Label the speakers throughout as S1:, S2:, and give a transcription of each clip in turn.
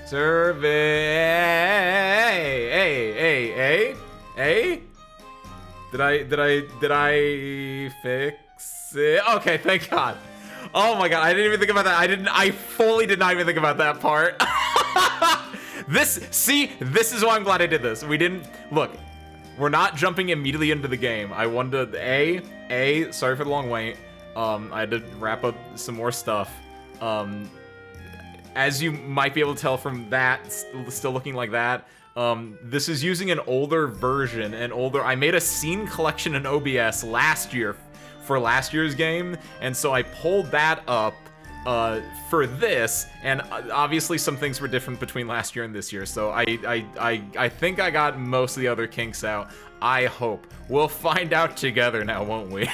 S1: Survey. Hey. Did I fix it? Okay, thank God. Oh my God, I didn't even think about that. I fully did not even think about that part. This is why I'm glad I did this. Look, we're not jumping immediately into the game. I wanted to, sorry for the long wait. I had to wrap up some more stuff. As you might be able to tell from that, still looking like that, this is using an older version, I made a scene collection in OBS last year for last year's game, and so I pulled that up for this, and obviously some things were different between last year and this year, so I think I got most of the other kinks out. I hope. We'll find out together now, won't we?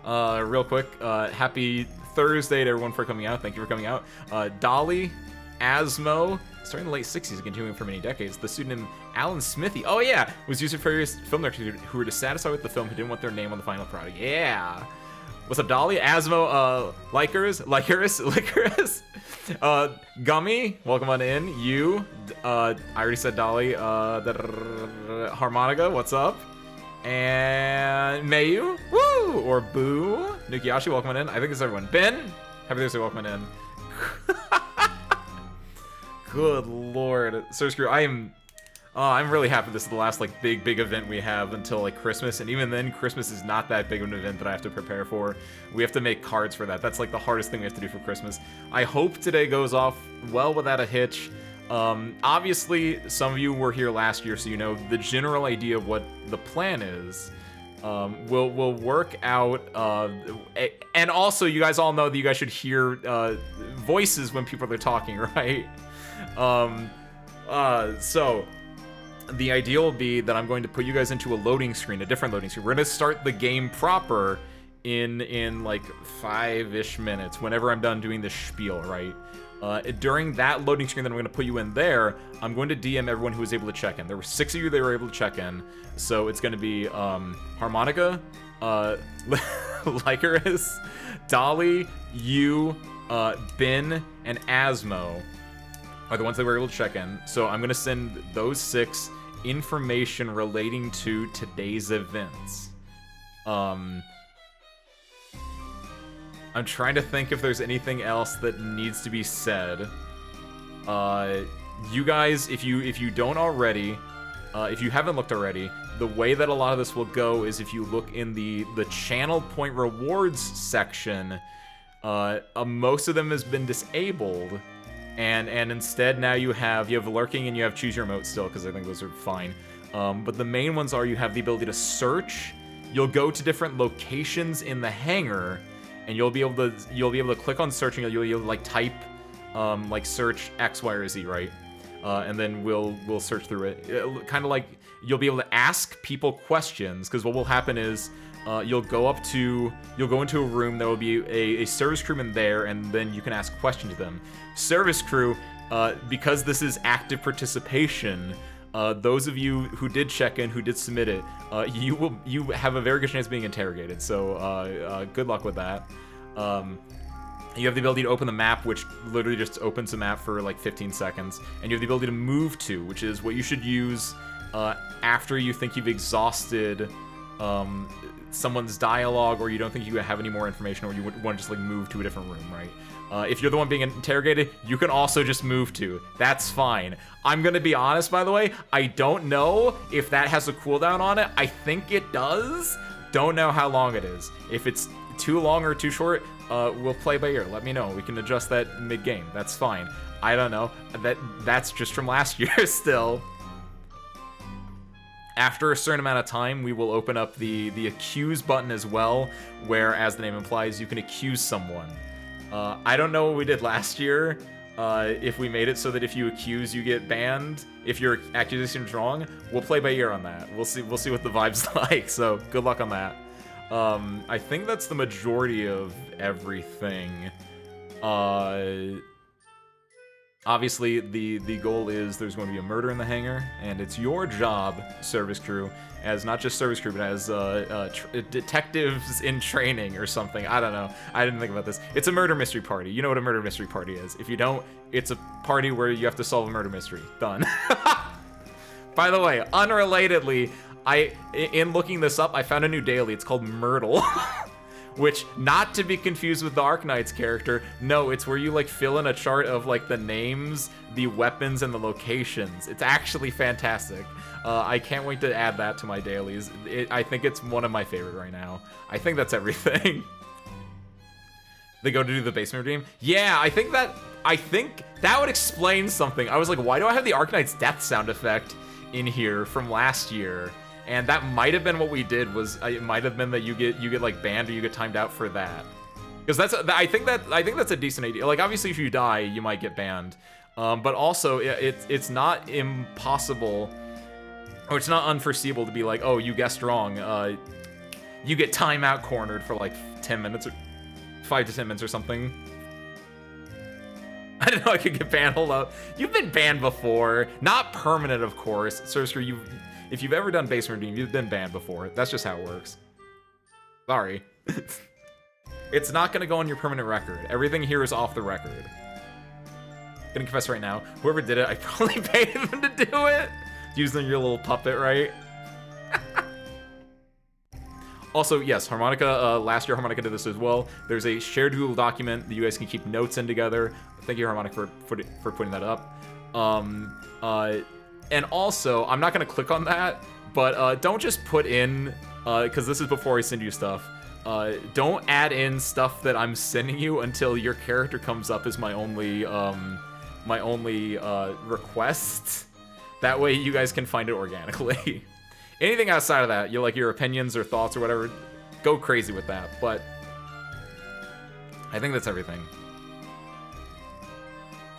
S1: Real quick, happy Thursday to everyone for coming out. Thank you for coming out. Dolly, Asmo, starting in the late 60s and continuing for many decades. The pseudonym Alan Smithy, oh yeah, was used for various film directors who were dissatisfied with the film who didn't want their name on the final product. Yeah. What's up, Dolly? Asmo, Licorice. Gummy, welcome on in. You, I already said Dolly. Harmonica, what's up? And Mayu, woo, or Boo. Nukiyashi, welcome on in. I think it's everyone. Ben, happy Thursday, welcome on in. Good lord, Sir Screw, I'm really happy this is the last like big event we have until like Christmas, and even then Christmas is not that big of an event that I have to prepare for. We have to make cards for that. That's like the hardest thing we have to do for Christmas. I hope today goes off well without a hitch. Obviously some of you were here last year, so you know the general idea of what the plan is. We'll work out, and also you guys all know that you guys should hear voices when people are talking, right? So the idea will be that I'm going to put you guys into a loading screen, a different loading screen. We're gonna start the game proper in like 5-ish minutes, whenever I'm done doing this spiel, right? During that loading screen that I'm going to put you in there, I'm going to DM everyone who was able to check in. There were 6 of you that were able to check in, so it's going to be Harmonica, Licorice, Dolly, you, Ben, and Asmo are the ones that were able to check in. So I'm going to send those 6 information relating to today's events. I'm trying to think if there's anything else that needs to be said. You guys, if you don't already, if you haven't looked already, the way that a lot of this will go is if you look in the channel point rewards section, most of them has been disabled, and instead now you have lurking and you have choose your emote still, because I think those are fine. But the main ones are you have the ability to search. You'll go to different locations in the hangar, and you'll be able to click on searching. You'll be able to like type like search X, Y, or Z, right? And then we'll search through it. Kind of like you'll be able to ask people questions, because what will happen is you'll go into a room. There will be a service crewman there, and then you can ask questions to them. Service crew, because this is active participation. Those of you who did check in, who did submit it, you have a very good chance of being interrogated. So good luck with that. You have the ability to open the map, which literally just opens the map for like 15 seconds, and you have the ability to move to, which is what you should use after you think you've exhausted someone's dialogue, or you don't think you have any more information, or you want to just like move to a different room, right? If you're the one being interrogated, you can also just move to. That's fine. I'm gonna be honest, by the way, I don't know if that has a cooldown on it. I think it does. Don't know how long it is. If it's too long or too short, we'll play by ear. Let me know. We can adjust that mid-game. That's fine. I don't know. That's just from last year still. After a certain amount of time, we will open up the accuse button as well, where, as the name implies, you can accuse someone. I don't know what we did last year, if we made it so that if you accuse, you get banned. If your accusation is wrong, we'll play by ear on that. We'll see what the vibe's like, so good luck on that. I think that's the majority of everything. Obviously, the goal is there's going to be a murder in the hangar, and it's your job, service crew, as not just service crew, but as detectives in training or something. I don't know. I didn't think about this. It's a murder mystery party. You know what a murder mystery party is. If you don't, it's a party where you have to solve a murder mystery. Done. By the way, unrelatedly, in looking this up, I found a new daily. It's called Myrtle. Which, not to be confused with the Arknight's character, no, it's where you like fill in a chart of like the names, the weapons, and the locations. It's actually fantastic. I can't wait to add that to my dailies. I think it's one of my favorite right now. I think that's everything. They go to do the basement dream? Yeah, I think that would explain something. I was like, why do I have the Arknight's death sound effect in here from last year? And that might have been what we did. It might have been that you get like banned or you get timed out for that. Because I think that's a decent idea. Like obviously if you die, you might get banned. But also it's not impossible, or it's not unforeseeable to be like, oh, you guessed wrong. You get timeout cornered for like 10 minutes or 5 to 10 minutes or something. I didn't know I could get banned. Hold up. You've been banned before. Not permanent, of course. Sorcerer, if you've ever done basement dream, you've been banned before. That's just how it works. Sorry. It's not gonna go on your permanent record. Everything here is off the record. Gonna confess right now, whoever did it, I probably paid them to do it. Using your little puppet, right? Also, yes, Harmonica, last year Harmonica did this as well. There's a shared Google document that you guys can keep notes in together. Thank you, Harmonica, for putting that up. And also, I'm not gonna click on that, but don't just put in, because this is before I send you stuff, don't add in stuff that I'm sending you until your character comes up as my only request. That way you guys can find it organically. Anything outside of that, your opinions or thoughts or whatever, go crazy with that, but I think that's everything.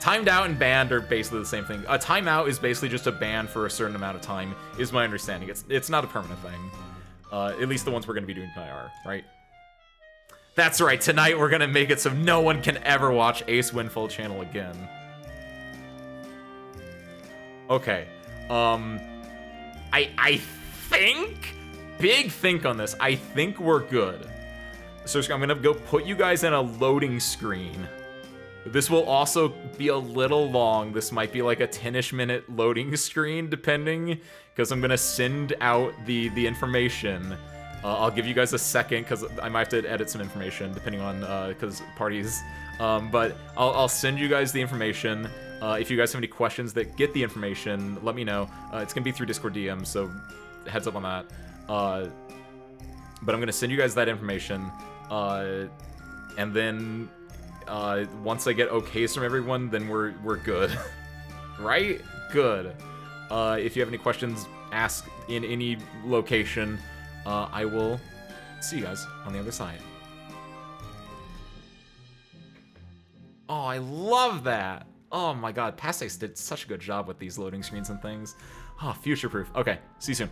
S1: Timed out and banned are basically the same thing. A timeout is basically just a ban for a certain amount of time, is my understanding. It's not a permanent thing. At least the ones we're going to be doing tonight are, right? That's right, tonight we're going to make it so no one can ever watch Ace Windfall channel again. Okay. I think, big think on this, I think we're good. So I'm going to go put you guys in a loading screen. This will also be a little long. This might be like a 10-ish minute loading screen, depending, because I'm gonna send out the information. I'll give you guys a second, because I might have to edit some information, depending on, because parties. But I'll send you guys the information. If you guys have any questions that get the information, let me know. It's gonna be through Discord DM, so heads up on that. But I'm gonna send you guys that information, and then once I get okays from everyone, then we're good. Right? Good. If you have any questions, ask in any location. I will see you guys on the other side. Oh, I love that. Oh my god, Passex did such a good job with these loading screens and things. Oh, future-proof. Okay, see you soon.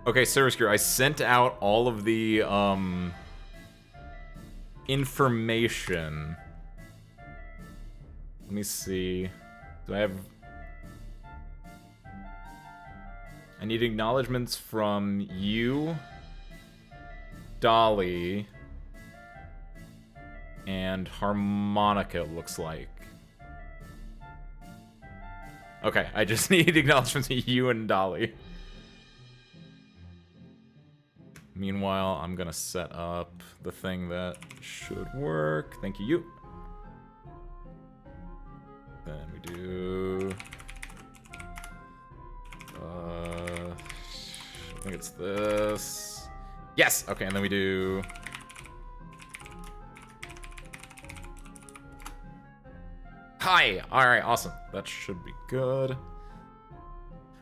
S1: Okay, service crew, I sent out all of the, information. Let me see. Do I have... I need acknowledgements from you, Dolly, and Harmonica, it looks like. Okay, I just need acknowledgements from you and Dolly. Meanwhile, I'm gonna set up the thing that should work. Thank you. Then we do... I think it's this. Yes! Okay, and then we do... Hi! Alright, awesome. That should be good.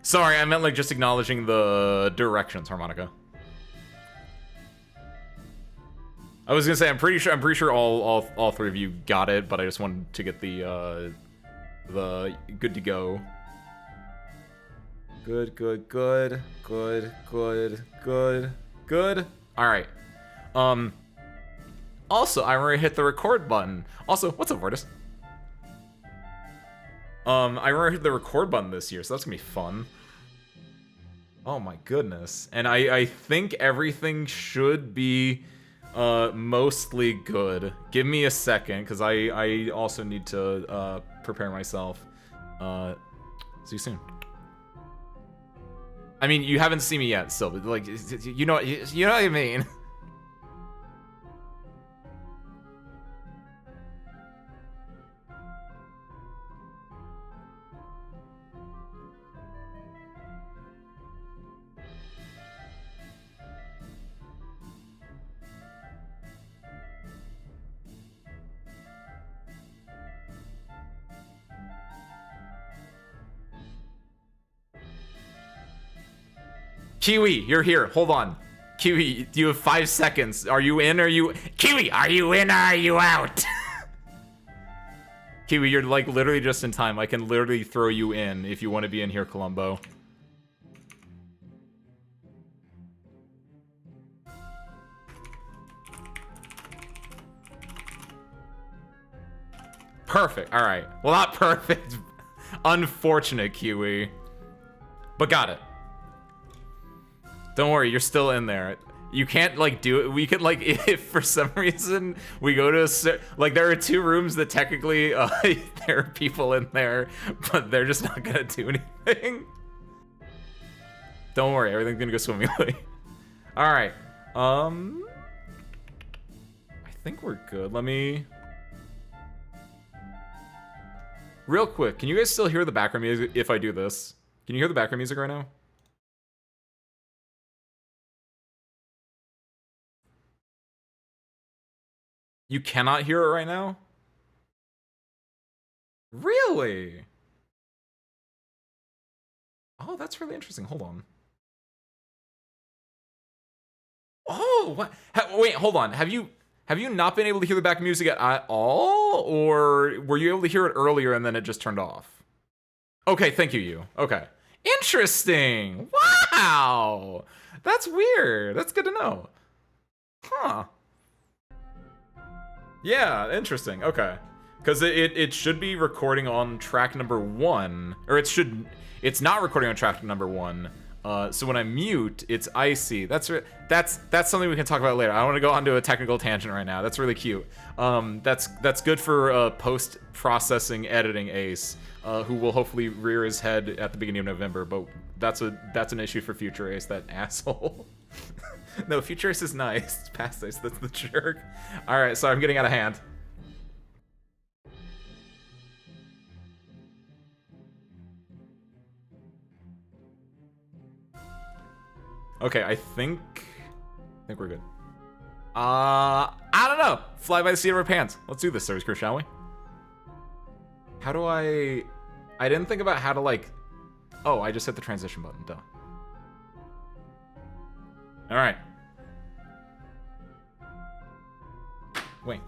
S1: Sorry, I meant like just acknowledging the directions, Harmonica. I was gonna say I'm pretty sure all three of you got it, but I just wanted to get the good to go. Good. Alright. Also, I already hit the record button. Also, what's up, Vortis? I already hit the record button this year, so that's gonna be fun. Oh my goodness. And I think everything should be mostly good. Give me a second, because I also need to prepare myself. See you soon. I mean, you haven't seen me yet, still, but like, you know what I mean. Kiwi, you're here. Hold on. Kiwi, you have 5 seconds. Are you in? Kiwi, are you in or are you out? Kiwi, you're like literally just in time. I can literally throw you in if you want to be in here, Columbo. Perfect. All right. Well, not perfect. Unfortunate, Kiwi. But got it. Don't worry, you're still in there. You can't, like, do it. We could, like, if for some reason we go to like, there are 2 rooms that technically, there are people in there, but they're just not gonna do anything. Don't worry, everything's gonna go swimmingly. Alright, I think we're good. Let me... Real quick, can you guys still hear the background music if I do this? Can you hear the background music right now? You cannot hear it right now? Really? Oh, that's really interesting. Hold on. Oh, what? Wait, hold on. Have you not been able to hear the back music at all? Or were you able to hear it earlier and then it just turned off? Okay, thank you. Okay. Interesting. Wow. That's weird. That's good to know. Huh. Yeah, interesting. Okay. Because it should be recording on track number 1. Or it's not recording on track number 1. So when I mute, it's icy. That's something we can talk about later. I don't want to go onto a technical tangent right now. That's really cute. That's good for post-processing editing Ace, who will hopefully rear his head at the beginning of November. But that's an issue for future Ace, that asshole. No, future Ace is nice. Past Ace, that's the jerk. All right, so I'm getting out of hand. Okay, I think we're good. I don't know. Fly by the seat of our pants. Let's do this, service crew, shall we? How do I didn't think about how to, like... Oh, I just hit the transition button. Duh. All right. Wait.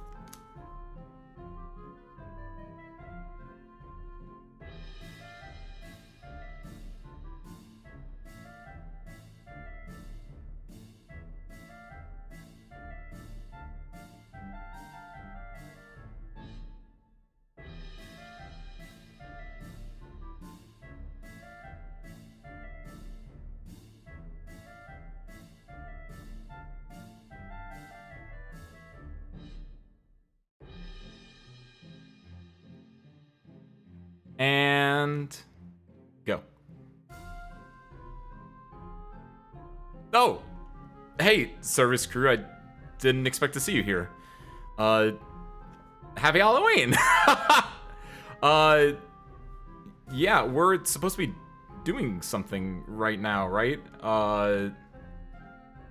S1: Oh! Hey, service crew, I didn't expect to see you here. Happy Halloween! Yeah, we're supposed to be doing something right now, right?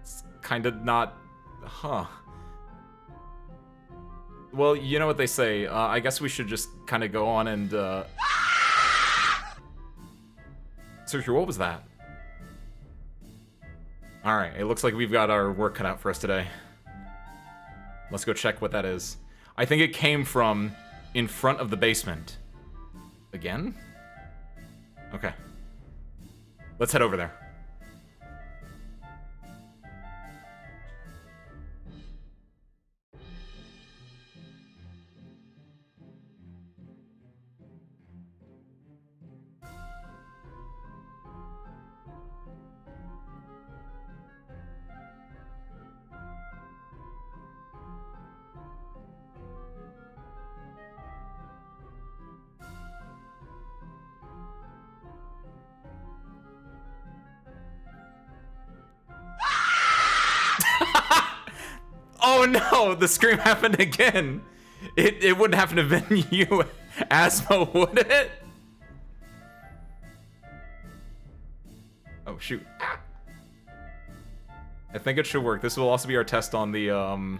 S1: It's kinda not... Huh. Well, you know what they say, I guess we should just kinda go on and, Sergio, what was that? Alright, it looks like we've got our work cut out for us today. Let's go check what that is. I think it came from in front of the basement. Again? Okay. Let's head over there. Oh no, the scream happened again. It wouldn't happen to have been you, Asmo, would it? Oh shoot. I think it should work. This will also be our test on the,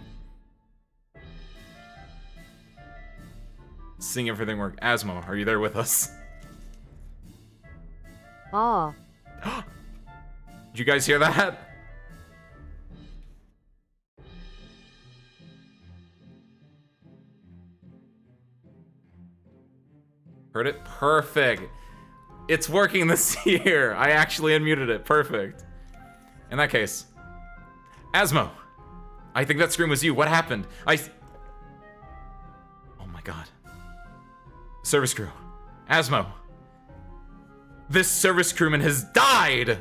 S1: seeing everything work. Asmo, are you there with us?
S2: Oh.
S1: Did you guys hear that? Heard it? Perfect. It's working this year. I actually unmuted it. Perfect. In that case, Asmo, I think that scream was you. What happened? Oh my god. Service crew. Asmo. This service crewman has died!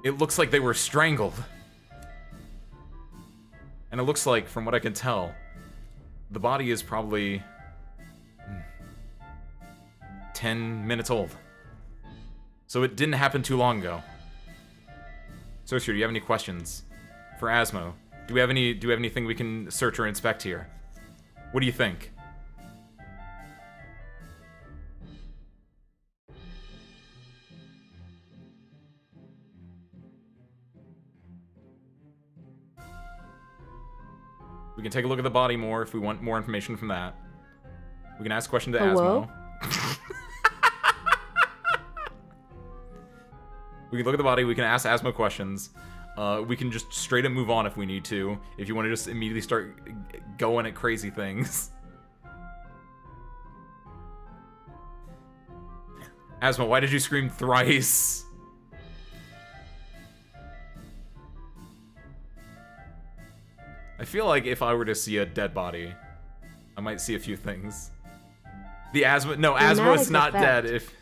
S1: It looks like they were strangled. And it looks like, from what I can tell, the body is probably 10 minutes old. So it didn't happen too long ago. Sorcerer, do you have any questions for Asmo? Do we have anything we can search or inspect here? What do you think? We can take a look at the body more if we want more information from that. We can ask a question to
S2: Hello?
S1: Asmo. We can look at the body, we can ask Asmo questions. We can just straight up move on if we need to, if you want to just immediately start going at crazy things. Asmo, why did you scream thrice? I feel like if I were to see a dead body, I might see a few things. The Asmo, no, Asmo is not dead. If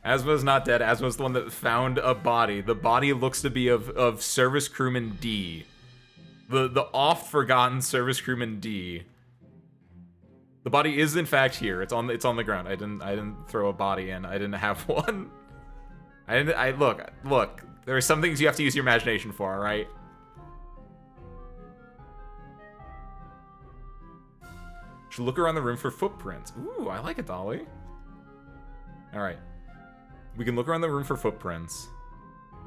S1: Asmo's not dead. Asmo's the one that found a body. The body looks to be of service crewman D. The oft-forgotten service crewman D. The body is in fact here. It's on the ground. I didn't throw a body in. I didn't have one. Look. There are some things you have to use your imagination for, alright? Should look around the room for footprints. Ooh, I like it, Dolly. Alright. We can look around the room for footprints.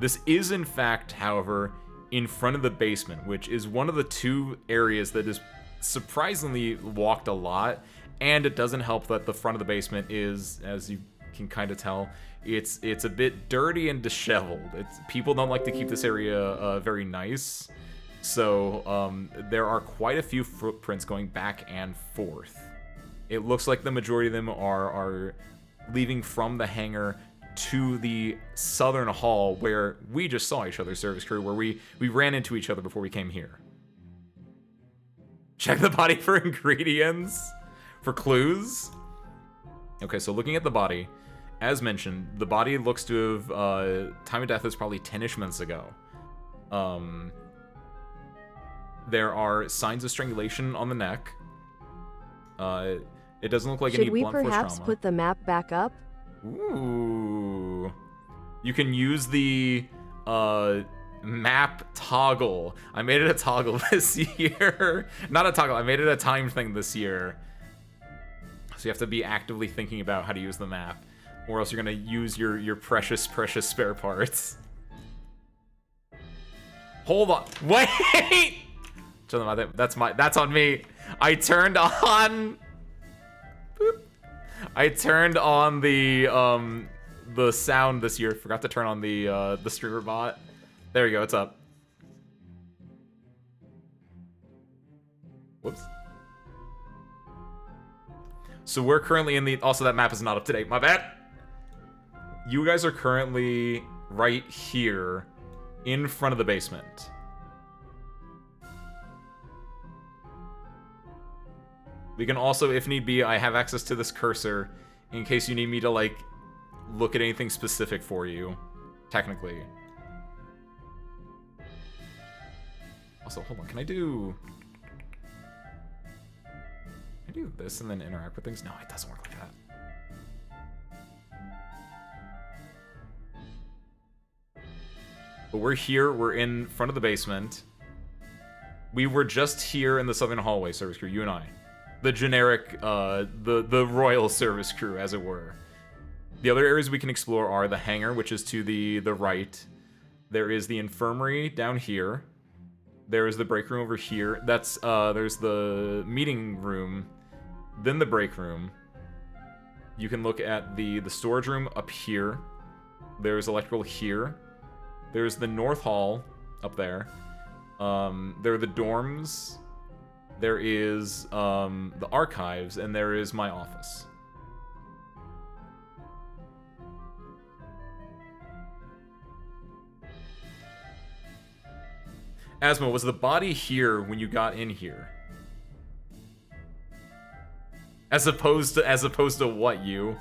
S1: This is, in fact, however, in front of the basement, which is one of the two areas that is surprisingly walked a lot, and it doesn't help that the front of the basement is, as you can kind of tell, it's a bit dirty and disheveled. People don't like to keep this area very nice, so there are quite a few footprints going back and forth. It looks like the majority of them are leaving from the hangar to the southern hall where we just saw each other, service crew, where we ran into each other before we came here. Check the body for ingredients, for clues. Okay, so looking at the body, as mentioned, the body looks to have, time of death is probably 10-ish minutes ago. There are signs of strangulation on the neck. It doesn't look like any
S2: Should we
S1: blunt force
S2: perhaps
S1: trauma.
S2: put the map back up?
S1: Ooh. You can use the map toggle. I made it a toggle this year. Not a toggle, I made it a timed thing this year. So you have to be actively thinking about how to use the map, or else you're gonna use your precious, precious spare parts. Hold on. Wait! That's on me. I turned on... Boop. I turned on the sound this year. Forgot to turn on the streamer bot. There we go, it's up. Whoops. So we're currently in the... Also, that map is not up to date. My bad. You guys are currently right here in front of the basement. We can also, if need be, I have access to this cursor in case you need me to, like, look at anything specific for you, technically. Also, hold on, can I do this and then interact with things? No, it doesn't work like that. But we're here, we're in front of the basement. We were just here in the southern hallway, service crew, you and I. The generic, the royal service crew, as it were. The other areas we can explore are the hangar, which is to the right. There is the infirmary down here. There is the break room over here. That's, there's the meeting room, then the break room. You can look at the storage room up here. There's electrical here. There's the North Hall up there. There are the dorms. There is the archives, and there is my office. Asmo, was the body here when you got in here? As opposed to what, you?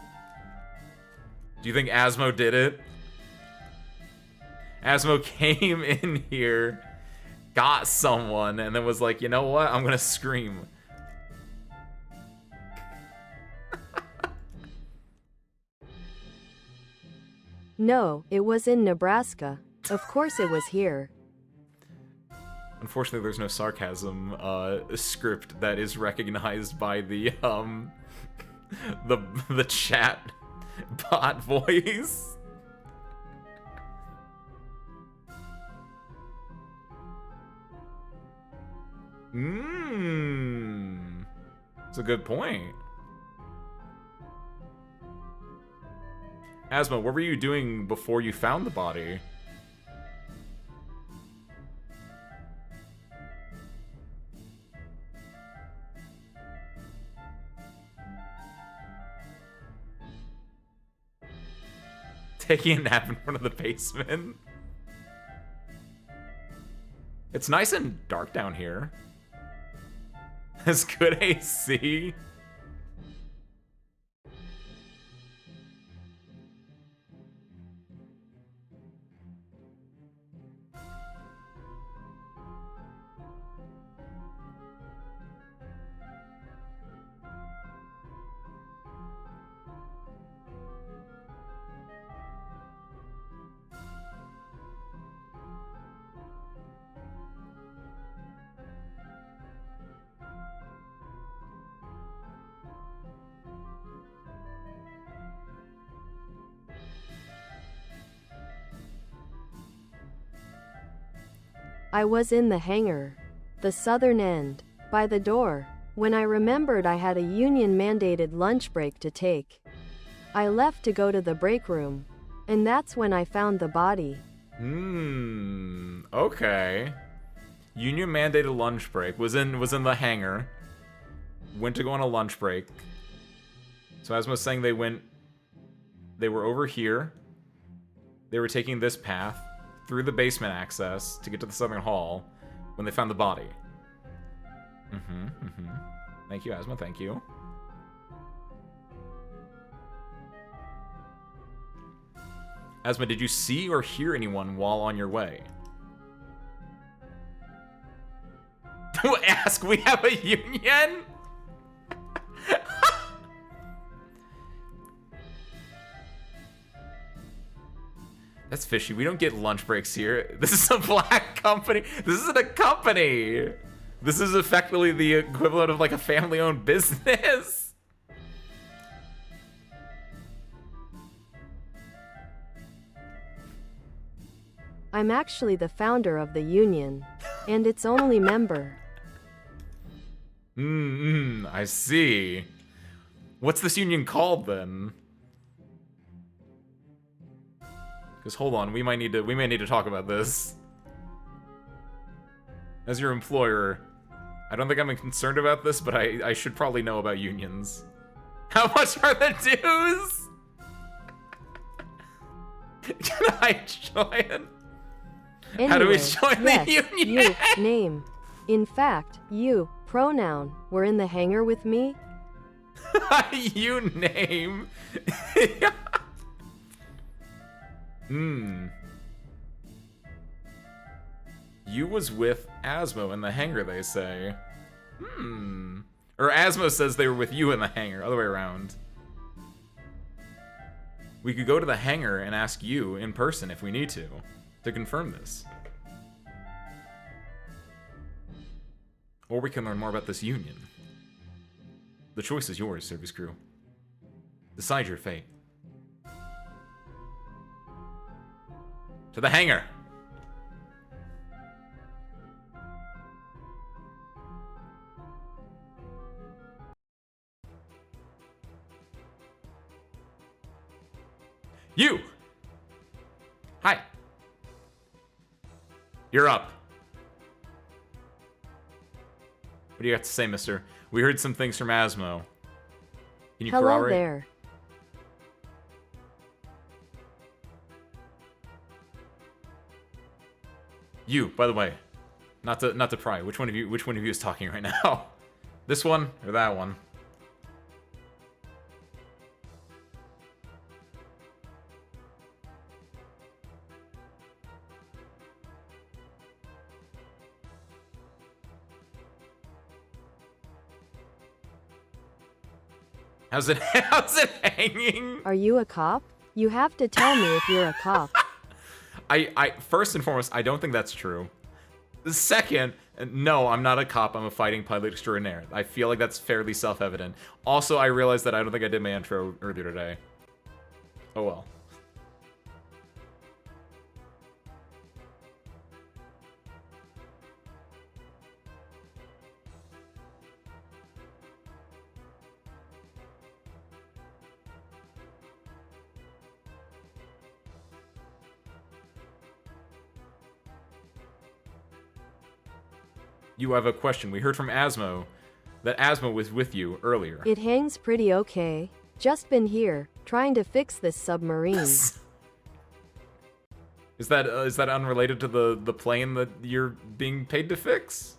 S1: Do you think Asmo did it? Asmo came in here, got someone, and then was like, you know what? I'm gonna scream.
S2: No, it was in Nebraska. Of course it was here.
S1: Unfortunately, there's no sarcasm script that is recognized by the the chat bot voice. That's a good point. Asma, what were you doing before you found the body? Taking a nap in front of the basement. It's nice and dark down here. It's good AC.
S2: I was in the hangar, the southern end, by the door, when I remembered I had a union-mandated lunch break to take. I left to go to the break room, and that's when I found the body.
S1: Okay. Union-mandated lunch break was in the hangar. Went to go on a lunch break. So as I was saying, they were over here. They were taking this path through the basement access to get to the southern hall when they found the body. Thank you, Asma, thank you. Asma, did you see or hear anyone while on your way? You ask, we have a union? That's fishy. We don't get lunch breaks here. This is a black company. This isn't a company. This is effectively the equivalent of like a family-owned business.
S2: I'm actually the founder of the union, and its only member.
S1: I see. What's this union called then? Because hold on, we may need to talk about this. As your employer, I don't think I'm concerned about this, but I should probably know about unions. How much are the dues? Can I join?
S2: Anyway,
S1: how do we join
S2: yes,
S1: the union?
S2: You, name. In fact, you, pronoun, were in the hangar with me?
S1: You name. You was with Asmo in the hangar, they say. Or Asmo says they were with you in the hangar, other way around. We could go to the hangar and ask you in person if we need to confirm this. Or we can learn more about this union. The choice is yours, service crew. Decide your fate. To the hangar! You! Hi. You're up. What do you have to say, mister? We heard some things from Asmo. Can you
S2: Hello
S1: corroborate?
S2: there.
S1: You, by the way, not to pry. Which one of you is talking right now? This one or that one? How's it hanging?
S2: Are you a cop? You have to tell me if you're a cop.
S1: I first and foremost, I don't think that's true. Second, no, I'm not a cop. I'm a fighting pilot extraordinaire. I feel like that's fairly self-evident. Also, I realized that I don't think I did my intro earlier today. Oh well. You have a question. We heard from Asmo that Asmo was with you earlier.
S2: It hangs pretty okay. Just been here, trying to fix this submarine.
S1: Is that unrelated to the plane that you're being paid to fix?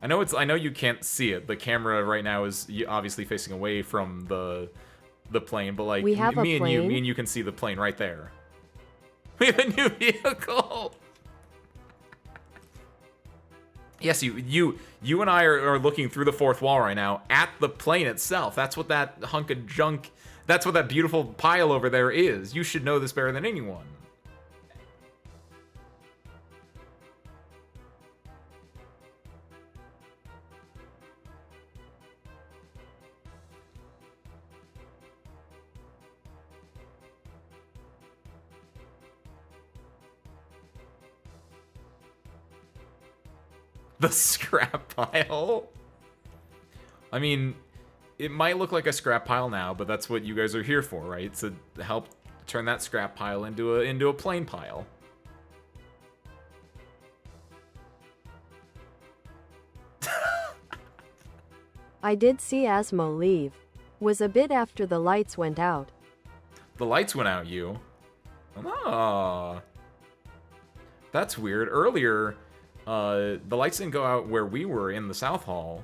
S1: I know you can't see it. The camera right now is obviously facing away from the plane, but like
S2: We have
S1: me
S2: a plane?
S1: and you can see the plane right there. We have a new vehicle. Yes, you and I are looking through the fourth wall right now at the plane itself. That's what that hunk of junk, that's what that beautiful pile over there is. You should know this better than anyone. The scrap pile? I mean, it might look like a scrap pile now, but that's what you guys are here for, right? To help turn that scrap pile into a plain pile.
S2: I did see Asmo leave. Was a bit after the lights went out.
S1: The lights went out, you? Ah. That's weird. Earlier, the lights didn't go out where we were in the South Hall.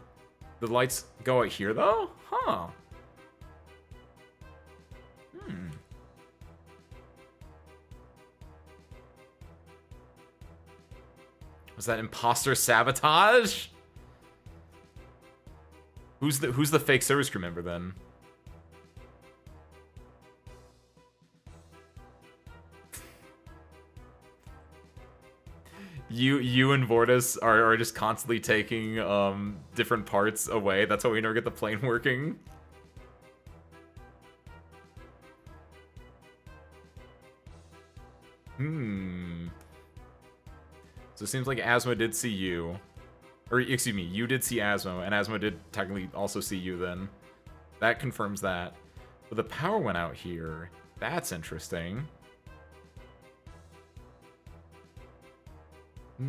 S1: The lights go out here, though? Huh. Was that imposter sabotage? Who's the fake service crew member then? You and Vortis are just constantly taking different parts away. That's why we never get the plane working. So it seems like Asmo did see you. Or, excuse me, you did see Asmo, and Asmo did technically also see you then. That confirms that. But the power went out here. That's interesting. What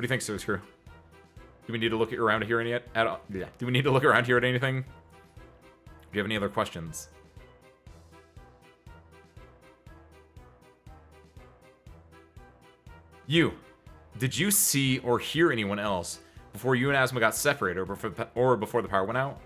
S1: do you think, Service Crew? Do we need to look around here any at all? Yeah. Do we need to look around here at anything? Do you have any other questions? Did you see or hear anyone else before you and Asma got separated or before the power went out?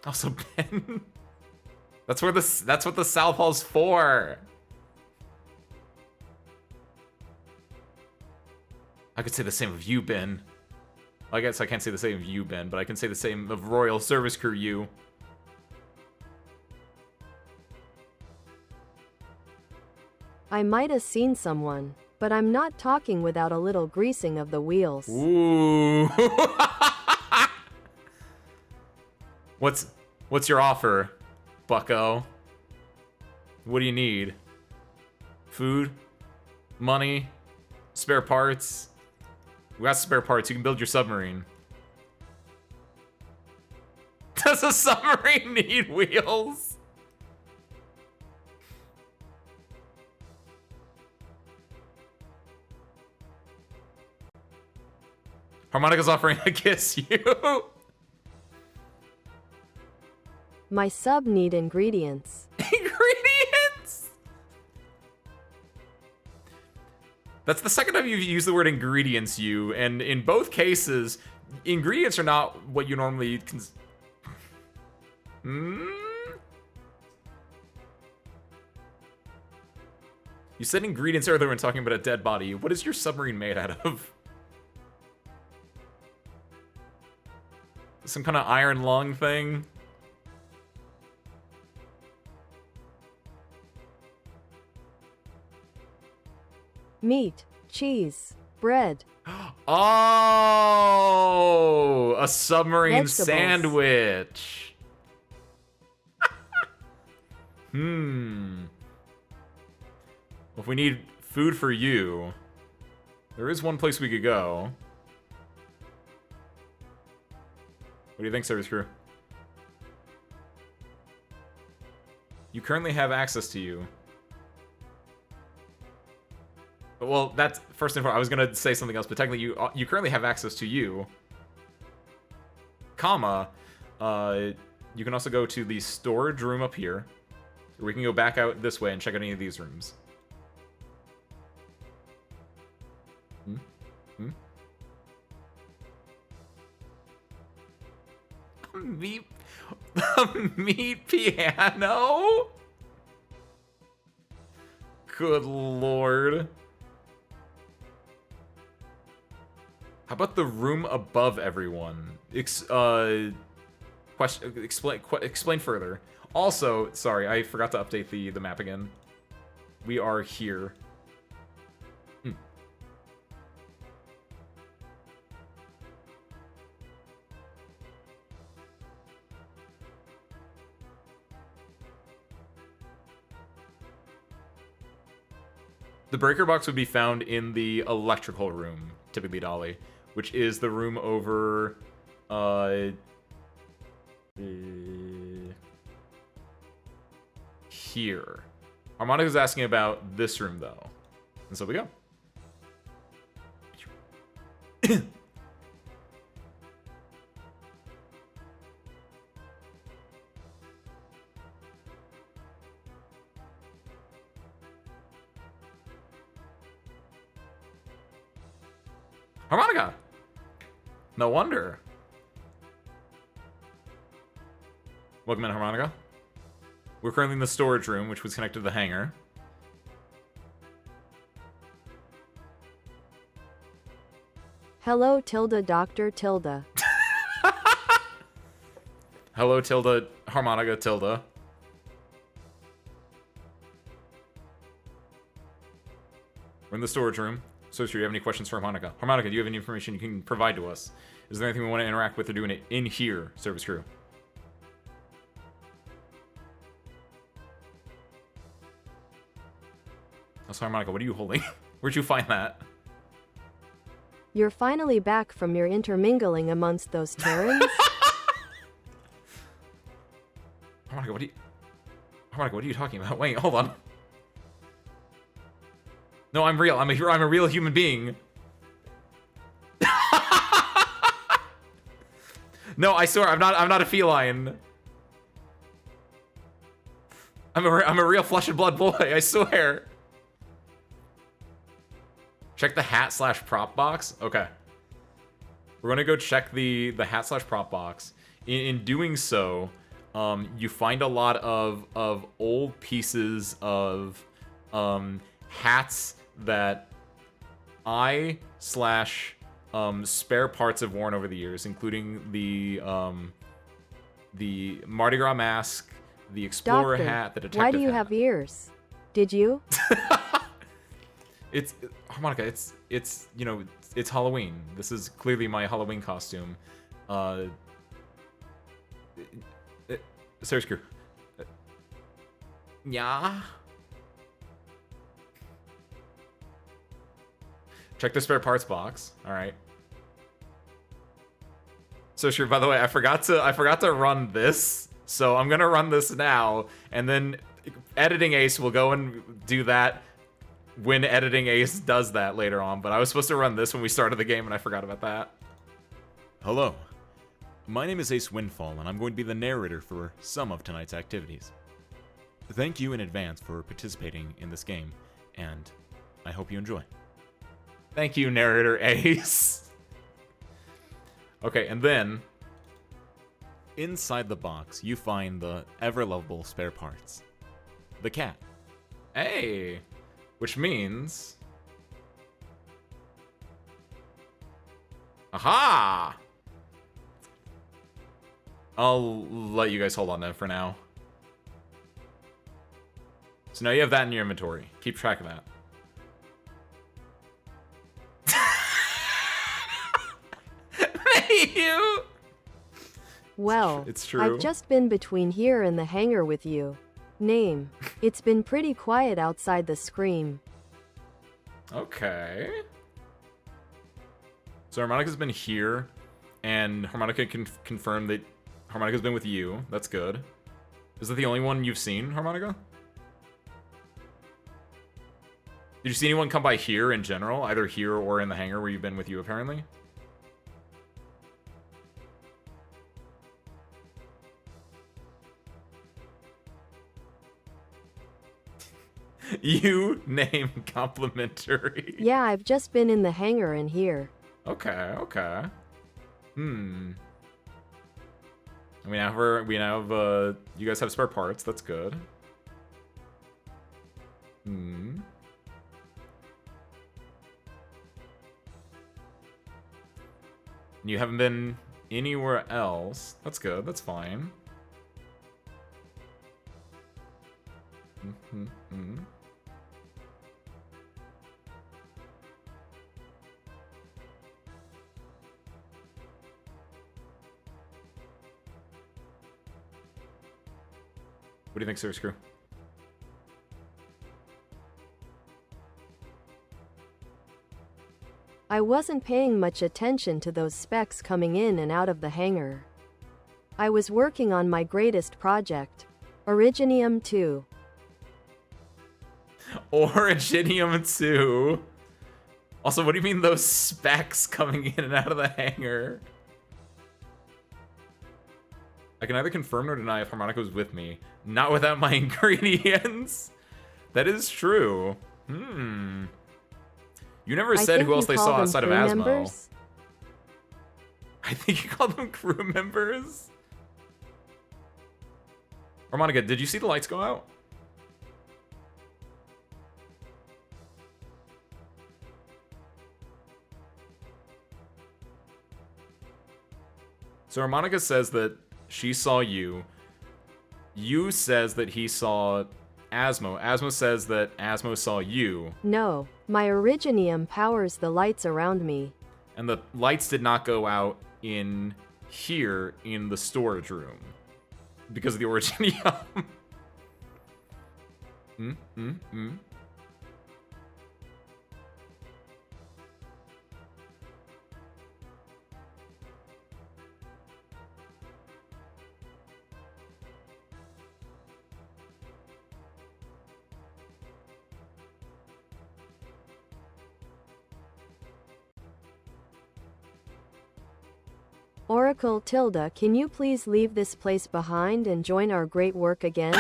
S1: Also, Ben. That's what the South Hall's for. I could say the same of you, Ben. I guess I can't say the same of you, Ben, but I can say the same of Royal Service Crew you.
S2: I might have seen someone, but I'm not talking without a little greasing of the wheels.
S1: Ooh. What's your offer, bucko? What do you need? Food? Money? Spare parts? We got spare parts. You can build your submarine. Does a submarine need wheels? Harmonica's offering to kiss you.
S2: My sub need ingredients.
S1: Ingredients? That's the second time you've used the word ingredients, you, and in both cases, ingredients are not what you normally You said ingredients earlier when talking about a dead body. What is your submarine made out of? Some kind of iron lung thing?
S2: Meat, cheese, bread.
S1: Oh, a submarine
S2: Vegetables.
S1: sandwich. Well, if we need food for you, there is one place we could go. What do you think, Service Crew? You currently have access to you. Well, that's first and foremost. I was gonna say something else, but technically, you currently have access to you. Comma, you can also go to the storage room up here, or we can go back out this way and check out any of these rooms. Meat piano? Good lord. How about the room above everyone? Explain further. Also, sorry, I forgot to update the map again. We are here. The breaker box would be found in the electrical room, typically, Dolly, which is the room over, here. Harmonica's asking about this room, though. And so we go. Harmonica! No wonder. Welcome in, Harmonica. We're currently in the storage room, which was connected to the hangar.
S2: Hello, Tilda, Dr. Tilda.
S1: Hello, Tilda, Harmonica, Tilda. We're in the storage room. So, do you have any questions for Harmonica? Harmonica, do you have any information you can provide to us? Is there anything we want to interact with or doing it in here, service crew? Oh, so Harmonica, what are you holding? Where'd you find that?
S2: You're finally back from your intermingling amongst those Terrans?
S1: Harmonica, what are you talking about? Wait, hold on. No, I'm real. I'm a real human being. No, I swear, I'm not a feline. I'm a real flesh and blood boy, I swear. Check the hat/prop box. Okay. We're gonna go check the hat/prop box. In doing so, you find a lot of old pieces of hats that spare parts have worn over the years, including the Mardi Gras mask, the explorer
S2: Doctor,
S1: hat, the detective
S2: why do you
S1: hat.
S2: have ears? Did you?
S1: It's Harmonica. It's you know, it's Halloween. This is clearly my Halloween costume. Service crew. Yeah. Check the spare parts box. All right. So sure. By the way, I forgot to run this. So I'm gonna run this now, and then editing Ace will go and do that when editing Ace does that later on. But I was supposed to run this when we started the game, and I forgot about that. Hello. My name is Ace Windfall, and I'm going to be the narrator for some of tonight's activities. Thank you in advance for participating in this game, and I hope you enjoy. Thank you, narrator Ace. Okay, and then inside the box, you find the ever-lovable spare parts. The cat. Hey! Which means... Aha! I'll let you guys hold on to it for now. So now you have that in your inventory. Keep track of that. You.
S2: Well,
S1: it's true.
S2: I've just been between here and the hangar with you. Name. It's been pretty quiet outside the scream.
S1: Okay. So Harmonica's been here, and Harmonica can confirm that Harmonica's been with you. That's good. Is that the only one you've seen, Harmonica? Did you see anyone come by here in general? Either here or in the hangar where you've been with you, apparently? You name complimentary.
S2: Yeah, I've just been in the hangar and here.
S1: Okay, okay. We now have you guys have spare parts. That's good. You haven't been anywhere else. That's good. That's fine. What do you think, Service Crew?
S2: I wasn't paying much attention to those specs coming in and out of the hangar. I was working on my greatest project, Originium 2.
S1: Originium 2. Also, what do you mean those specks coming in and out of the hangar? I can either confirm or deny if Harmonica was with me. Not without my ingredients. That is true. You never said who else they saw outside of Asmo. Members? I think you called them crew members. Harmonica, did you see the lights go out? So Harmonica says that she saw you. You says that he saw Asmo. Asmo says that Asmo saw you.
S2: No, my originium powers the lights around me.
S1: And the lights did not go out in here in the storage room because of the originium.
S2: Oracle Tilda, can you please leave this place behind and join our great work again?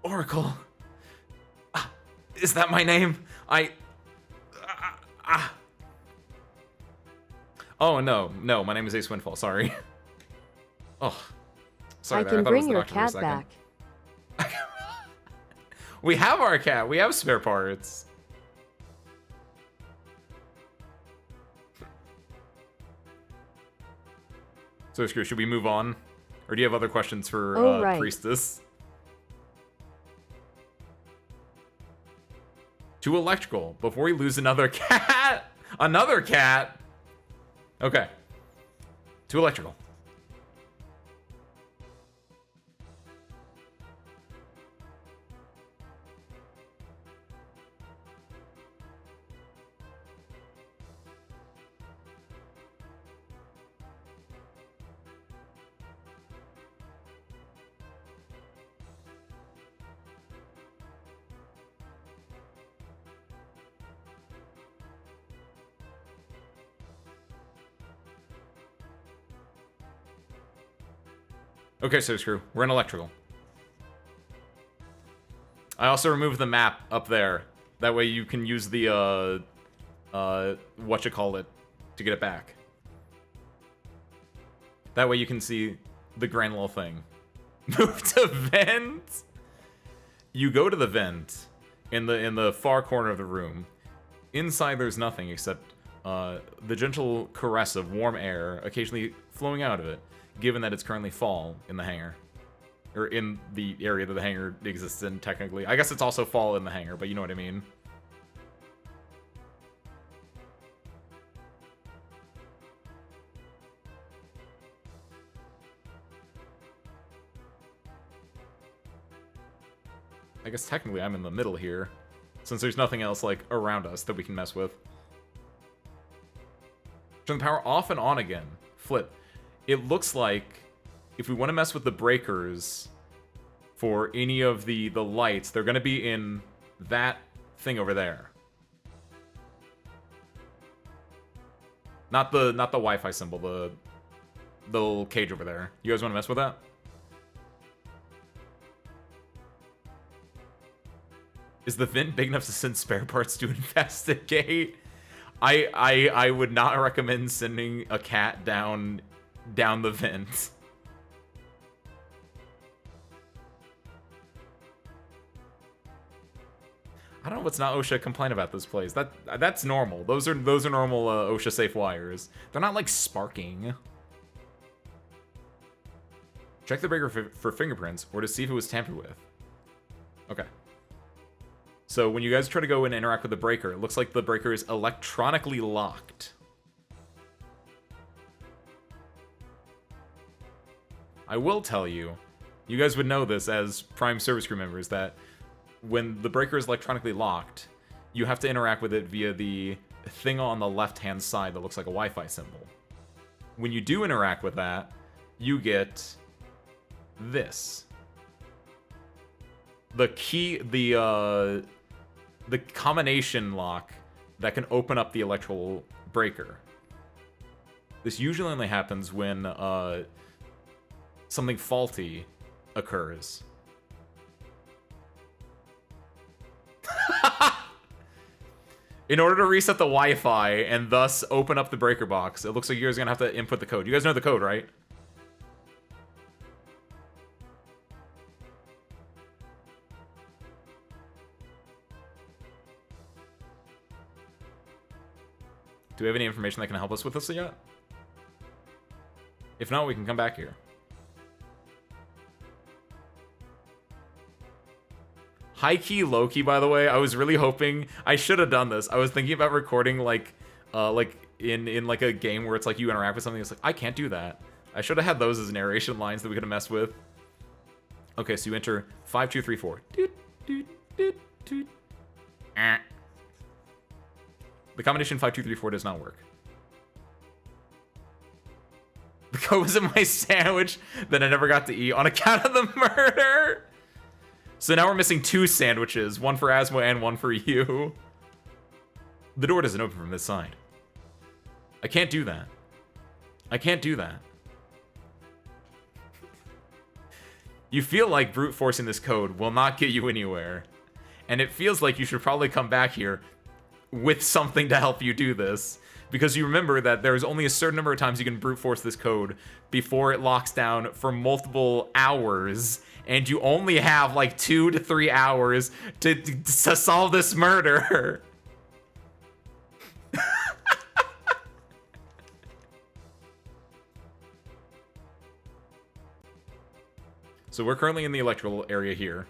S1: Oracle. Is that my name? Oh, no, my name is Ace Windfall, sorry. Oh, sorry.
S2: I can bring your cat back.
S1: We have our cat. We have spare parts. So, Screw, should we move on? Or do you have other questions for
S2: right.
S1: Priestess? To electrical, before we lose another cat! Another cat! Okay. To electrical. Okay, so Screw, we're in electrical. I also removed the map up there. That way you can use the, whatchamacallit to get it back. That way you can see the grand little thing. Move to vent! You go to the vent in the far corner of the room. Inside there's nothing except the gentle caress of warm air occasionally flowing out of it, given that it's currently fall in the hangar. Or in the area that the hangar exists in, technically. I guess it's also fall in the hangar, but you know what I mean. I guess technically I'm in the middle here, since there's nothing else, like, around us that we can mess with. Turn the power off and on again. Flip. It looks like if we want to mess with the breakers for any of the lights, they're going to be in that thing over there. Not the Wi-Fi symbol, the little cage over there. You guys want to mess with that? Is the vent big enough to send spare parts to investigate? I would not recommend sending a cat down the vent. I don't know what's not OSHA complain about this place. That's normal. Those are normal OSHA safe wires. They're not like sparking. Check the breaker for fingerprints or to see if it was tampered with. Okay. So when you guys try to go and interact with the breaker, it looks like the breaker is electronically locked. I will tell you, you guys would know this as Prime Service Crew members, that when the breaker is electronically locked, you have to interact with it via the thing on the left-hand side that looks like a Wi-Fi symbol. When you do interact with that, you get this. the key, the combination lock that can open up the electrical breaker. This usually only happens when something faulty occurs. In order to reset the Wi-Fi and thus open up the breaker box, it looks like you guys are gonna have to input the code. You guys know the code, right? Do we have any information that can help us with this yet? If not, we can come back here. High key, low key, by the way. I was really hoping I should have done this. I was thinking about recording like in like a game where it's like you interact with something. It's like I can't do that. I should have had those as narration lines that we could have messed with. Okay, so you enter 5234. The combination 5234 does not work. The code was in my sandwich that I never got to eat on account of the murder. So now we're missing 2 sandwiches, one for Asmo and one for you. The door doesn't open from this side. I can't do that. I can't do that. You feel like brute forcing this code will not get you anywhere. And it feels like you should probably come back here with something to help you do this. Because you remember that there's only a certain number of times you can brute force this code before it locks down for multiple hours. And you only have like 2 to 3 hours to solve this murder. So we're currently in the electrical area here.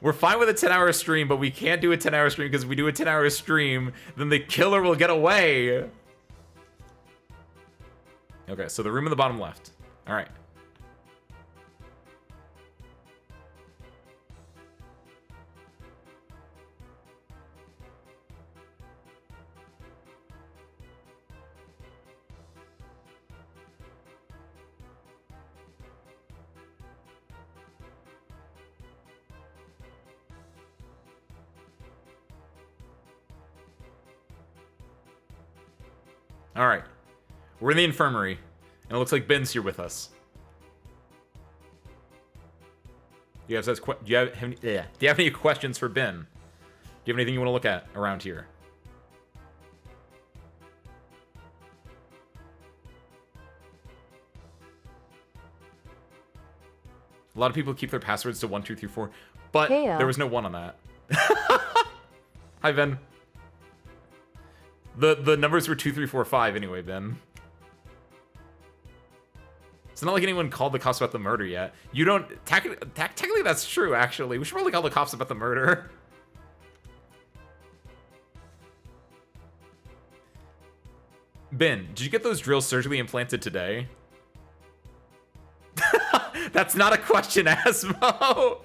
S1: We're fine with a 10-hour stream, but we can't do a 10-hour stream because if we do a 10-hour stream, then the killer will get away. Okay, so the room in the bottom left. All right. All right, we're in the infirmary, and it looks like Ben's here with us. Do you have any questions for Ben? Do you have anything you want to look at around here? A lot of people keep their passwords to 1, 2, 3, 4, but there was no 1 on that. Hi, Ben. The numbers were 2, 3, 4, 5 anyway, Ben. It's not like anyone called the cops about the murder yet. You don't... Technically, that's true, actually. We should probably call the cops about the murder. Ben, did you get those drills surgically implanted today? That's not a question, Asmo!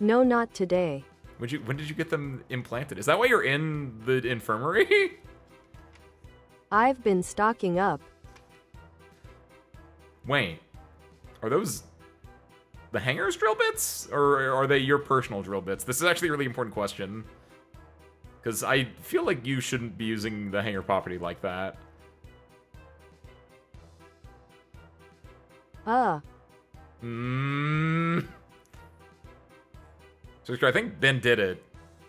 S2: No, not today.
S1: When did you get them implanted? Is that why you're in the infirmary?
S2: I've been stocking up.
S1: Wait, are those the hangar's drill bits? Or are they your personal drill bits? This is actually a really important question. Because I feel like you shouldn't be using the hangar property like that. So I think Ben did it.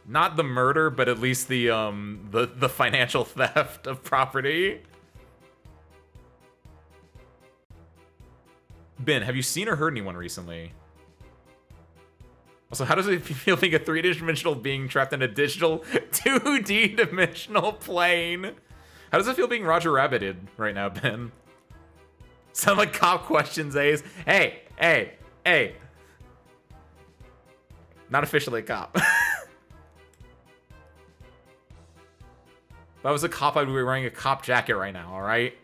S1: Not the murder, but at least the financial theft of property. Ben, have you seen or heard anyone recently? Also, how does it feel being a 3-dimensional being trapped in a digital 2D dimensional plane? How does it feel being Roger Rabbited right now, Ben? Sound like cop questions, Ace. Hey, hey, hey. Not officially a cop. If I was a cop, I'd be wearing a cop jacket right now, alright?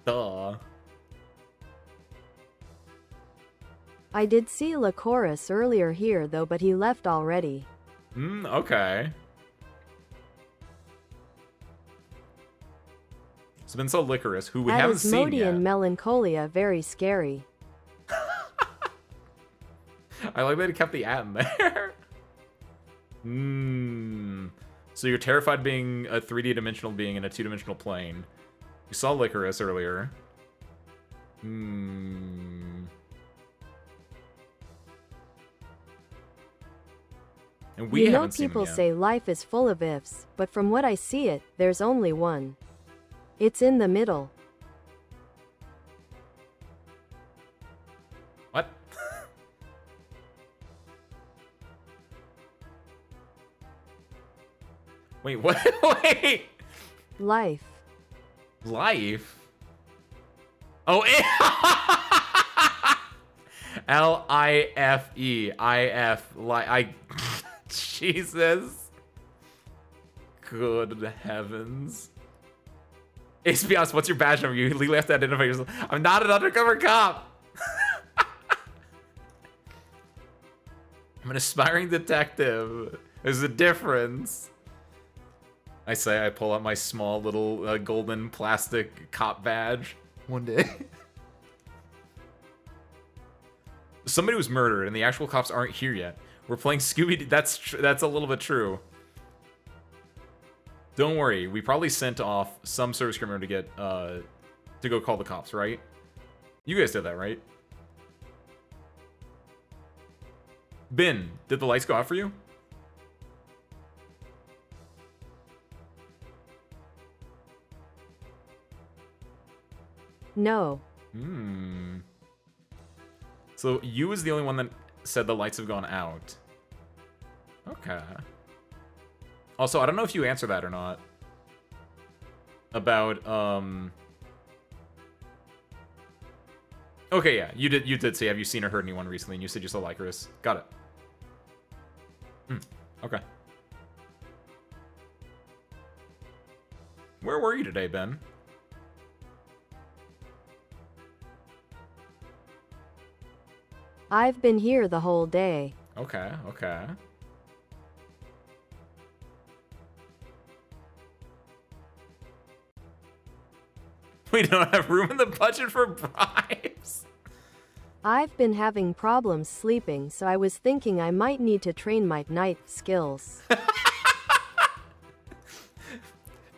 S1: Duh.
S2: I did see Lycoris earlier here, though, but he left already.
S1: Okay. So Ben saw licorice, who we haven't seen
S2: Asmodian
S1: yet.
S2: melancholia very scary.
S1: I like that he kept the at in there. So you're terrified being a 3D dimensional being in a 2-dimensional plane. You saw licorice earlier. And we
S2: You know,
S1: haven't seen him
S2: people
S1: yet.
S2: say life is full of ifs, but from what I see it, there's only one. It's in the middle.
S1: What? Wait, what? Wait!
S2: Life.
S1: Life? Oh, L-I-F-E. I-F. Jesus. Good heavens. Ace, to be honest, what's your badge number? You legally have to identify yourself. I'm not an undercover cop. I'm an aspiring detective. There's a difference. I say, I pull out my small little golden plastic cop badge. One day. Somebody was murdered, and the actual cops aren't here yet. We're playing Scooby-Doo. That's a little bit true. Don't worry, we probably sent off some service criminal to get to go call the cops, right? You guys did that, right? Ben, did the lights go out for you?
S2: No.
S1: So you was the only one that said the lights have gone out. Okay. Also, I don't know if you answered that or not. About, Okay, yeah, you did say, have you seen or heard anyone recently? And you said you saw licorice. Got it. Okay. Where were you today, Ben?
S2: I've been here the whole day.
S1: Okay, okay. We don't have room in the budget for bribes.
S2: I've been having problems sleeping, so I was thinking I might need to train my night skills.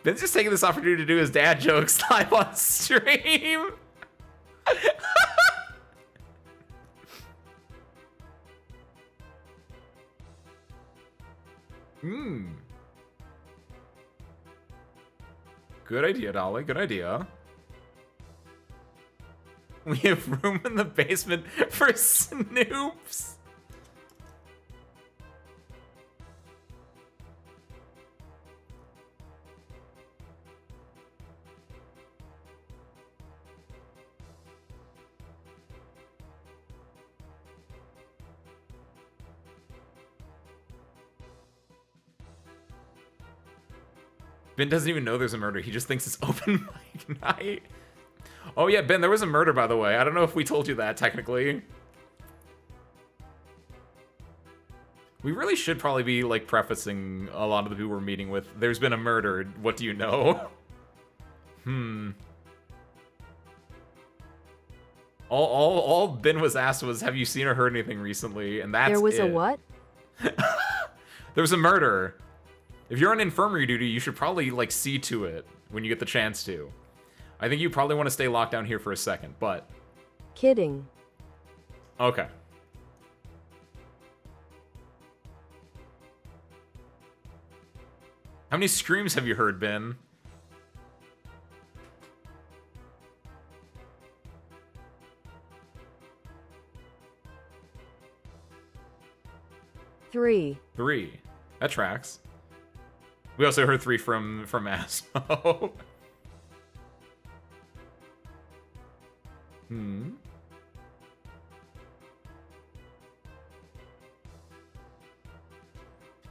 S1: Ben's just taking this opportunity to do his dad jokes live on stream. Good idea, Dolly. Good idea. We have room in the basement for Snoops. Ben doesn't even know there's a murder. He just thinks it's open mic night. Oh yeah, Ben, there was a murder, by the way. I don't know if we told you that, technically. We really should probably be, like, prefacing a lot of the people we're meeting with, there's been a murder, what do you know? All Ben was asked was, have you seen or heard anything recently? And that's
S2: There was
S1: it.
S2: a what?
S1: There was a murder. If you're on infirmary duty, you should probably, like, see to it when you get the chance to. I think you probably want to stay locked down here for a second, but...
S2: Kidding.
S1: Okay. How many screams have you heard, Ben?
S2: Three.
S1: 3. That tracks. We also heard 3 from Asmo.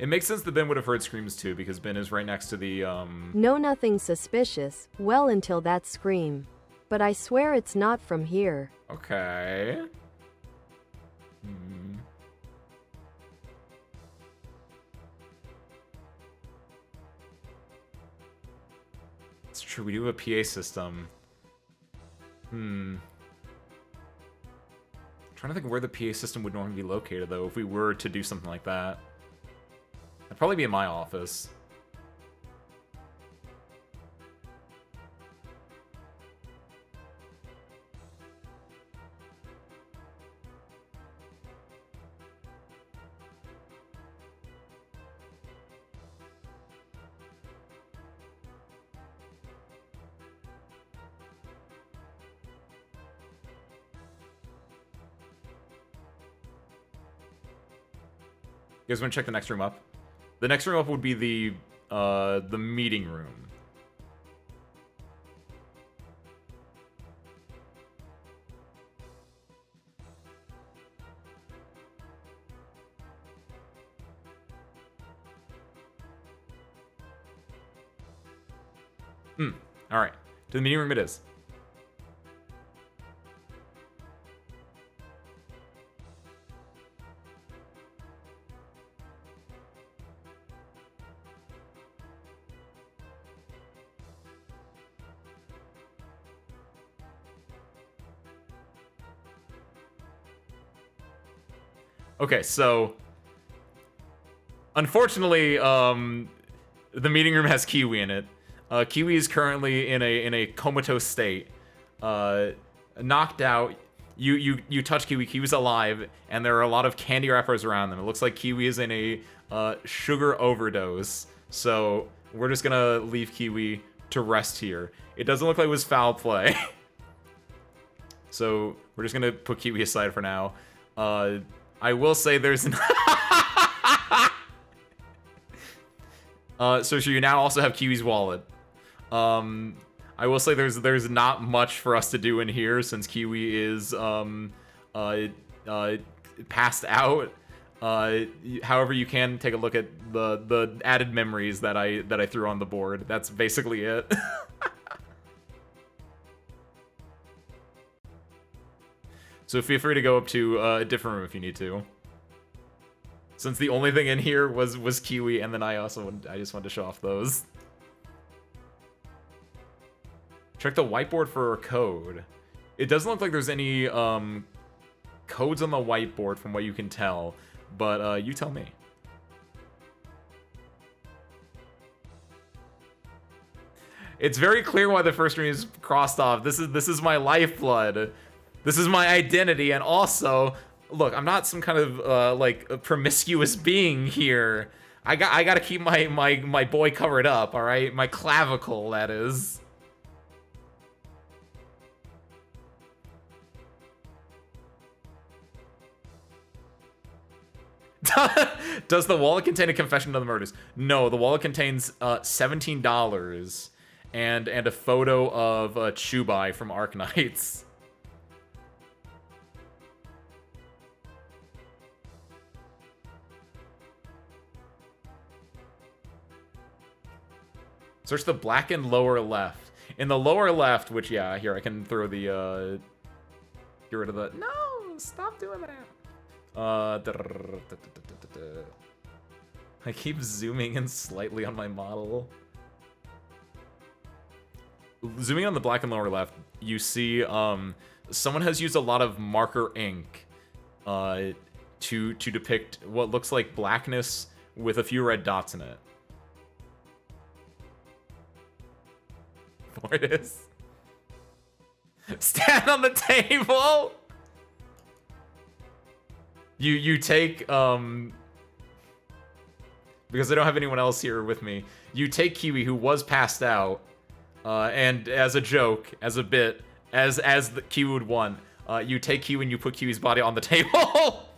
S1: It makes sense that Ben would have heard screams too, because Ben is right next to the,
S2: No, nothing suspicious. Well, until that scream. But I swear it's not from here.
S1: Okay. It's true. We do have a PA system. Trying to think of where the PA system would normally be located, though, if we were to do something like that. It'd probably be in my office. You guys want to check the next room up? The next room up would be the meeting room. All right. To the meeting room it is. Okay, so unfortunately, the meeting room has Kiwi in it. Kiwi is currently in a comatose state, knocked out. You touch Kiwi. Kiwi's alive, and there are a lot of candy wrappers around them. It looks like Kiwi is in a sugar overdose. So we're just gonna leave Kiwi to rest here. It doesn't look like it was foul play. So we're just gonna put Kiwi aside for now. I will say there's so you now also have Kiwi's wallet. I will say there's not much for us to do in here since Kiwi is passed out. However, you can take a look at the added memories that I threw on the board. That's basically it. So feel free to go up to a different room if you need to. Since the only thing in here was Kiwi, and then I just wanted to show off those. Check the whiteboard for a code. It doesn't look like there's any codes on the whiteboard from what you can tell, but you tell me. It's very clear why the first ring is crossed off. This is my lifeblood. This is my identity, and also, look, I'm not some kind of like a promiscuous being here. I gotta keep my boy covered up, all right? My clavicle, that is. Does the wallet contain a confession of the murders? No, the wallet contains $17 and a photo of Chubai from Arknights. Search the blackened lower left. In the lower left, which, yeah, here, I can throw the, get rid of the, no, stop doing that. I keep zooming in slightly on my model. Zooming on the blackened lower left, you see, someone has used a lot of marker ink, to depict what looks like blackness with a few red dots in it. There it is. Stand on the table. You take because I don't have anyone else here with me. You take Kiwi, who was passed out, and as a joke, as a bit, as the Kiwi would want, you take Kiwi and you put Kiwi's body on the table.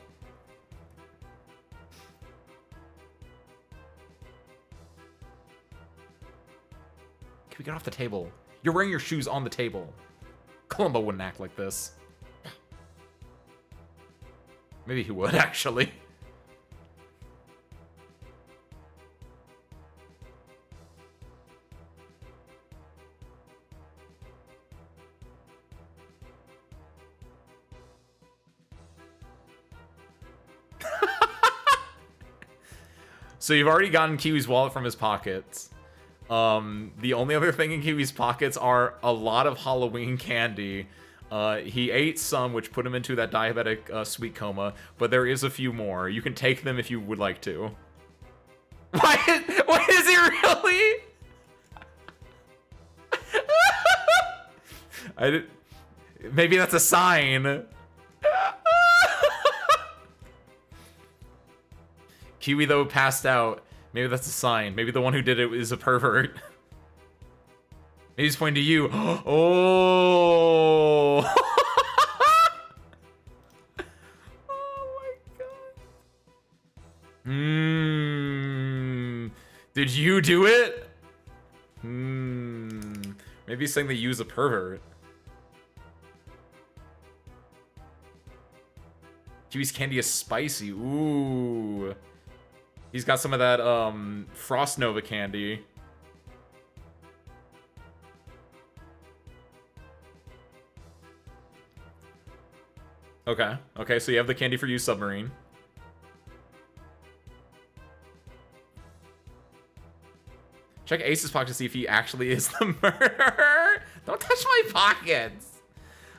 S1: Kiwi, get off the table. You're wearing your shoes on the table. Columbo wouldn't act like this. Maybe he would, actually. So you've already gotten Kiwi's wallet from his pockets. The only other thing in Kiwi's pockets are a lot of Halloween candy. He ate some, which put him into that diabetic sweet coma, but there is a few more. You can take them if you would like to. What is he really? Maybe that's a sign. Kiwi, though, passed out. Maybe that's a sign. Maybe the one who did it is a pervert. Maybe he's pointing to you. Oh! Oh my god. Did you do it? Maybe he's saying they use a pervert. Kiwi's candy is spicy. Ooh. He's got some of that, Frost Nova candy. Okay. Okay, so you have the candy for you, Submarine. Check Ace's pocket to see if he actually is the murderer. Don't touch my pockets.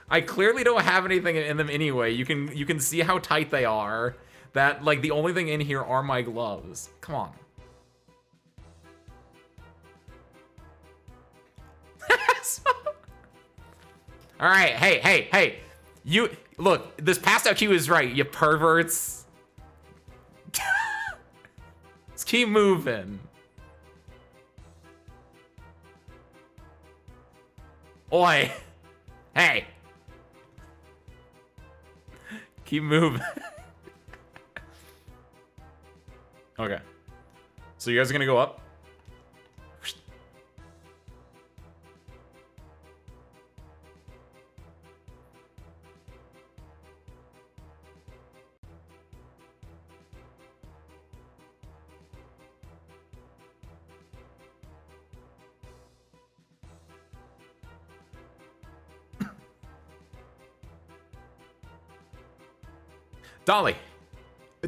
S1: I clearly don't have anything in them anyway. You can see how tight they are. That, like, the only thing in here are my gloves. Come on. Alright, hey. You, look, this passed out Q is right, you perverts. Let's keep moving. Oi. Hey. Keep moving. Okay. So you guys are gonna go up?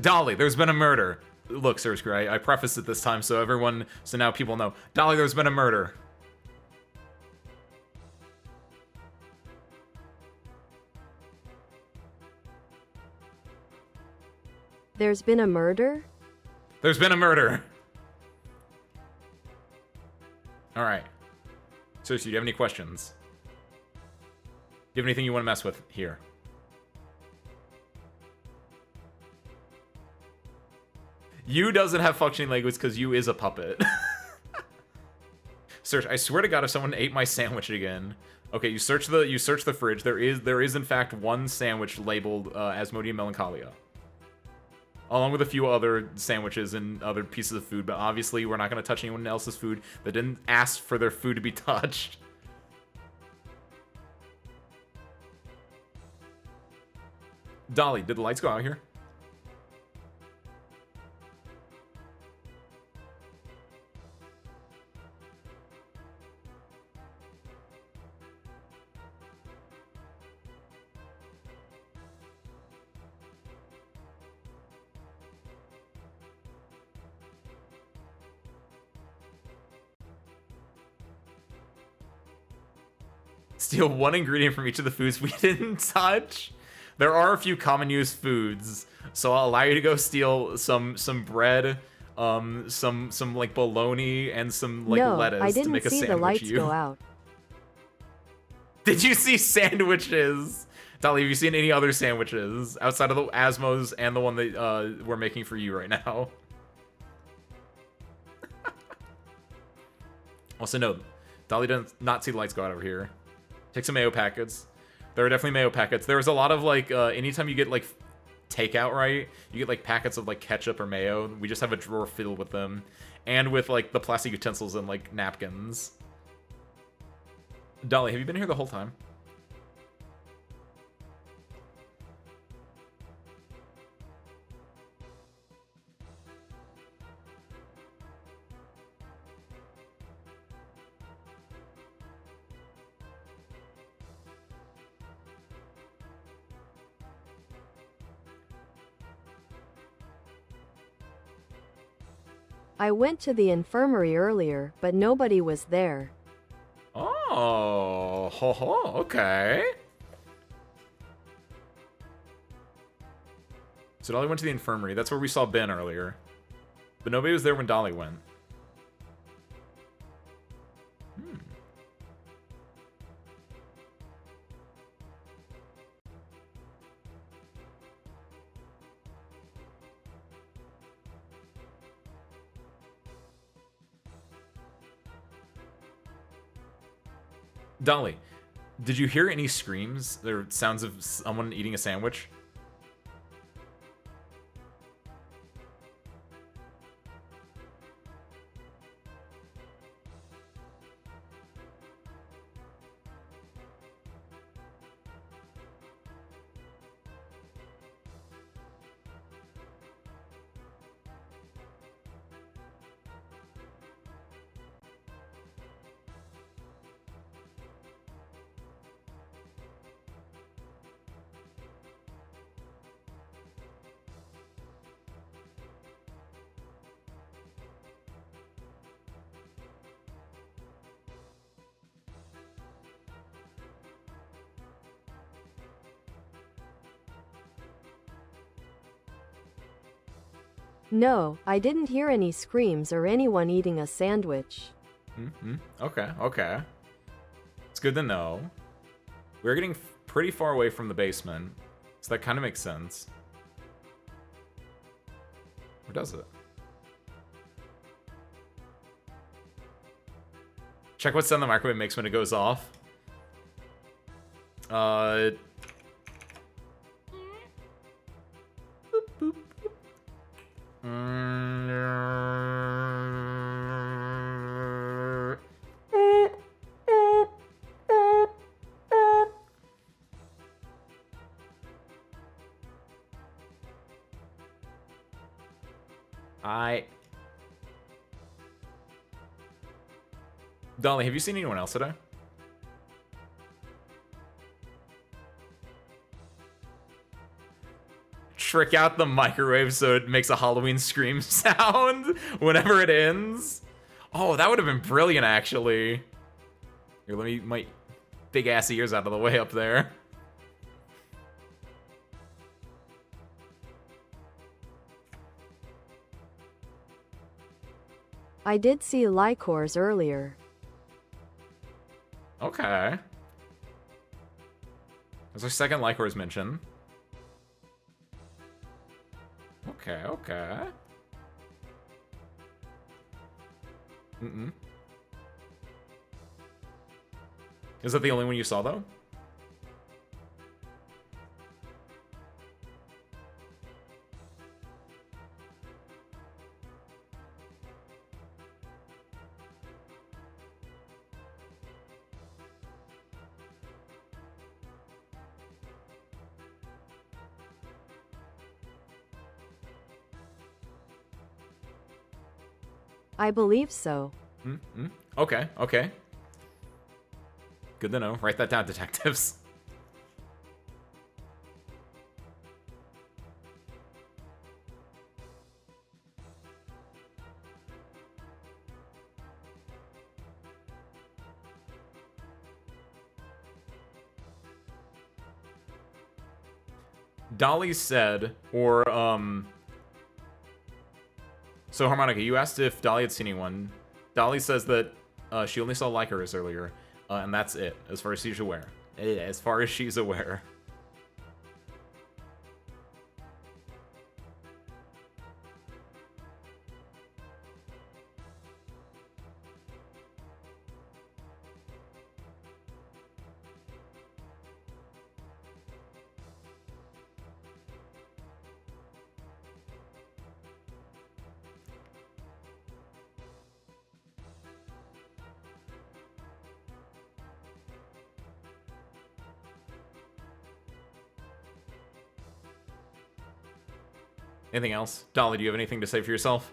S1: Dolly, there's been a murder. Look, Surskr, I prefaced it this time so now people know. Dolly, there's been a murder.
S2: There's been a murder?
S1: There's been a murder. All right. Seriously, do you have any questions? Do you have anything you want to mess with here? You doesn't have functioning language because you is a puppet. Search. I swear to God, if someone ate my sandwich again. Okay, you search the fridge. There is in fact one sandwich labeled Asmodean Melancholia, along with a few other sandwiches and other pieces of food. But obviously, we're not going to touch anyone else's food that didn't ask for their food to be touched. Dolly, did the lights go out here? Steal one ingredient from each of the foods we didn't touch. There are a few common use foods, so I'll allow you to go steal some bread, some like bologna, and some like lettuce to make a sandwich. No, I didn't see the lights go out. Did you see sandwiches? Dolly, have you seen any other sandwiches outside of the Asmos and the one that we're making for you right now? Also, no, Dolly does not see the lights go out over here. Take some mayo packets. There are definitely mayo packets. There was a lot of like, anytime you get like takeout, right? You get like packets of like ketchup or mayo. We just have a drawer filled with them. And with like the plastic utensils and like napkins. Dolly, have you been here the whole time?
S2: I went to the infirmary earlier, but nobody was there.
S1: Oh, okay. So Dolly went to the infirmary. That's where we saw Ben earlier. But nobody was there when Dolly went. Dolly, did you hear any screams? There were sounds of someone eating a sandwich?
S2: No, I didn't hear any screams or anyone eating a sandwich.
S1: Okay. It's good to know. We're getting pretty far away from the basement, so that kind of makes sense. Or does it? Check what sound the microwave makes when it goes off. Boop, boop, boop. Dolly, have you seen anyone else today? Trick out the microwave so it makes a Halloween scream sound whenever it ends. Oh, that would have been brilliant, actually. Here, let me get my big ass ears out of the way up there.
S2: I did see Lycors earlier.
S1: Okay. There's our second Lycors mention. Okay. Is that the only one you saw, though?
S2: I believe so.
S1: Okay. Good to know. Write that down, detectives. Dolly said, so Harmonica, you asked if Dolly had seen anyone. Dolly says that she only saw Lycors earlier, and that's it, as far as she's aware. As far as she's aware. Anything else? Dolly, do you have anything to say for yourself?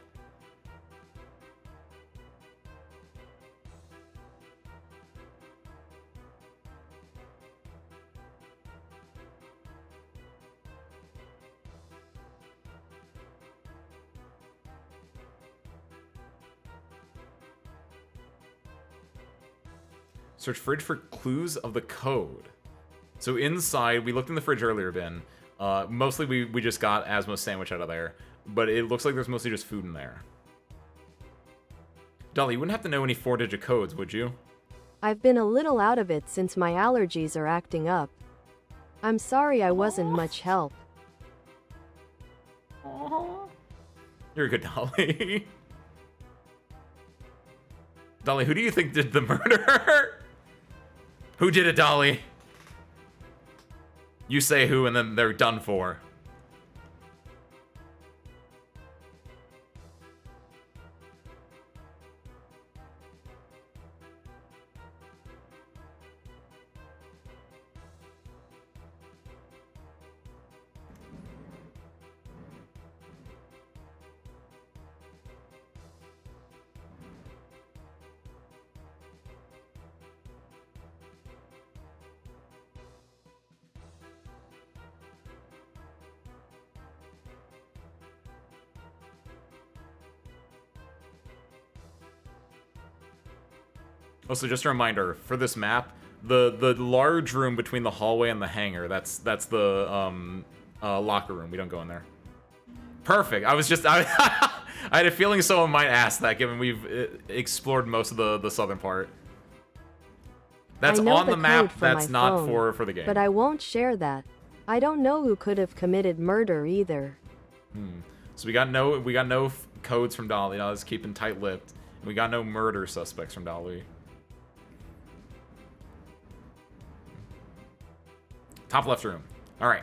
S1: Search fridge for clues of the code. So inside, we looked in the fridge earlier, Ben. Mostly we just got Asmo's sandwich out of there. But it looks like there's mostly just food in there. Dolly, you wouldn't have to know any 4-digit codes, would you?
S2: I've been a little out of it since my allergies are acting up. I'm sorry I wasn't much help.
S1: You're a good Dolly. Dolly, who do you think did the murder? Who did it, Dolly? You say who, and then they're done for. Also, just a reminder, for this map, the large room between the hallway and the hangar, that's the locker room. We don't go in there. Perfect. I had a feeling someone might ask that, given we've explored most of the southern part. That's on the map, that's not for the game.
S2: But I won't share that. I don't know who could have committed murder either.
S1: So we got no codes from Dolly. Dolly's keeping tight-lipped. We got no murder suspects from Dolly. Top left room. All right.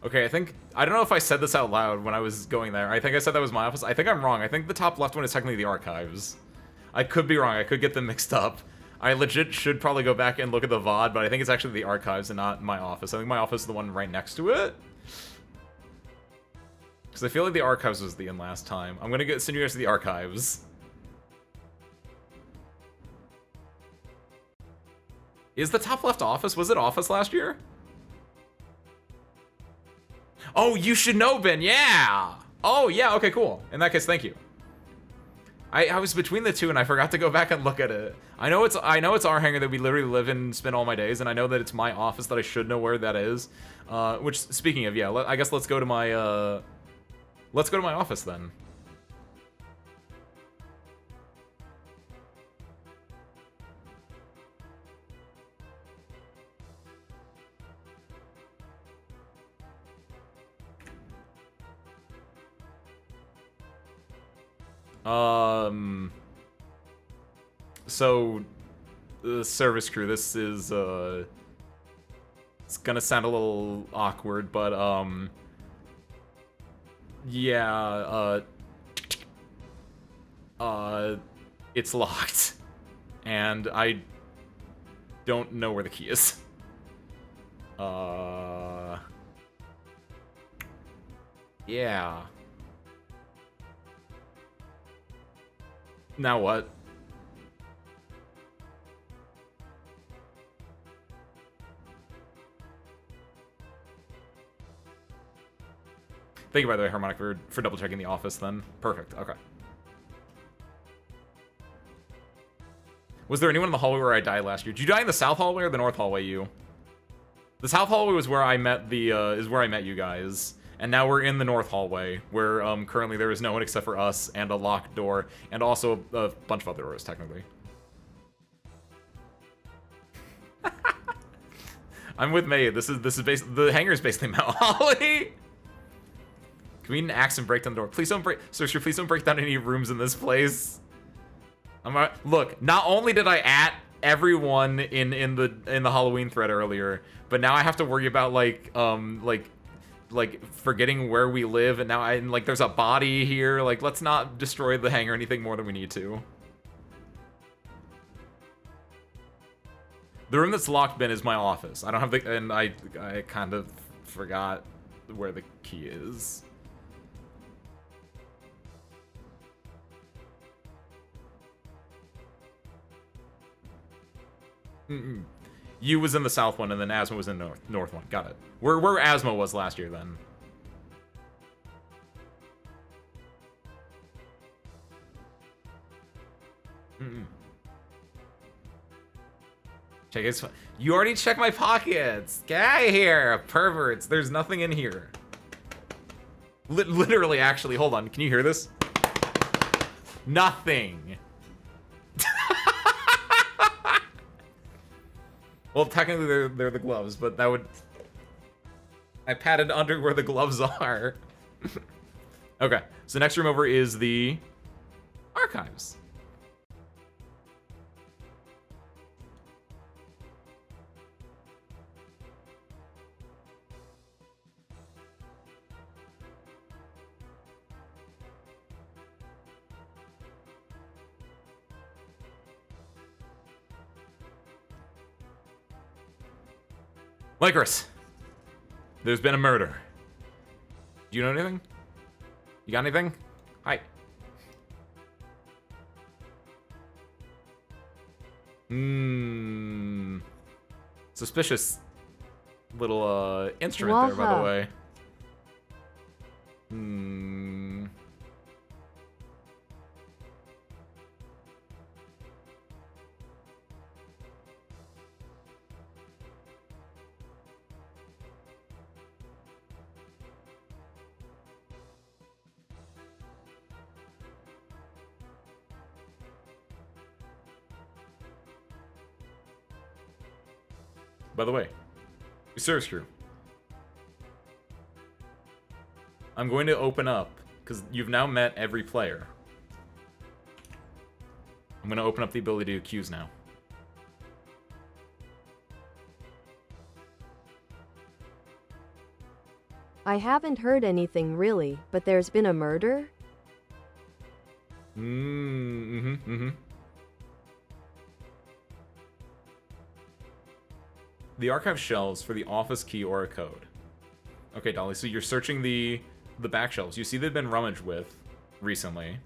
S1: Okay, I don't know if I said this out loud when I was going there. I think I said that was my office. I think I'm wrong. I think the top left one is technically the archives. I could be wrong. I could get them mixed up. I legit should probably go back and look at the VOD, but I think it's actually the archives and not my office. I think my office is the one right next to it. Because I feel like the archives was the end last time. I'm gonna send you guys to the archives. Is the top left office? Was it office last year? Oh, you should know, Ben. Yeah. Oh, yeah. Okay, cool. In that case, thank you. I was between the two, and I forgot to go back and look at it. I know it's our hangar that we literally live in and spend all my days, and I know that it's my office that I should know where that is. Which, speaking of, yeah, I guess let's go to my office then. So, the service crew, this is, it's gonna sound a little awkward, but, yeah, it's locked, and I don't know where the key is. Yeah. Now what? Thank you, by the way, Harmonic, for double checking the office then. Perfect, okay. Was there anyone in the hallway where I died last year? Did you die in the south hallway or the north hallway, you? The south hallway was where I met is where I met you guys. And now we're in the north hallway, where currently there is no one except for us and a locked door, and also a bunch of other doors, technically. I'm with May. This is the hangar is basically Mount Holly. Can we need an axe and break down the door? Please don't break, Searcher, please don't break down any rooms in this place. Look, not only did I at everyone in the Halloween thread earlier, but now I have to worry about like forgetting where we live, and now like there's a body here. Like, let's not destroy the hangar anything more than we need to. The room that's locked bin is my office. I don't have the, and I kind of forgot where the key is. You was in the south one, and then Asma was in the north one. Got it. Where Asma was last year, then. Check it. You already checked my pockets. Get out of here, perverts. There's nothing in here. Literally, actually, hold on. Can you hear this? Nothing. Well, technically they're the gloves, but that would... I patted under where the gloves are. Okay, so next room over is the archives. Lycris, there's been a murder. Do you know anything? You got anything? Hi. Suspicious little instrument there, by the way. By the way, service crew, I'm going to open up, because you've now met every player. I'm going to open up the ability to accuse now.
S2: I haven't heard anything really, but there's been a murder?
S1: The archive shelves for the office key or a code. Okay, Dolly, so you're searching the back shelves. You see they've been rummaged with recently.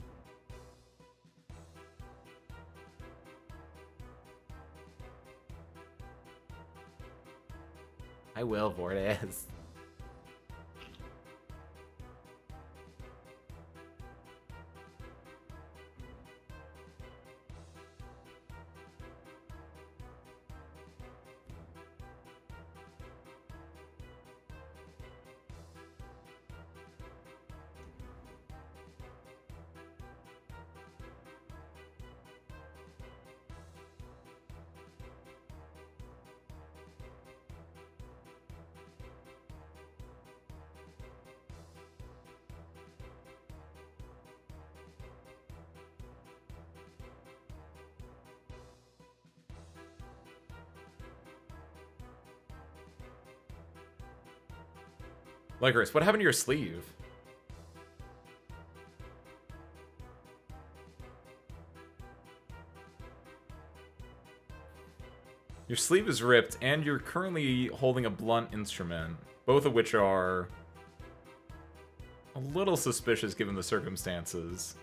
S1: I will, Vortes. Lycris, what happened to your sleeve? Your sleeve is ripped, and you're currently holding a blunt instrument, both of which are a little suspicious given the circumstances.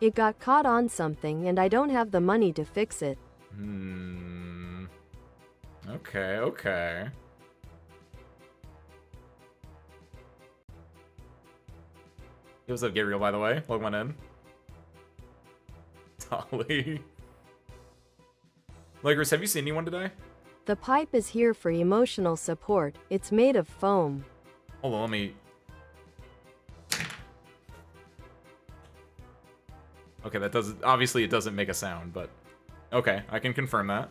S2: It got caught on something, and I don't have the money to fix it.
S1: Okay, okay. Hey, what's up, Gabriel, by the way? Welcome on in. Dolly. Lycris, have you seen anyone today?
S2: The pipe is here for emotional support. It's made of foam.
S1: Hold on, let me... Okay, that doesn't... Obviously, it doesn't make a sound, but... Okay, I can confirm that.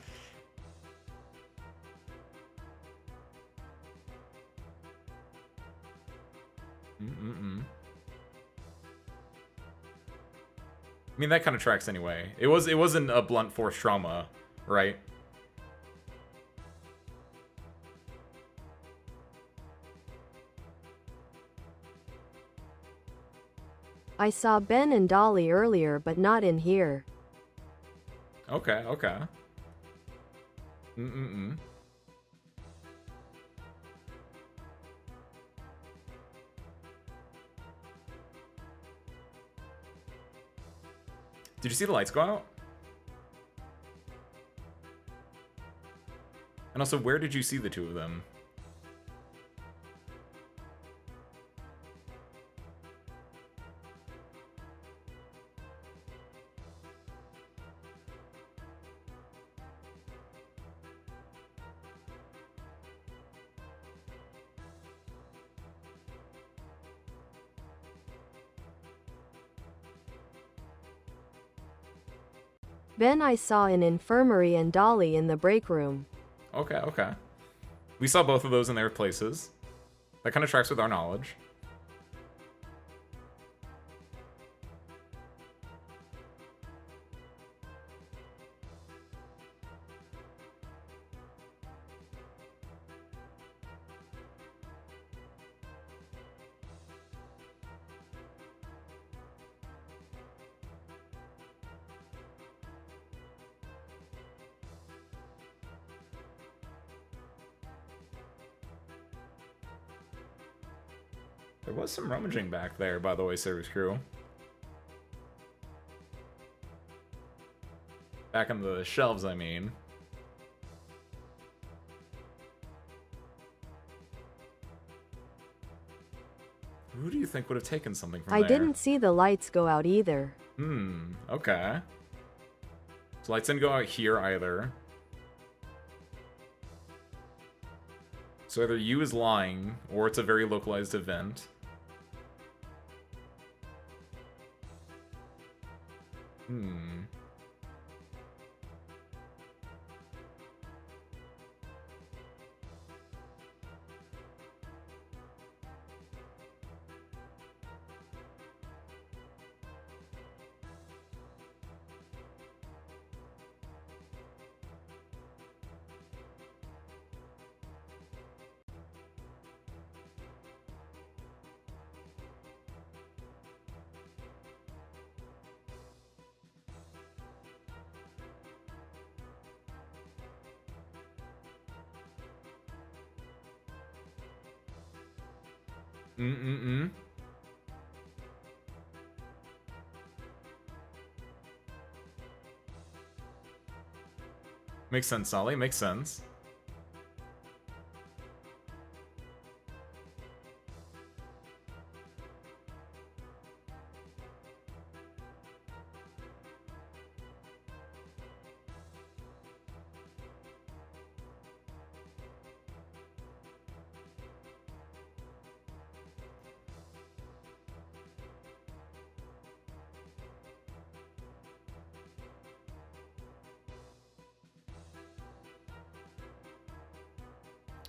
S1: I mean, that kind of tracks anyway. It wasn't a blunt force trauma, right?
S2: I saw Ben and Dolly earlier, but not in here.
S1: Okay, okay. Did you see the lights go out? And also, where did you see the two of them?
S2: Ben I saw in infirmary and Dolly in the break room.
S1: Okay, okay. We saw both of those in their places. That kind of tracks with our knowledge. There was some rummaging back there, by the way, service crew. Back on the shelves, I mean. Who do you think would have taken something from there?
S2: I didn't see the lights go out either.
S1: Okay. So lights didn't go out here either. So either you is lying, or it's a very localized event. Makes sense, Solly. Makes sense.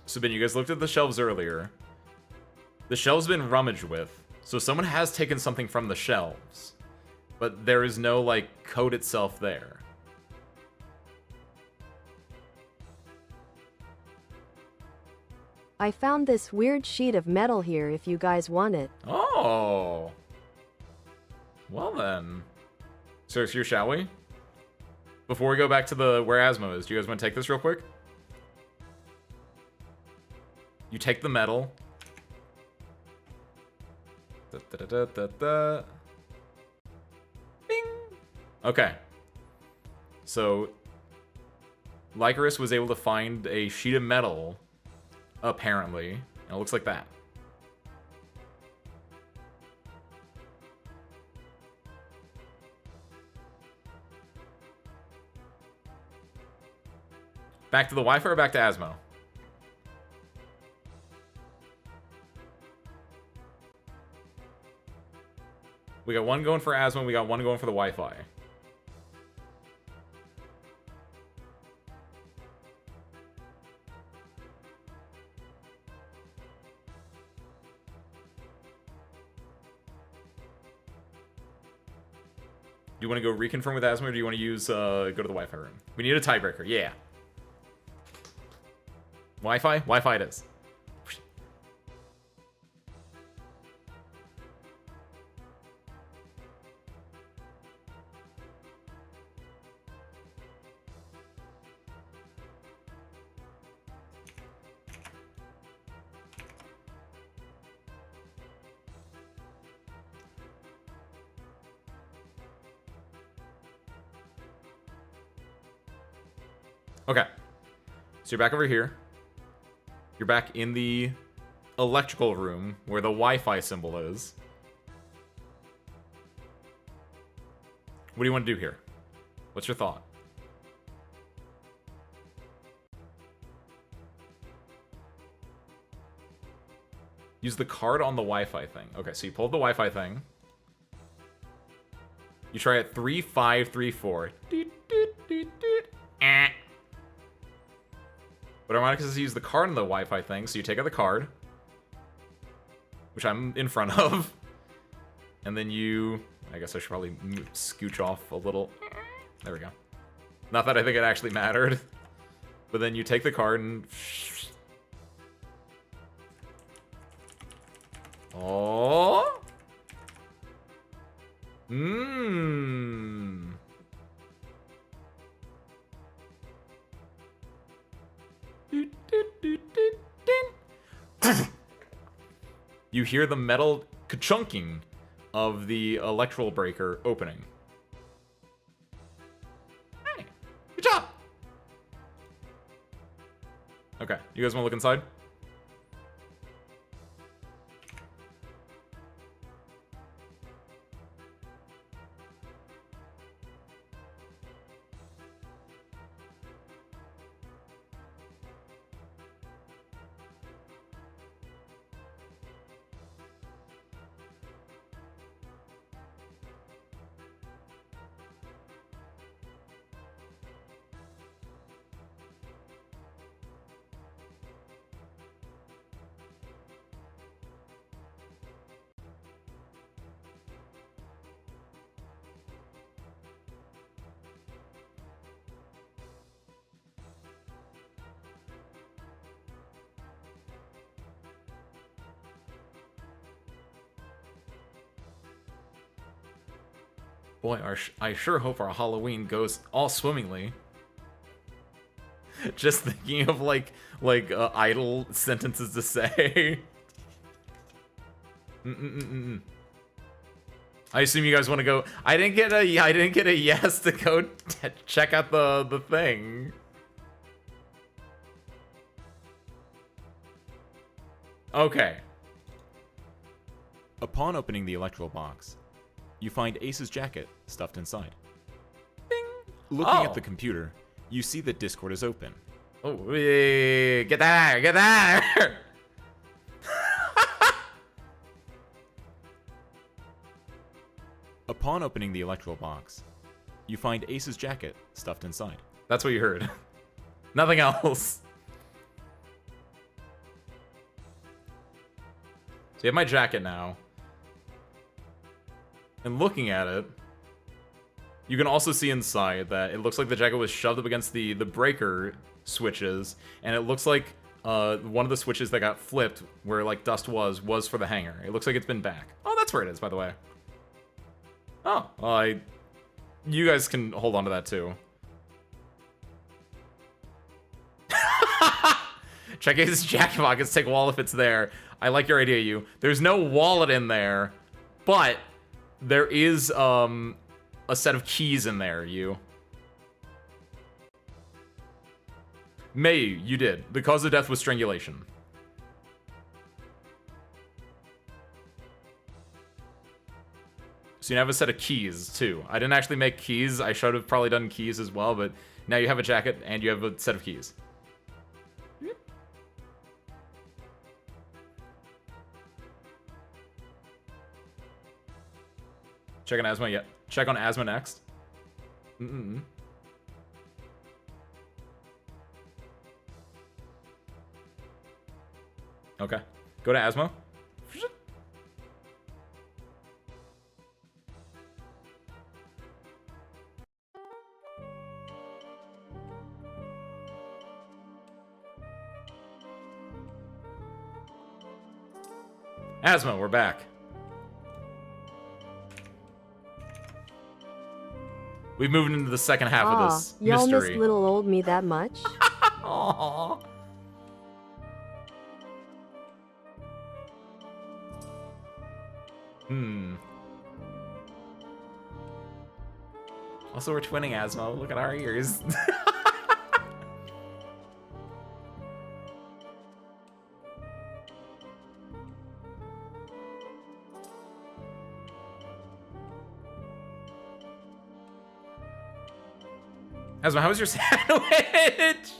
S1: So, Ben, you guys looked at the shelves earlier. The shelves been rummaged with. So someone has taken something from the shelves. But there is no, like, code itself there.
S2: I found this weird sheet of metal here if you guys want it.
S1: Oh. Well then. So here, shall we? Before we go back to the where Asmo is, do you guys want to take this real quick? You take the metal. Bing. Okay. So, Lycaris was able to find a sheet of metal, apparently, and it looks like that. Back to the Wi-Fi or back to Asmo? We got one going for Asmo, we got one going for the Wi-Fi. Do you want to go reconfirm with Asmo, or do you want to use, go to the Wi-Fi room? We need a tiebreaker, yeah. Wi-Fi? Wi-Fi it is. Okay. So you're back over here. You're back in the electrical room where the Wi-Fi symbol is. What do you want to do here? What's your thought? Use the card on the Wi-Fi thing. Okay, so you pulled the Wi-Fi thing. You try it 3, 5, 3, 4. But Harmonica says use the card on the Wi-Fi thing, so you take out the card, which I'm in front of, and then you... I guess I should probably scooch off a little. There we go. Not that I think it actually mattered, but then you take the card and... Oh! Mmm. You hear the metal ka-chunking of the electrical breaker opening. Hey, good job! Okay, you guys want to look inside? Boy, I sure hope our Halloween goes all swimmingly. Just thinking of like idle sentences to say. I assume you guys want to go. I didn't get a yes to go check out the thing. Okay. Upon opening the electrical box, you find Ace's jacket stuffed inside. Bing! Looking at the computer, you see that Discord is open. Oh, get that! Get that! Upon opening the electrical box, you find Ace's jacket stuffed inside. That's what you heard. Nothing else. So you have my jacket now. And looking at it, you can also see inside that it looks like the jacket was shoved up against the breaker switches, and it looks like one of the switches that got flipped, where like dust was for the hanger. It looks like it's been back. Oh, that's where it is, by the way. Oh, you guys can hold on to that too. Check Ace's jacket pockets, take wallet if it's there. I like your idea, you. There's no wallet in there, but there is a set of keys in there, you. May, you did. The cause of death was strangulation. So you have a set of keys, too. I didn't actually make keys. I should have probably done keys as well, but now you have a jacket and you have a set of keys. Check on Asthma, yeah. Check on Asthma next. Okay. Go to Asthma. Asthma, we're back. We've moved into the second half of this
S2: y'all
S1: mystery.
S2: missed little old me that much?
S1: Aww. Also, we're twinning Asthma. Look at our ears. Asma, how was your sandwich?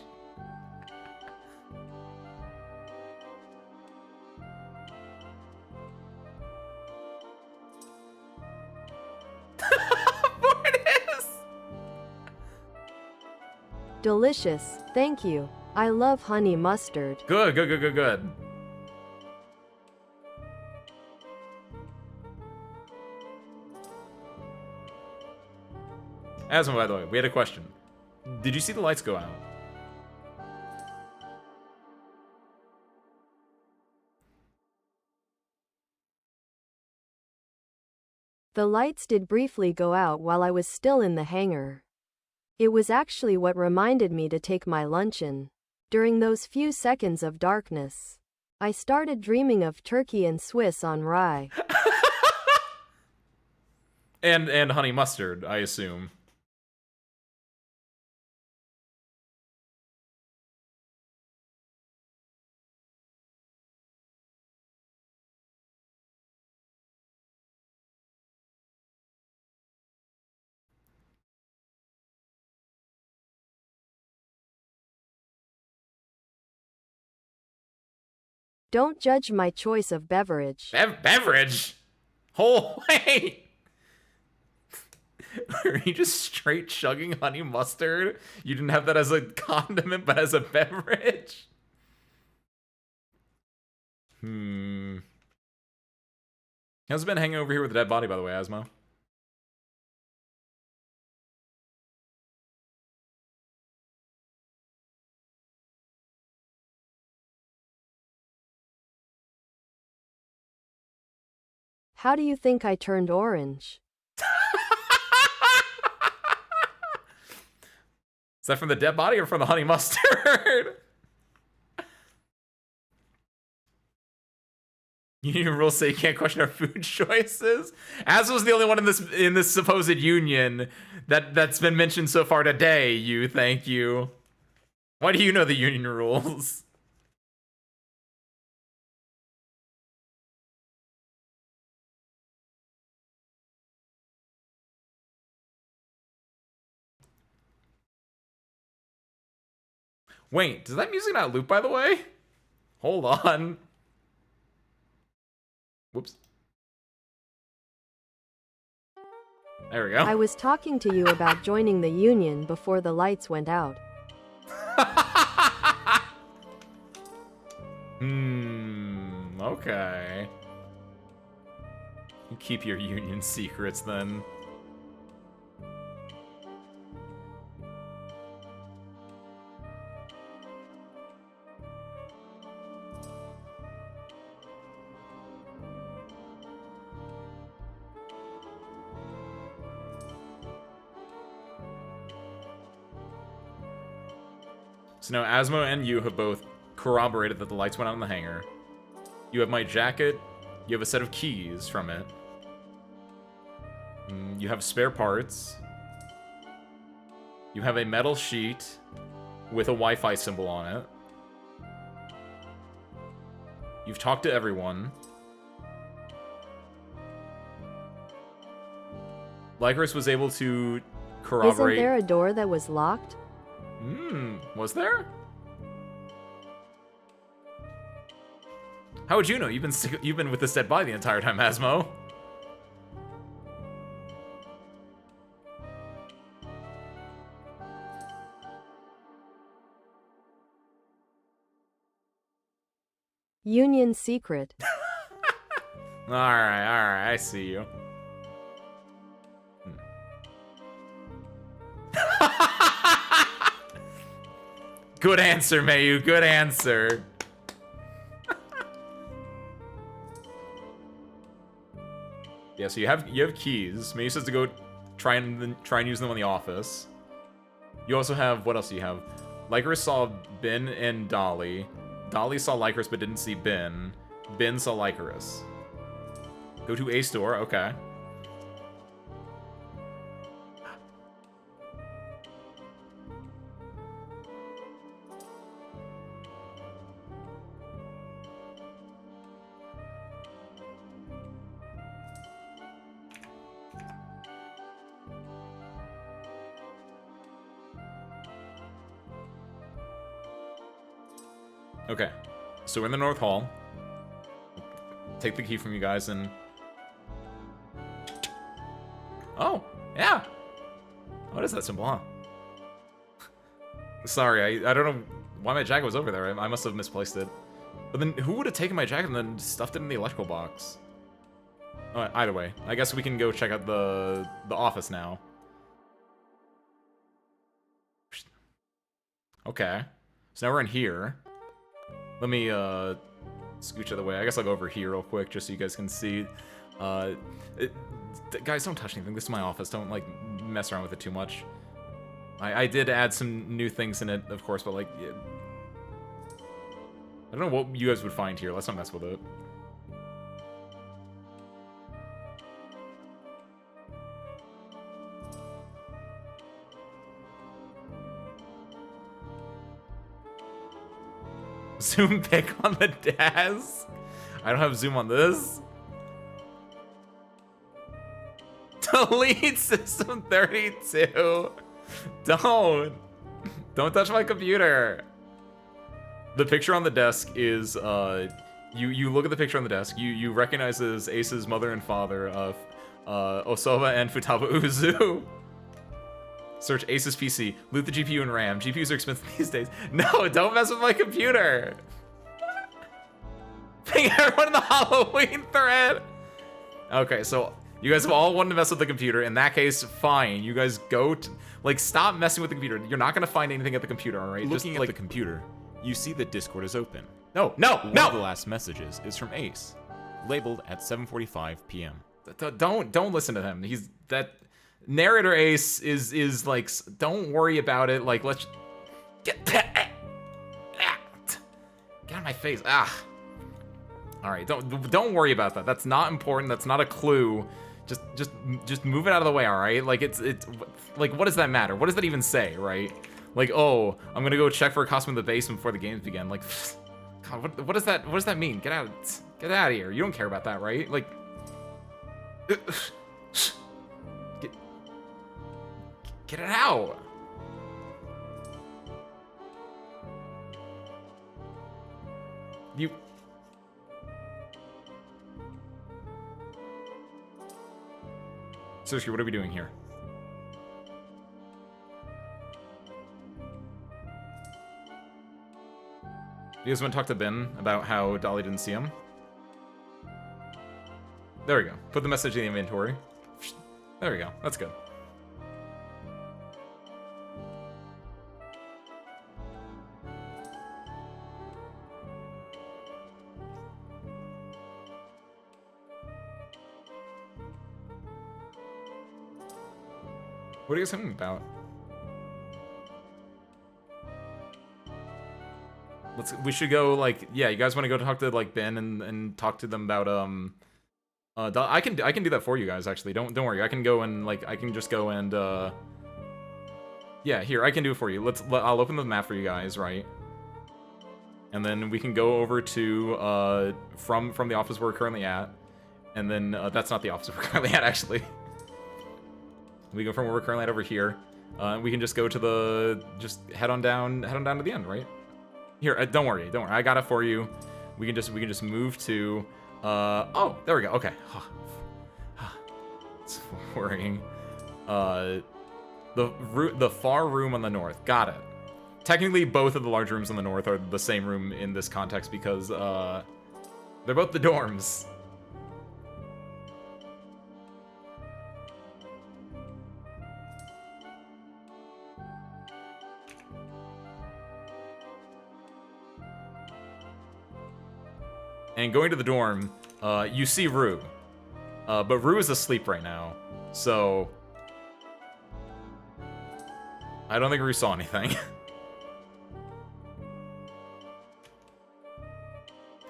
S1: Mortis!
S2: Delicious, thank you. I love honey mustard.
S1: Good, good, good, good, good. Asma, by the way, we had a question. Did you see the lights go out?
S2: The lights did briefly go out while I was still in the hangar. It was actually what reminded me to take my luncheon. During those few seconds of darkness, I started dreaming of turkey and Swiss on rye.
S1: And honey mustard, I assume.
S2: Don't judge my choice of beverage.
S1: Beverage? Oh, wait! Are you just straight chugging honey mustard? You didn't have that as a condiment, but as a beverage? How's it been hanging over here with a dead body, by the way, Asmo?
S2: How do you think I turned orange?
S1: Is that from the dead body or from the honey mustard? Union rules say you can't question our food choices. As was the only one in this supposed union that's been mentioned so far today. Thank you. Why do you know the union rules? Wait, does that music not loop, by the way? Hold on. Whoops. There we go.
S2: I was talking to you about joining the union before the lights went out.
S1: Okay. You keep your union secrets then. So now Asmo and you have both corroborated that the lights went out in the hangar. You have my jacket. You have a set of keys from it. You have spare parts. You have a metal sheet with a Wi-Fi symbol on it. You've talked to everyone. Lycris was able to
S2: Isn't
S1: corroborate.
S2: there a door that was locked?
S1: Was there? How would you know? You've been with this dead body the entire time, Asmo.
S2: Union secret.
S1: Alright, I see you. Good answer, Mayu, good answer. Yeah, so you have keys. Mayu says to go try and use them in the office. You also have, what else do you have? Lycris saw Bin and Dolly. Dolly saw Lycris but didn't see Bin. Bin saw Lycris. Go to a store, okay. Okay, so we're in the North Hall. Take the key from you guys and... Oh, yeah! What is that symbol, huh? Sorry, I don't know why my jacket was over there. I must have misplaced it. But then who would have taken my jacket and then stuffed it in the electrical box? Either way, I guess we can go check out the office now. Okay, so now we're in here. Let me scooch out of the way. I guess I'll go over here real quick just so you guys can see. Guys, don't touch anything. This is my office. Don't like mess around with it too much. I did add some new things in it, of course, but like, yeah. I don't know what you guys would find here. Let's not mess with it. Zoom pick on the desk. I don't have zoom on this. Delete system 32. Don't touch my computer. The picture on the desk is you look at the picture on the desk. You recognize it as Ace's mother and father of Osoba and Futaba Uzu. Search Ace's PC. Loot the GPU and RAM. GPUs are expensive these days. No, don't mess with my computer. Ping everyone in the Halloween thread. Okay, so you guys have all wanted to mess with the computer. In that case, fine. You guys go to, like, stop messing with the computer. You're not gonna find anything at the computer, all right?
S3: Looking
S1: Just,
S3: at
S1: like,
S3: the computer, you see that Discord is open.
S1: no.
S3: One of the last messages is from Ace, labeled at 7:45 p.m.
S1: Don't listen to him. He's that narrator Ace is like, don't worry about it. Like, let's get out of my face. All right, don't worry about that. That's not important. That's not a clue. Just move it out of the way. All right. Like it's like, what does that matter? What does that even say, right? Like, oh, I'm gonna go check for a costume in the basement before the games begin. Like, God, what does that mean? Get out of here. You don't care about that, right? Like. Get it out! You... Seriously, what are we doing here? You guys want to talk to Ben about how Dolly didn't see him? There we go. Put the message in the inventory. There we go. That's good. What are you guys talking about? We should go, like, yeah, you guys want to go talk to, like, Ben and talk to them about, I can do that for you guys, actually. Don't worry. I can go and, like, I can just go and, yeah, here, I can do it for you. I'll open the map for you guys, right? And then we can go over to, from the office we're currently at. And then, that's not the office we're currently at, actually. We go from where we're currently at over here. We can just go to the, just head on down to the end, right? Here, don't worry, I got it for you. We can just move to, oh, there we go. Okay. It's worrying. The far room on the north. Got it. Technically, both of the large rooms on the north are the same room in this context because they're both the dorms. And going to the dorm, you see Rue. But Rue is asleep right now, so I don't think Rue saw anything.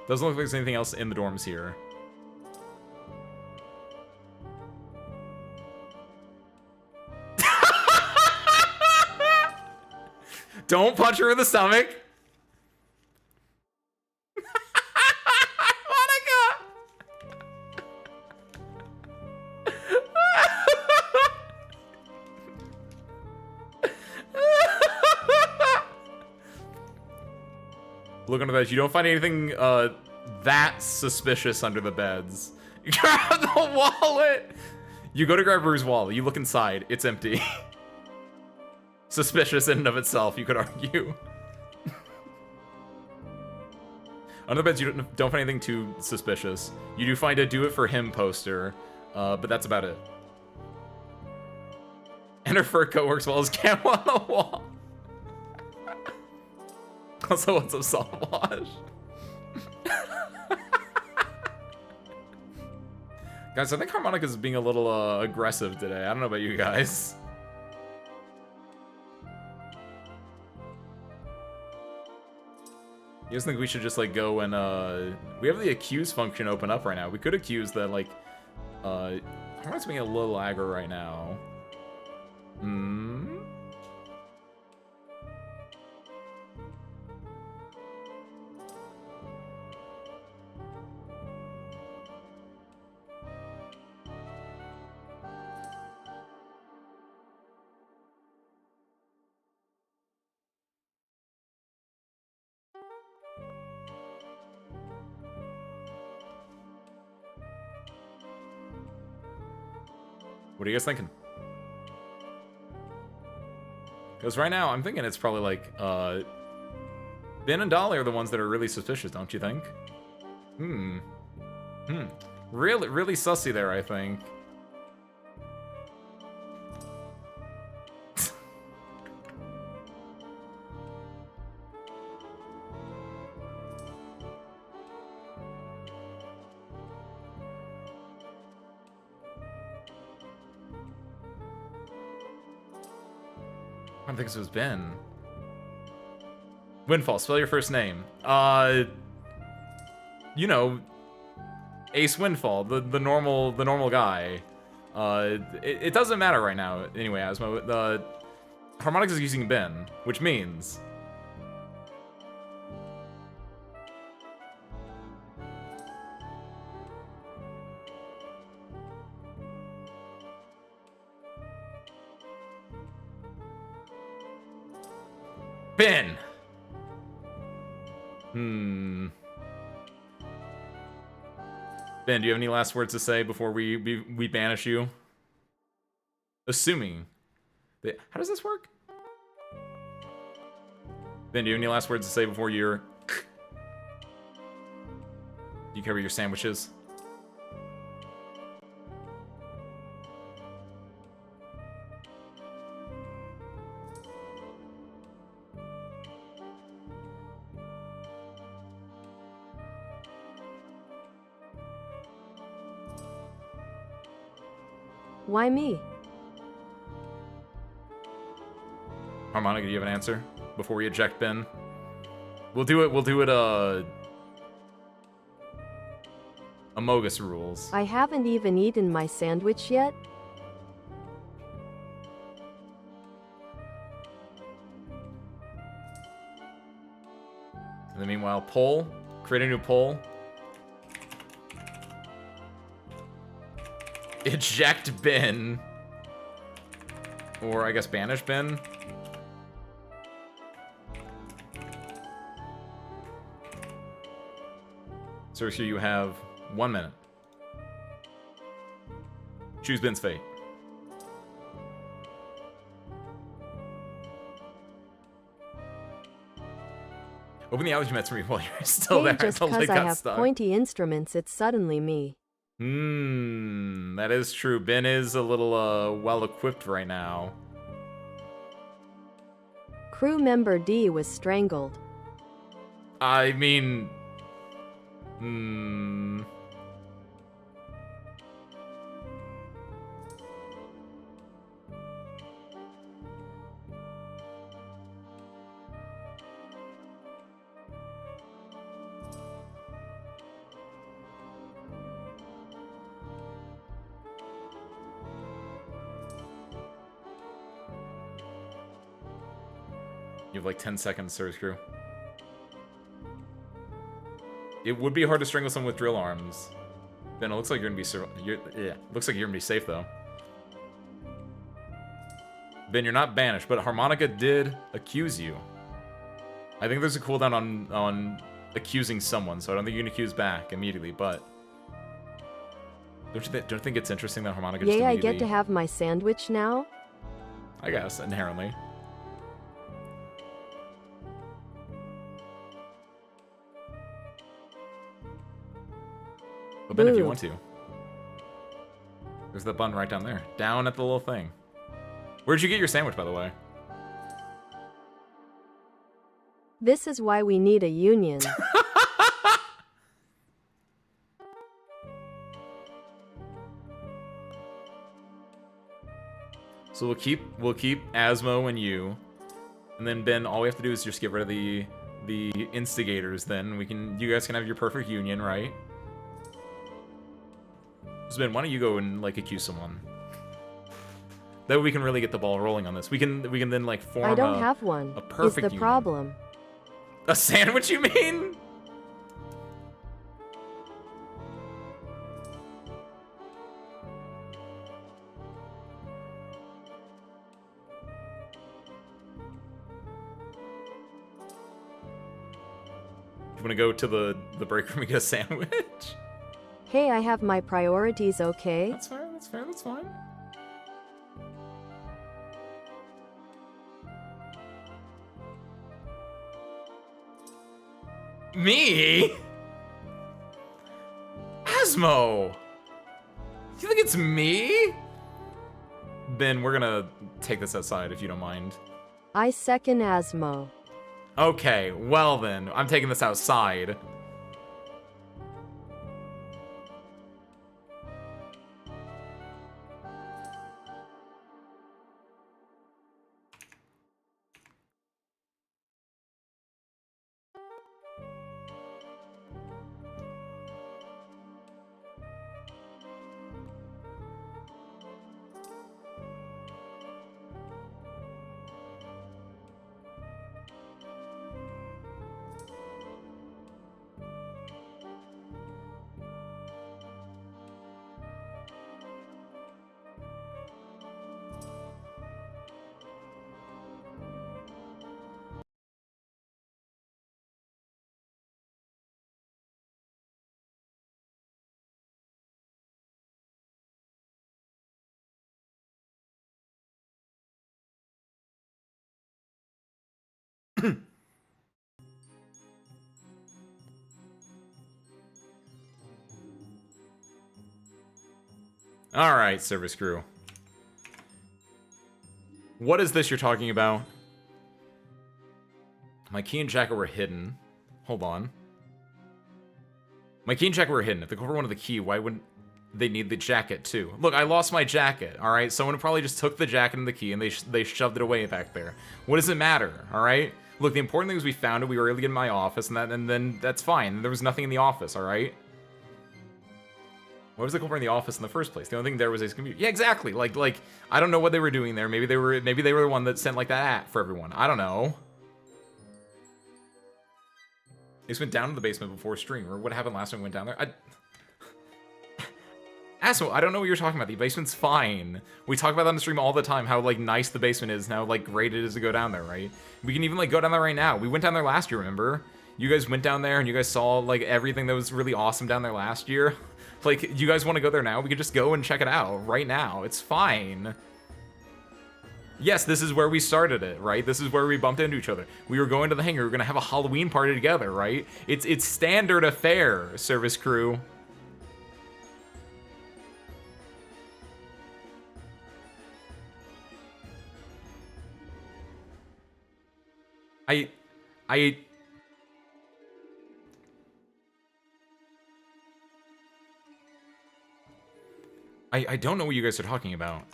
S1: Doesn't look like there's anything else in the dorms here. Don't punch her in the stomach. Look under the beds. You don't find anything that suspicious under the beds. You grab the wallet. You go to grab Rue's wallet. You look inside. It's empty. Suspicious in and of itself, you could argue. Under the beds, you don't find anything too suspicious. You do find a "Do It For Him" poster, but that's about it. And her fur coat works well as camo on the wall. Also, what's up, Salt Wash? Guys, I think Harmonica's being a little aggressive today. I don't know about you guys. You guys think we should just, like, go and, we have the accuse function open up right now. We could accuse that, like, Harmonica's being a little aggro right now. What are you guys thinking? Because right now, I'm thinking it's probably like, Ben and Dolly are the ones that are really suspicious, don't you think? Really, really sussy there, I think. I don't think this was Ben. Windfall, spell your first name. You know, Ace Windfall, the normal guy. It doesn't matter right now. Anyway, Asmo, Harmonix is using Ben, which means Ben. Ben, do you have any last words to say before we banish you? Assuming that, how does this work? Ben, do you have any last words to say before you're... Do you cover your sandwiches?
S2: Why me?
S1: Harmonica, do you have an answer before we eject Ben? We'll do it, Amogus rules.
S2: I haven't even eaten my sandwich yet.
S1: And then meanwhile, poll. Create a new poll. Eject Ben. Or, I guess, banish Ben. So here you have 1 minute. Choose Ben's fate. Open the outage mets for me while you're still
S2: Hey,
S1: there.
S2: just
S1: until they
S2: because I
S1: got
S2: have
S1: stuck.
S2: pointy instruments, it's suddenly me.
S1: That is true. Ben is a little, well-equipped right now.
S2: Crew member D was strangled.
S1: I mean... You have like 10 seconds, Service Crew. It would be hard to strangle someone with drill arms. Ben, it looks like you're gonna be looks like you're gonna be safe though. Ben, you're not banished, but Harmonica did accuse you. I think there's a cooldown on accusing someone, so I don't think you can accuse back immediately, but don't you think it's interesting that Harmonica just
S2: Yay, I
S1: immediately...
S2: get to have my sandwich now?
S1: I guess, inherently. But Ben, if you
S2: Boo.
S1: want to. There's the button right down there. Down at the little thing. Where'd you get your sandwich, by the way?
S2: This is why we need a union.
S1: So we'll keep Asmo and you. And then Ben, all we have to do is just get rid of the instigators, then you guys can have your perfect union, right? So Ben, why don't you go and like accuse someone? That way we can really get the ball rolling on this. We can then like form
S2: I don't have one.
S1: a perfect
S2: Is the
S1: union.
S2: problem.
S1: A sandwich, you mean? You want to go to the break room and get a sandwich?
S2: Hey, I have my priorities, okay?
S1: That's fair, that's fair, that's fine. Me? Asmo! You think it's me? Ben, we're gonna take this outside if you don't mind.
S2: I second Asmo.
S1: Okay, well then, I'm taking this outside. Alright, service crew. What is this you're talking about? My key and jacket were hidden. Hold on. My key and jacket were hidden. If they cover one of the key, why wouldn't they need the jacket too? Look, I lost my jacket, alright? Someone probably just took the jacket and the key and they shoved it away back there. What does it matter, alright? Look, the important thing is we found it, we were able to get in my office, and then that's fine. There was nothing in the office, alright? Why was the culprit in the office in the first place? The only thing there was his computer. Yeah, exactly. Like I don't know what they were doing there. Maybe they were the one that sent like that at for everyone. I don't know. They just went down to the basement before stream, or what happened last time we went down there? Asshole, I don't know what you're talking about. The basement's fine. We talk about that on the stream all the time, how, like, nice the basement is and how, like, great it is to go down there, right? We can even, like, go down there right now. We went down there last year, remember? You guys went down there and you guys saw, like, everything that was really awesome down there last year. Like, you guys want to go there now? We could just go and check it out right now. It's fine. Yes, this is where we started it, right? This is where we bumped into each other. We were going to the hangar. We were going to have a Halloween party together, right? It's standard affair, service crew. I don't know what you guys are talking about.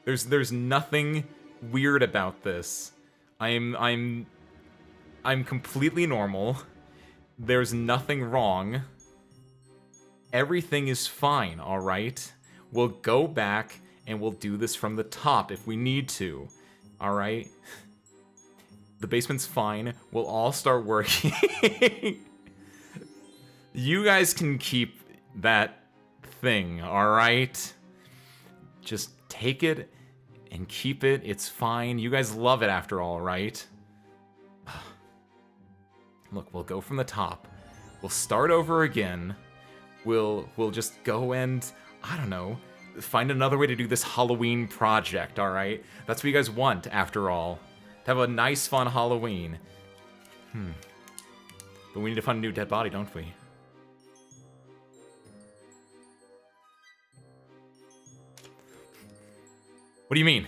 S1: There's nothing weird about this. I'm completely normal. There's nothing wrong. Everything is fine, all right? We'll go back and we'll do this from the top if we need to. All right? The basement's fine. We'll all start working. You guys can keep that thing, all right? Just take it and keep it. It's fine. You guys love it after all, right? Look, we'll go from the top. We'll start over again. We'll just go and, I don't know, find another way to do this Halloween project, all right? That's what you guys want, after all. To have a nice, fun Halloween. But we need to find a new dead body, don't we? What do you mean?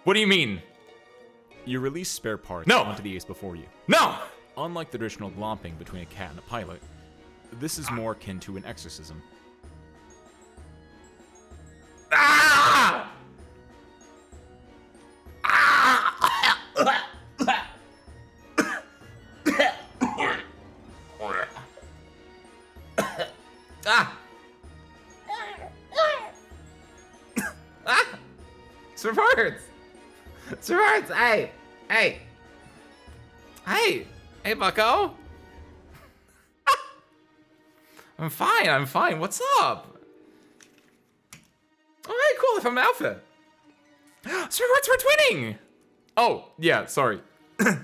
S1: What do you mean?
S3: You release spare parts
S1: No!
S3: onto the ace before you.
S1: No!
S3: Unlike the traditional glomping between a cat and a pilot, this is more akin to an exorcism.
S1: Ah! Supports! Supports! Hey! Hey! Hey! Hey, bucko! I'm fine. What's up? Alright, cool, I found my outfit. Supports, we're twinning! Oh, yeah, sorry. What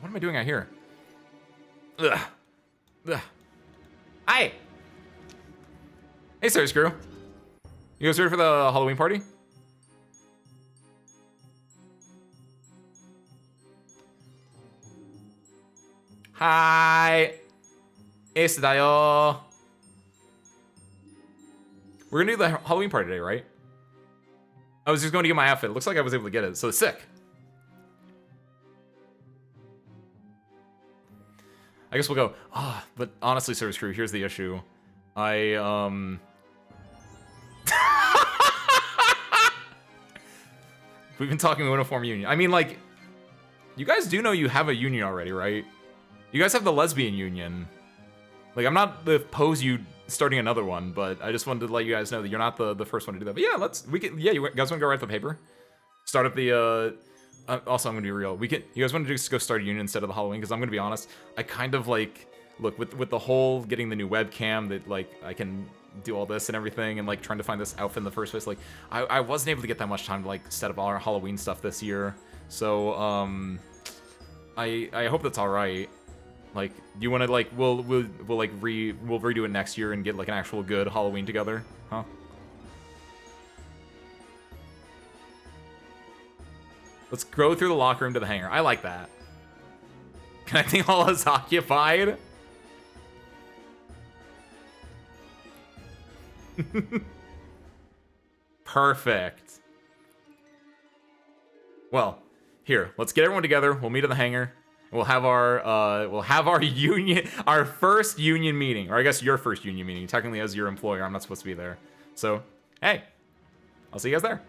S1: am I doing out here? Ugh. Hi! Hey, sorry, Screw. You guys ready for the Halloween party? Hi! Ace da yo! We're gonna do the Halloween party today, right? I was just going to get my outfit. It looks like I was able to get it, so sick. I guess we'll go. But honestly, Service Crew, here's the issue. We've been talking uniform union. I mean, like, you guys do know you have a union already, right? You guys have the lesbian union. Like, I'm not opposed you starting another one, but I just wanted to let you guys know that you're not the first one to do that. But yeah, you guys want to go write the paper? Start up the, also, I'm gonna be real. You guys want to just go start a union instead of the Halloween? Because I'm gonna be honest, I kind of like, look, with the whole getting the new webcam that, like, I can do all this and everything, and, like, trying to find this outfit in the first place, like, I wasn't able to get that much time to, like, set up all our Halloween stuff this year. So, I hope that's alright. Like, you want to, like, we'll redo it next year and get, like, an actual good Halloween together, huh? Let's go through the locker room to the hangar. I like that. Connecting all is occupied. Perfect. Well, here, let's get everyone together. We'll meet at the hangar. We'll have our union, our first union meeting, or I guess your first union meeting. Technically, as your employer, I'm not supposed to be there. So, hey, I'll see you guys there.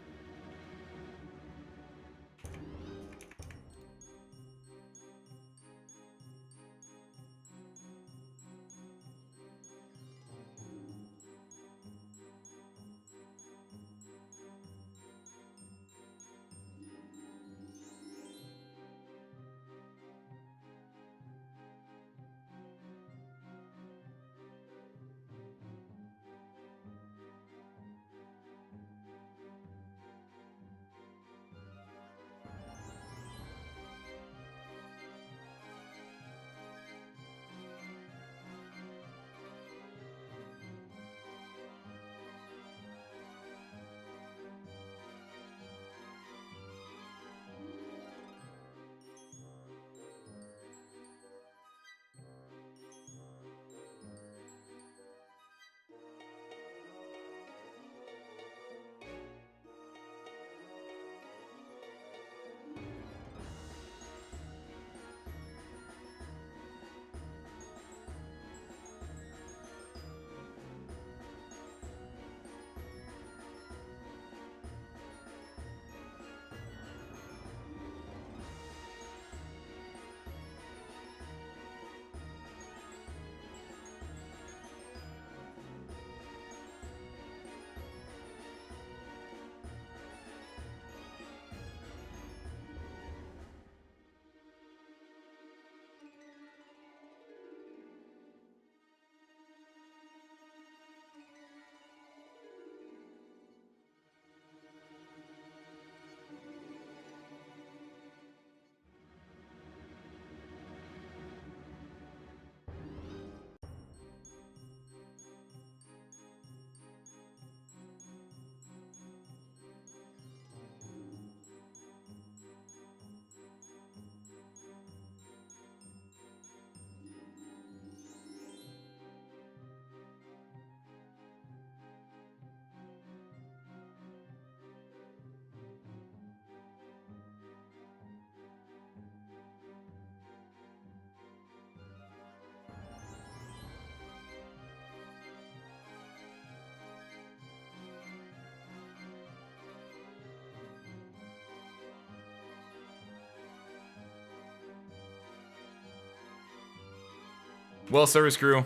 S1: Well, service crew.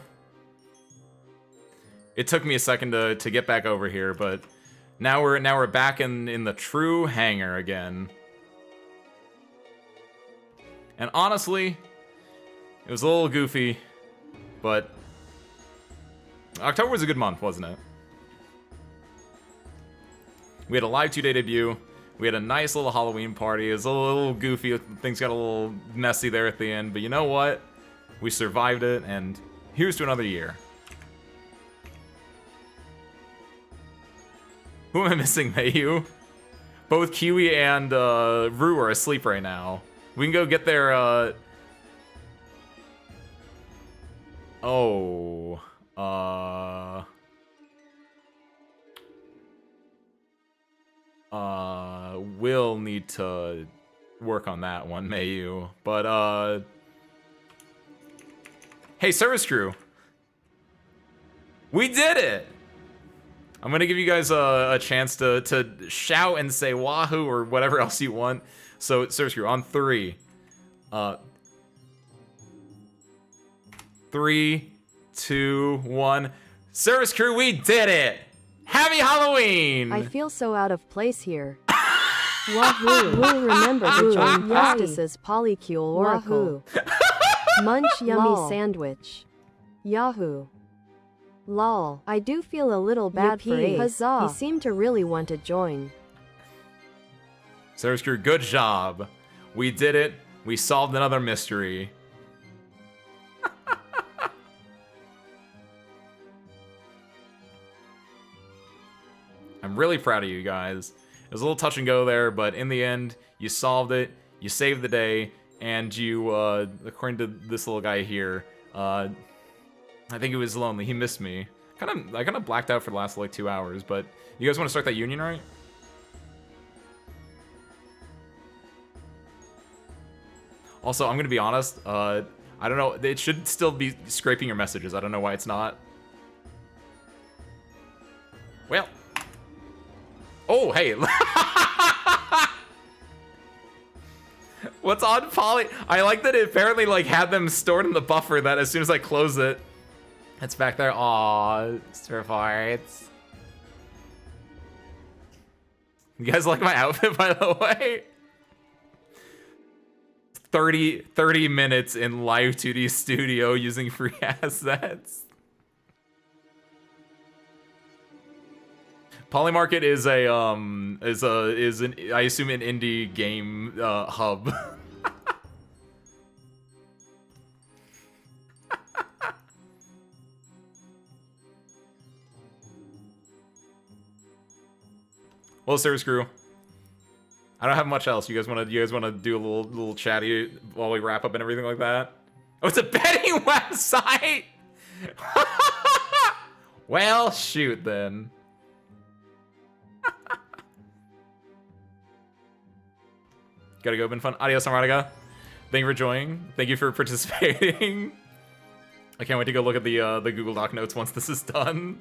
S1: It took me a second to get back over here, but now we're back in the true hangar again. And honestly, it was a little goofy, but October was a good month, wasn't it? We had a live 2-day debut. We had a nice little Halloween party. It was a little goofy. Things got a little messy there at the end, but you know what? We survived it, and here's to another year. Who am I missing, Mayu? Both Kiwi and Rue are asleep right now. We can go get their, we'll need to work on that one, Mayu. But, hey, service crew. We did it! I'm gonna give you guys a chance to shout and say wahoo or whatever else you want. So, service crew, on 3. 3, 2, 1. Service crew, we did it! Happy Halloween!
S2: I feel so out of place here. Wahoo! We'll remember to join Justice's Polycule Oracle. Munch yummy sandwich. Yahoo! Lol. I do feel a little bad for Ace. Huzzah. He seemed to really want to join.
S1: Service crew, good job. We did it. We solved another mystery. I'm really proud of you guys. It was a little touch and go there, but in the end, you solved it, you saved the day, and you, according to this little guy here, I think he was lonely. He missed me. I kind of blacked out for the last like 2 hours, but you guys want to start that union, right? Also, I'm gonna be honest. I don't know. It should still be scraping your messages. I don't know why it's not. Well. Oh, hey. What's on Poly? I like that it apparently like had them stored in the buffer that as soon as I close it, it's back there. Aww, stir farts. You guys like my outfit, by the way? 30 minutes in live 2D studio using free assets. Polymarket is a is an I assume an indie game hub. Well, service crew. I don't have much else. You guys want to do a little chatty while we wrap up and everything like that? Oh, it's a betting website. Well, shoot then. Gotta go, been fun. Adios, Amarantica. Thank you for joining. Thank you for participating. I can't wait to go look at the Google Doc notes once this is done.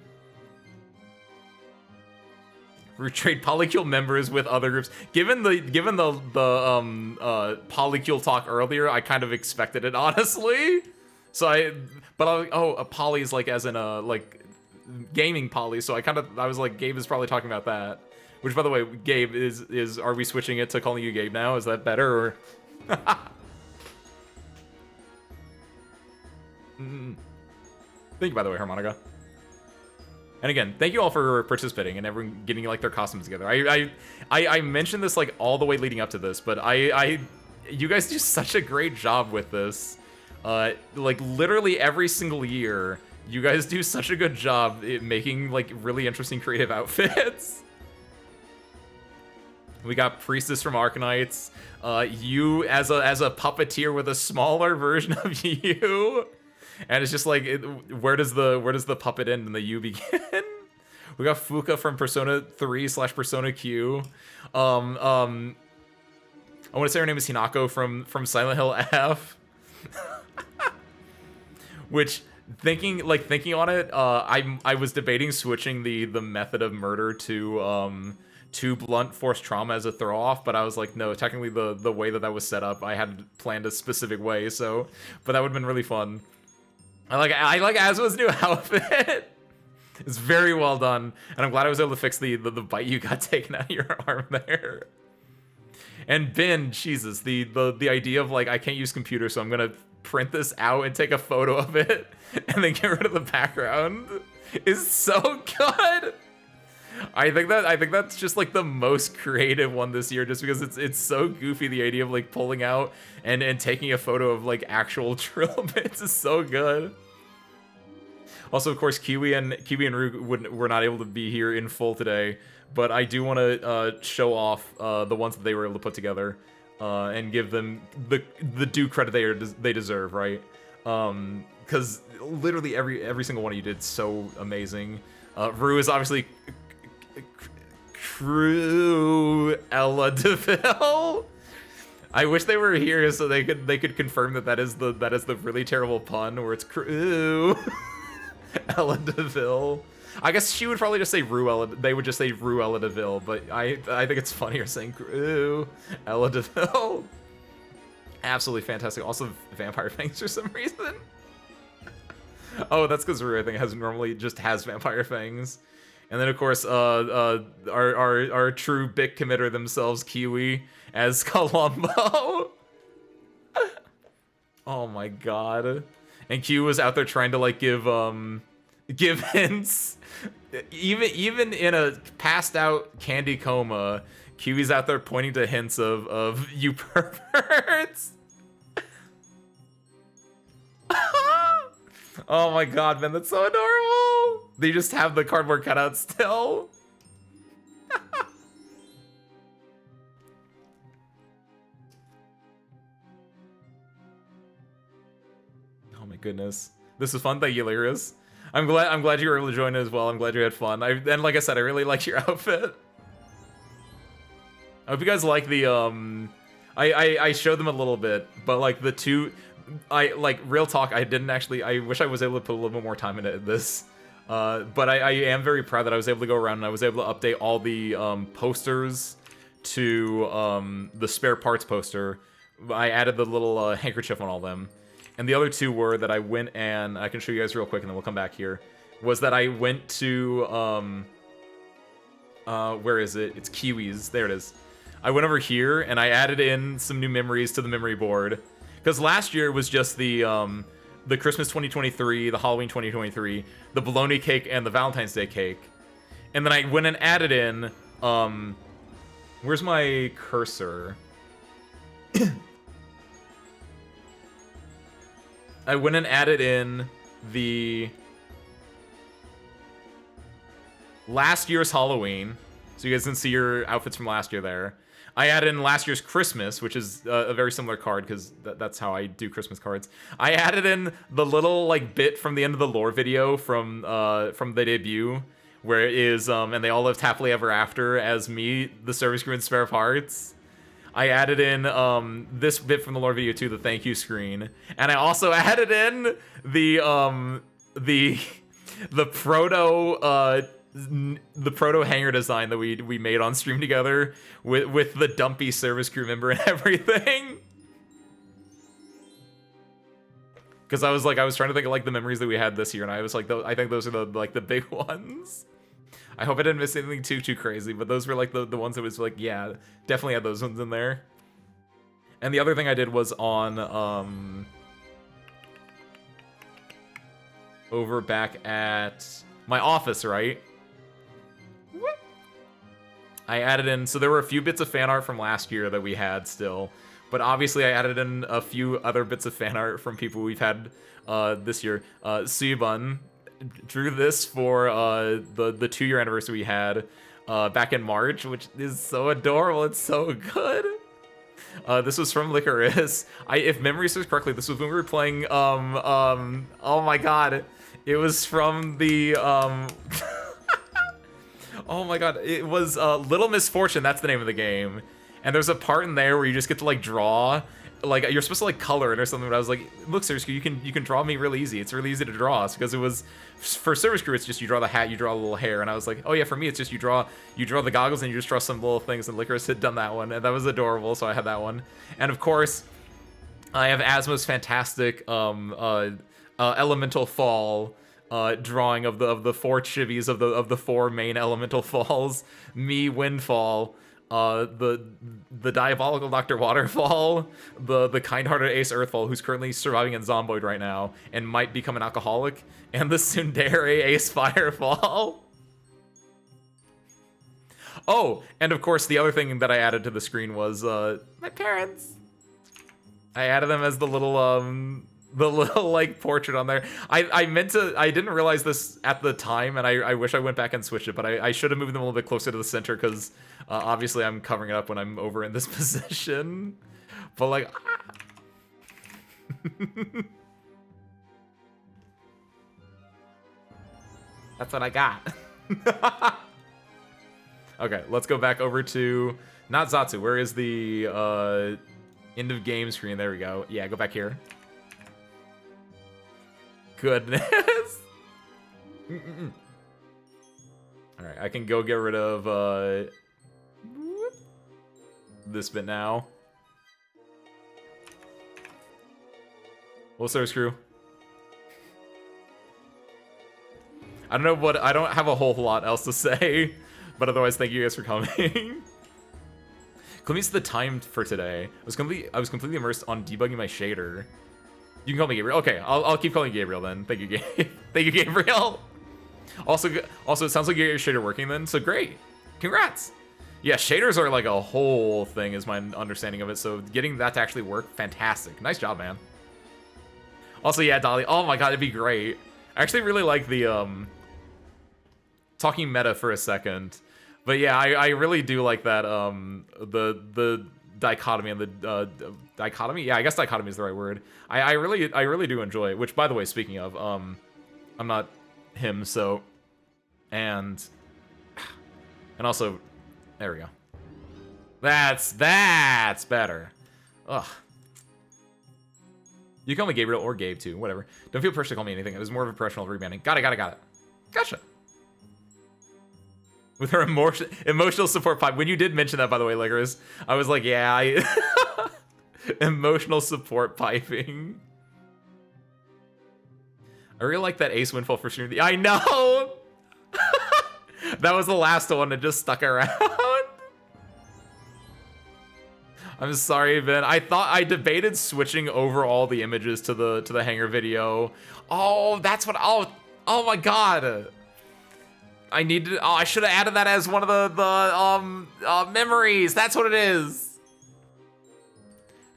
S1: Retrade Polycule members with other groups. Given the Polycule talk earlier, I kind of expected it, honestly. So a poly is like as in a like gaming poly. So I was like, Gabe is probably talking about that. Which, by the way, Gabe, are we switching it to calling you Gabe now? Is that better, or? Thank you, by the way, Harmonica. And again, thank you all for participating and everyone getting like their costumes together. I mentioned this like all the way leading up to this, but you guys do such a great job with this. Like literally every single year, you guys do such a good job at making like really interesting creative outfits. We got Priestess from Arknights. You as a puppeteer with a smaller version of you. And it's just like, where does the puppet end and the U begin? We got Fuka from Persona 3/Persona Q. I want to say her name is Hinako from Silent Hill F. Which, thinking on it, I was debating switching the method of murder to blunt force trauma as a throw off, but I was like, no, technically the way that was set up, I had planned a specific way, so, but that would have been really fun. I like Asmo's new outfit. It's very well done, and I'm glad I was able to fix the bite you got taken out of your arm there. And Ben, Jesus, the idea of like I can't use computer, so I'm gonna print this out and take a photo of it and then get rid of the background is so good. I think that's just like the most creative one this year, just because it's so goofy. The idea of like pulling out and taking a photo of like actual drill bits is so good. Also, of course, Kiwi and Rue were not able to be here in full today, but I do want to show off the ones that they were able to put together and give them the due credit they deserve, right? Because literally every single one of you did so amazing. Rue is obviously Cruella DeVille. I wish they were here so they could confirm that is the really terrible pun where it's Cruella DeVille. I guess she would probably just say Ruella. They would just say Ruella DeVille, but I think it's funnier saying Cruella DeVille. Absolutely fantastic. Also, vampire fangs for some reason. Oh, that's because Rue, I think, normally just has vampire fangs. And then, of course, our true big committer themselves, Kiwi, as Columbo. Oh my god. And Q was out there trying to like give hints. Even in a passed out candy coma, Kiwi's out there pointing to hints of you perverts. Oh my god, man, that's so adorable. They just have the cardboard cutout still. Oh my goodness. This is fun. Thank you, Lyris. I'm glad you were able to join as well. I'm glad you had fun. And like I said, I really liked your outfit. I hope you guys like the I showed them a little bit, but like the two like real talk, I wish I was able to put a little bit more time into this. But I am very proud that I was able to go around and I was able to update all the posters to the spare parts poster. I added the little handkerchief on all of them. And the other two were that I went and I can show you guys real quick and then we'll come back here. Was that I went to where is it? It's Kiwis. There it is. I went over here and I added in some new memories to the memory board. Because last year was just the Christmas 2023, the Halloween 2023, the bologna cake, and the Valentine's Day cake. And then I went and added in, where's my cursor? I went and added in the last year's Halloween, so you guys can see your outfits from last year there. I added in last year's Christmas, which is a very similar card because that's how I do Christmas cards. I added in the little like bit from the end of the lore video from the debut, where it is and they all lived happily ever after as me, the service crew, and spare parts. I added in this bit from the lore video too, the thank you screen, and I also added in the proto hanger design that we made on stream together with the dumpy service crew member and everything. Because I was trying to think of like the memories that we had this year, and I was like, I think those are the big ones. I hope I didn't miss anything too crazy, but those were like the ones that was like, yeah, definitely had those ones in there. And the other thing I did was on over back at my office, right? I added in, so there were a few bits of fan art from last year that we had still, but obviously I added in a few other bits of fan art from people we've had this year. Suyabun drew this for the 2-year anniversary we had back in March, which is so adorable. It's so good. This was from Licorice. If memory serves correctly, this was when we were playing oh my god, it was from the oh my god, it was Little Misfortune. That's the name of the game. And there's a part in there where you just get to like draw, like you're supposed to like color it or something. But I was like, look, Service Crew, you can draw me really easy. It's really easy to draw. Because it was for Service Crew, it's just you draw the hat, you draw a little hair, and I was like, oh yeah, for me it's just you draw the goggles and you just draw some little things. And Licorice had done that one, and that was adorable. So I had that one. And of course, I have Asmo's fantastic elemental fall drawing of the 4 chibis of the 4 main elemental falls. Me, Windfall, the diabolical Dr. Waterfall, the kind-hearted Ace Earthfall, who's currently surviving in Zomboid right now and might become an alcoholic, and the Tsundere Ace Firefall. Oh, and of course the other thing that I added to the screen was my parents. I added them as the little like portrait on there. I didn't realize this at the time, and I wish I went back and switched it, but I should have moved them a little bit closer to the center, because obviously I'm covering it up when I'm over in this position. But like, that's what I got. Okay, let's go back over to not Zatsu. Where is the end of game screen? There we go. Yeah, go back here. Goodness. All right, I can go get rid of this bit now. Well, service crew. I don't know what, I don't have a whole lot else to say, but otherwise, thank you guys for coming. Clemens, the time for today. I was completely immersed on debugging my shader. You can call me Gabriel. Okay, I'll keep calling you Gabriel then. Thank you, Gabe. Thank you, Gabriel. Also, it sounds like your shader working then. So great, congrats. Yeah, shaders are like a whole thing, is my understanding of it. So getting that to actually work, fantastic. Nice job, man. Also, yeah, Dolly. Oh my god, it'd be great. I actually really like the talking meta for a second, but yeah, I really do like that the dichotomy and the dichotomy. Yeah, I guess dichotomy is the right word. I really do enjoy it. Which, by the way, speaking of, I'm not him, so and also, there we go. That's better. Ugh. You call me Gabriel or Gabe too, whatever. Don't feel pressure to call me anything. It was more of a professional rebranding. Got it. Gotcha. With her emotional support pipe. When you did mention that, by the way, Ligorous, I was like, yeah, emotional support piping. I really like that Ace Windfall for stream. I know! That was the last one that just stuck around. I'm sorry, Ben. I debated switching over all the images to the hangar video. Oh, that's what. Oh my god. I need to. Oh, I should have added that as one of the memories. That's what it is.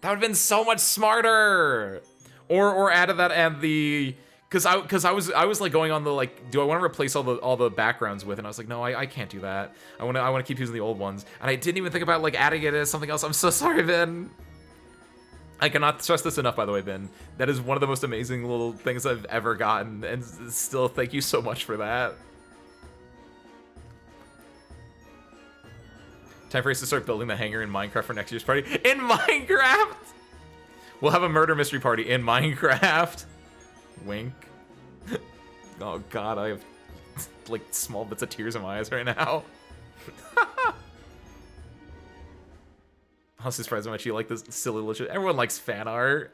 S1: That would have been so much smarter. Or added that and the. Cause I was like going on the like, do I want to replace all the backgrounds with? And I was like, no, I can't do that. I want to keep using the old ones. And I didn't even think about like adding it as something else. I'm so sorry, Ben. I cannot stress this enough, by the way, Ben. That is one of the most amazing little things I've ever gotten, and still, thank you so much for that. Time for us to start building the hangar in Minecraft for next year's party. In Minecraft! We'll have a murder mystery party in Minecraft. Wink. Oh god, I have like small bits of tears in my eyes right now. I was surprised how much you like this silly little. Everyone likes fan art.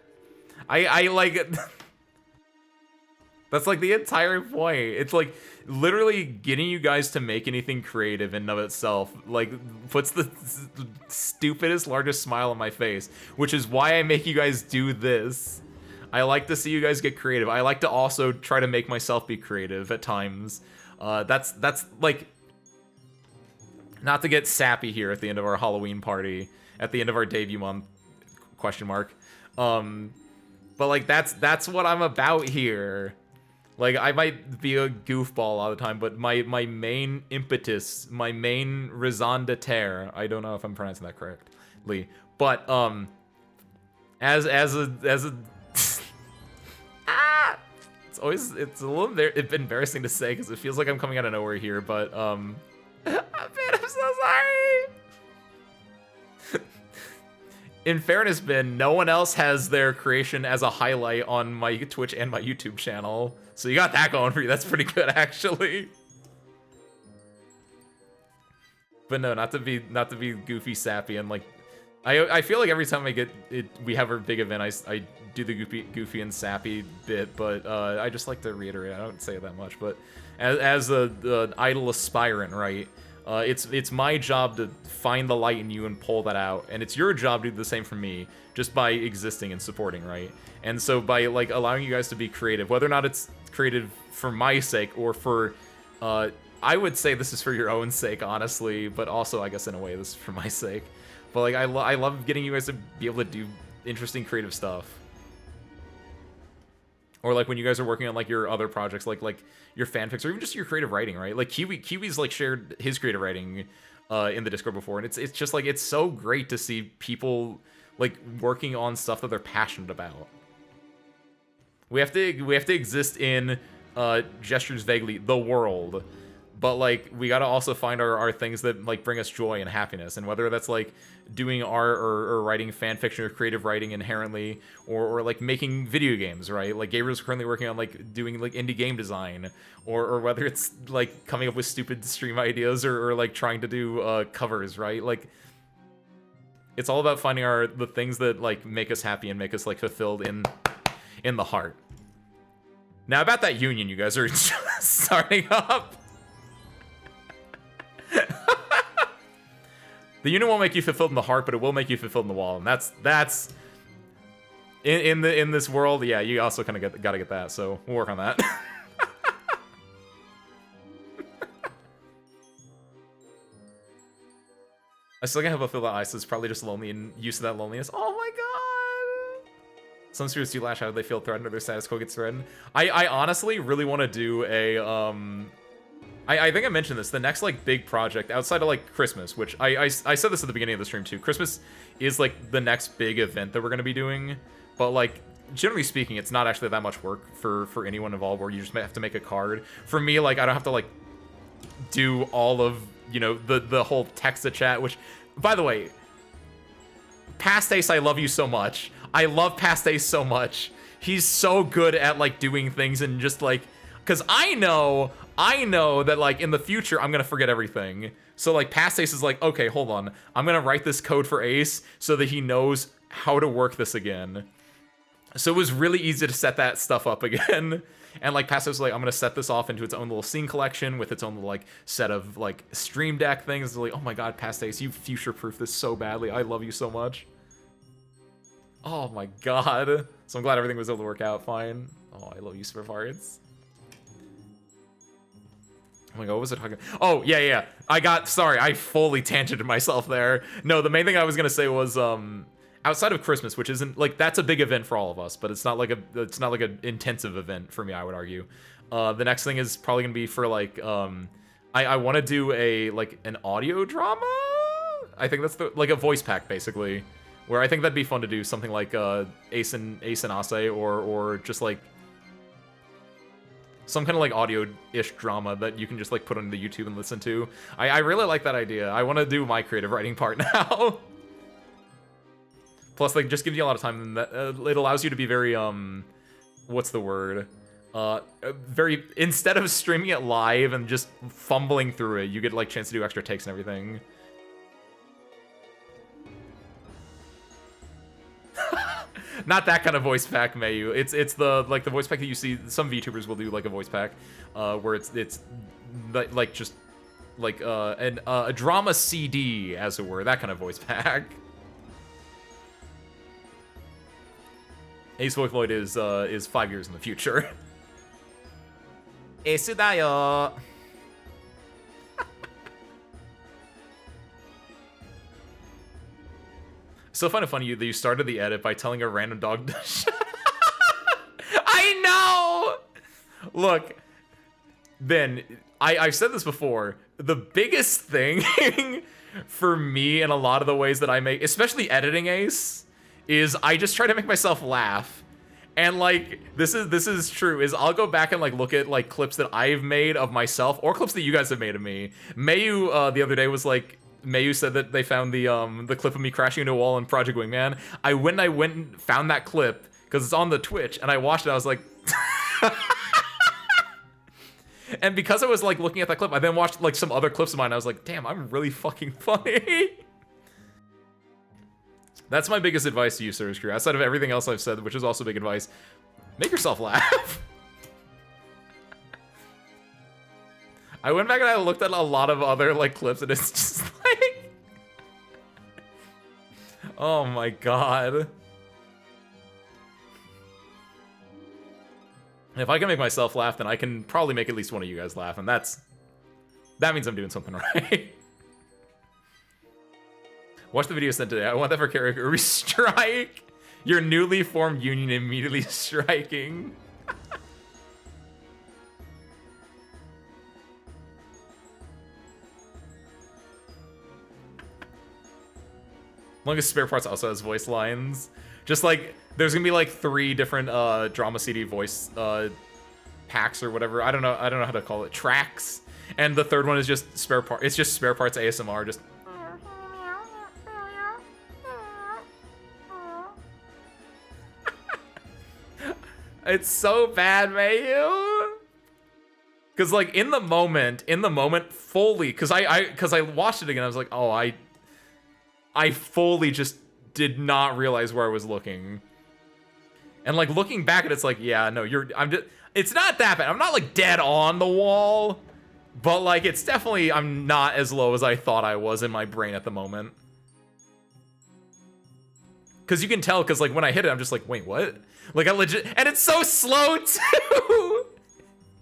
S1: I like it. That's like the entire point. It's like literally getting you guys to make anything creative in and of itself. Like puts the stupidest, largest smile on my face, which is why I make you guys do this. I like to see you guys get creative. I like to also try to make myself be creative at times. That's like, not to get sappy here at the end of our Halloween party, at the end of our debut month, question mark. But like that's what I'm about here. Like I might be a goofball all the time, but my main impetus, my main raison d'etre, I don't know if I'm pronouncing that correctly, but as a it's a little embarrassing to say because it feels like I'm coming out of nowhere here, but man, I'm so sorry. In fairness, Ben, no one else has their creation as a highlight on my Twitch and my YouTube channel, so you got that going for you. That's pretty good, actually. But no, not to be goofy, sappy, and like I feel like every time I get it, we have our big event, I do the goofy and sappy bit, but I just like to reiterate. I don't say it that much, but as a idle aspirant, right? It's my job to find the light in you and pull that out, and it's your job to do the same for me, just by existing and supporting, right? And so by like allowing you guys to be creative, whether or not it's creative for my sake or for, I would say this is for your own sake, honestly, but also I guess in a way this is for my sake. But like I love getting you guys to be able to do interesting creative stuff. Or like when you guys are working on like your other projects, like your fanfics, or even just your creative writing, right? Like Kiwi's like shared his creative writing in the Discord before, and it's just like it's so great to see people like working on stuff that they're passionate about. We have to exist in gestures vaguely the world, but like we gotta also find our things that like bring us joy and happiness, and whether that's like doing art or writing fan fiction or creative writing inherently, or like making video games, right? Like Gabriel's currently working on like doing like indie game design, or whether it's like coming up with stupid stream ideas or like trying to do covers, right? Like it's all about finding the things that like make us happy and make us like fulfilled in the heart. Now about that union you guys are starting up. The unit won't make you fulfilled in the heart, but it will make you fulfilled in the wall, and that's in this world. Yeah, you also kind of gotta get that. So we'll work on that. I still can't help but feel that Ice is probably just lonely and used to that loneliness. Oh my god! Some spirits do lash out. They feel threatened or their status quo gets threatened. I honestly really want to do a I think I mentioned this. The next like big project outside of like Christmas, which I said this at the beginning of the stream too. Christmas is like the next big event that we're gonna be doing, but like generally speaking, it's not actually that much work for anyone involved. Where you just have to make a card. For me, like I don't have to like do all of the whole text to chat. Which, by the way, Past Ace, I love you so much. I love Past Ace so much. He's so good at like doing things and just like, because I know that like in the future I'm gonna forget everything. So like Past Ace is like, okay, hold on, I'm gonna write this code for Ace so that he knows how to work this again. So it was really easy to set that stuff up again. And like Past Ace was like, I'm gonna set this off into its own little scene collection with its own little like set of like stream deck things. It's like, oh my god, Past Ace, you future-proof this so badly. I love you so much. Oh my god. So I'm glad everything was able to work out fine. Oh, I love you, Super Parts. Oh my god, what was I talking about? Oh, yeah. Sorry, I fully tangented myself there. No, the main thing I was gonna say was, outside of Christmas, which isn't, like, that's a big event for all of us, but it's not like an intensive event for me, I would argue. The next thing is probably gonna be for, like, I want to do an audio drama? I think that's like a voice pack, basically, where I think that'd be fun to do something like, Ace and Ase, or just, like, some kind of like audio-ish drama that you can just like put on the YouTube and listen to. I really like that idea. I want to do my creative writing part now. Plus, like, just gives you a lot of time, and that it allows you to be very what's the word? Very, instead of streaming it live and just fumbling through it, you get like chance to do extra takes and everything. Not that kind of voice pack, Mayu. It's the like the voice pack that you see. Some VTubers will do like a voice pack, where it's like just like a drama CD, as it were, that kind of voice pack. Ace Voicloid is 5 years in the future. Ace da yo. So funny that you started the edit by telling a random dog to shut up. I know! Look, Ben, I've said this before. The biggest thing for me in a lot of the ways that I make, especially editing Ace, is I just try to make myself laugh. And like, this is true, is I'll go back and like look at like clips that I've made of myself or clips that you guys have made of me. Mayu the other day was like, Mayu said that they found the clip of me crashing into a wall in Project Wingman. I went and found that clip because it's on the Twitch, and I watched it. I was like, and because I was like looking at that clip, I then watched like some other clips of mine. I was like, damn, I'm really fucking funny. That's my biggest advice to you, Service Crew. Outside of everything else I've said, which is also big advice, make yourself laugh. I went back and I looked at a lot of other like clips, and it's just like, oh my god. If I can make myself laugh, then I can probably make at least one of you guys laugh, and that means I'm doing something right. Watch the video sent today. I want that for character. Strike! Your newly formed union immediately striking. Longest Spare Parts also has voice lines. Just like, there's gonna be like 3 different drama CD voice packs or whatever. I don't know how to call it. Tracks. And the third one is just Spare Parts. It's just Spare Parts ASMR. Just. It's so bad, Mayu. Cause like in the moment, fully, cause I watched it again. I was like, oh, I fully just did not realize where I was looking. And like looking back at it's like, yeah, no, it's not that bad. I'm not like dead on the wall, but like it's definitely, I'm not as low as I thought I was in my brain at the moment. Cause you can tell, cause like when I hit it, I'm just like, wait, what? Like I legit, and it's so slow too.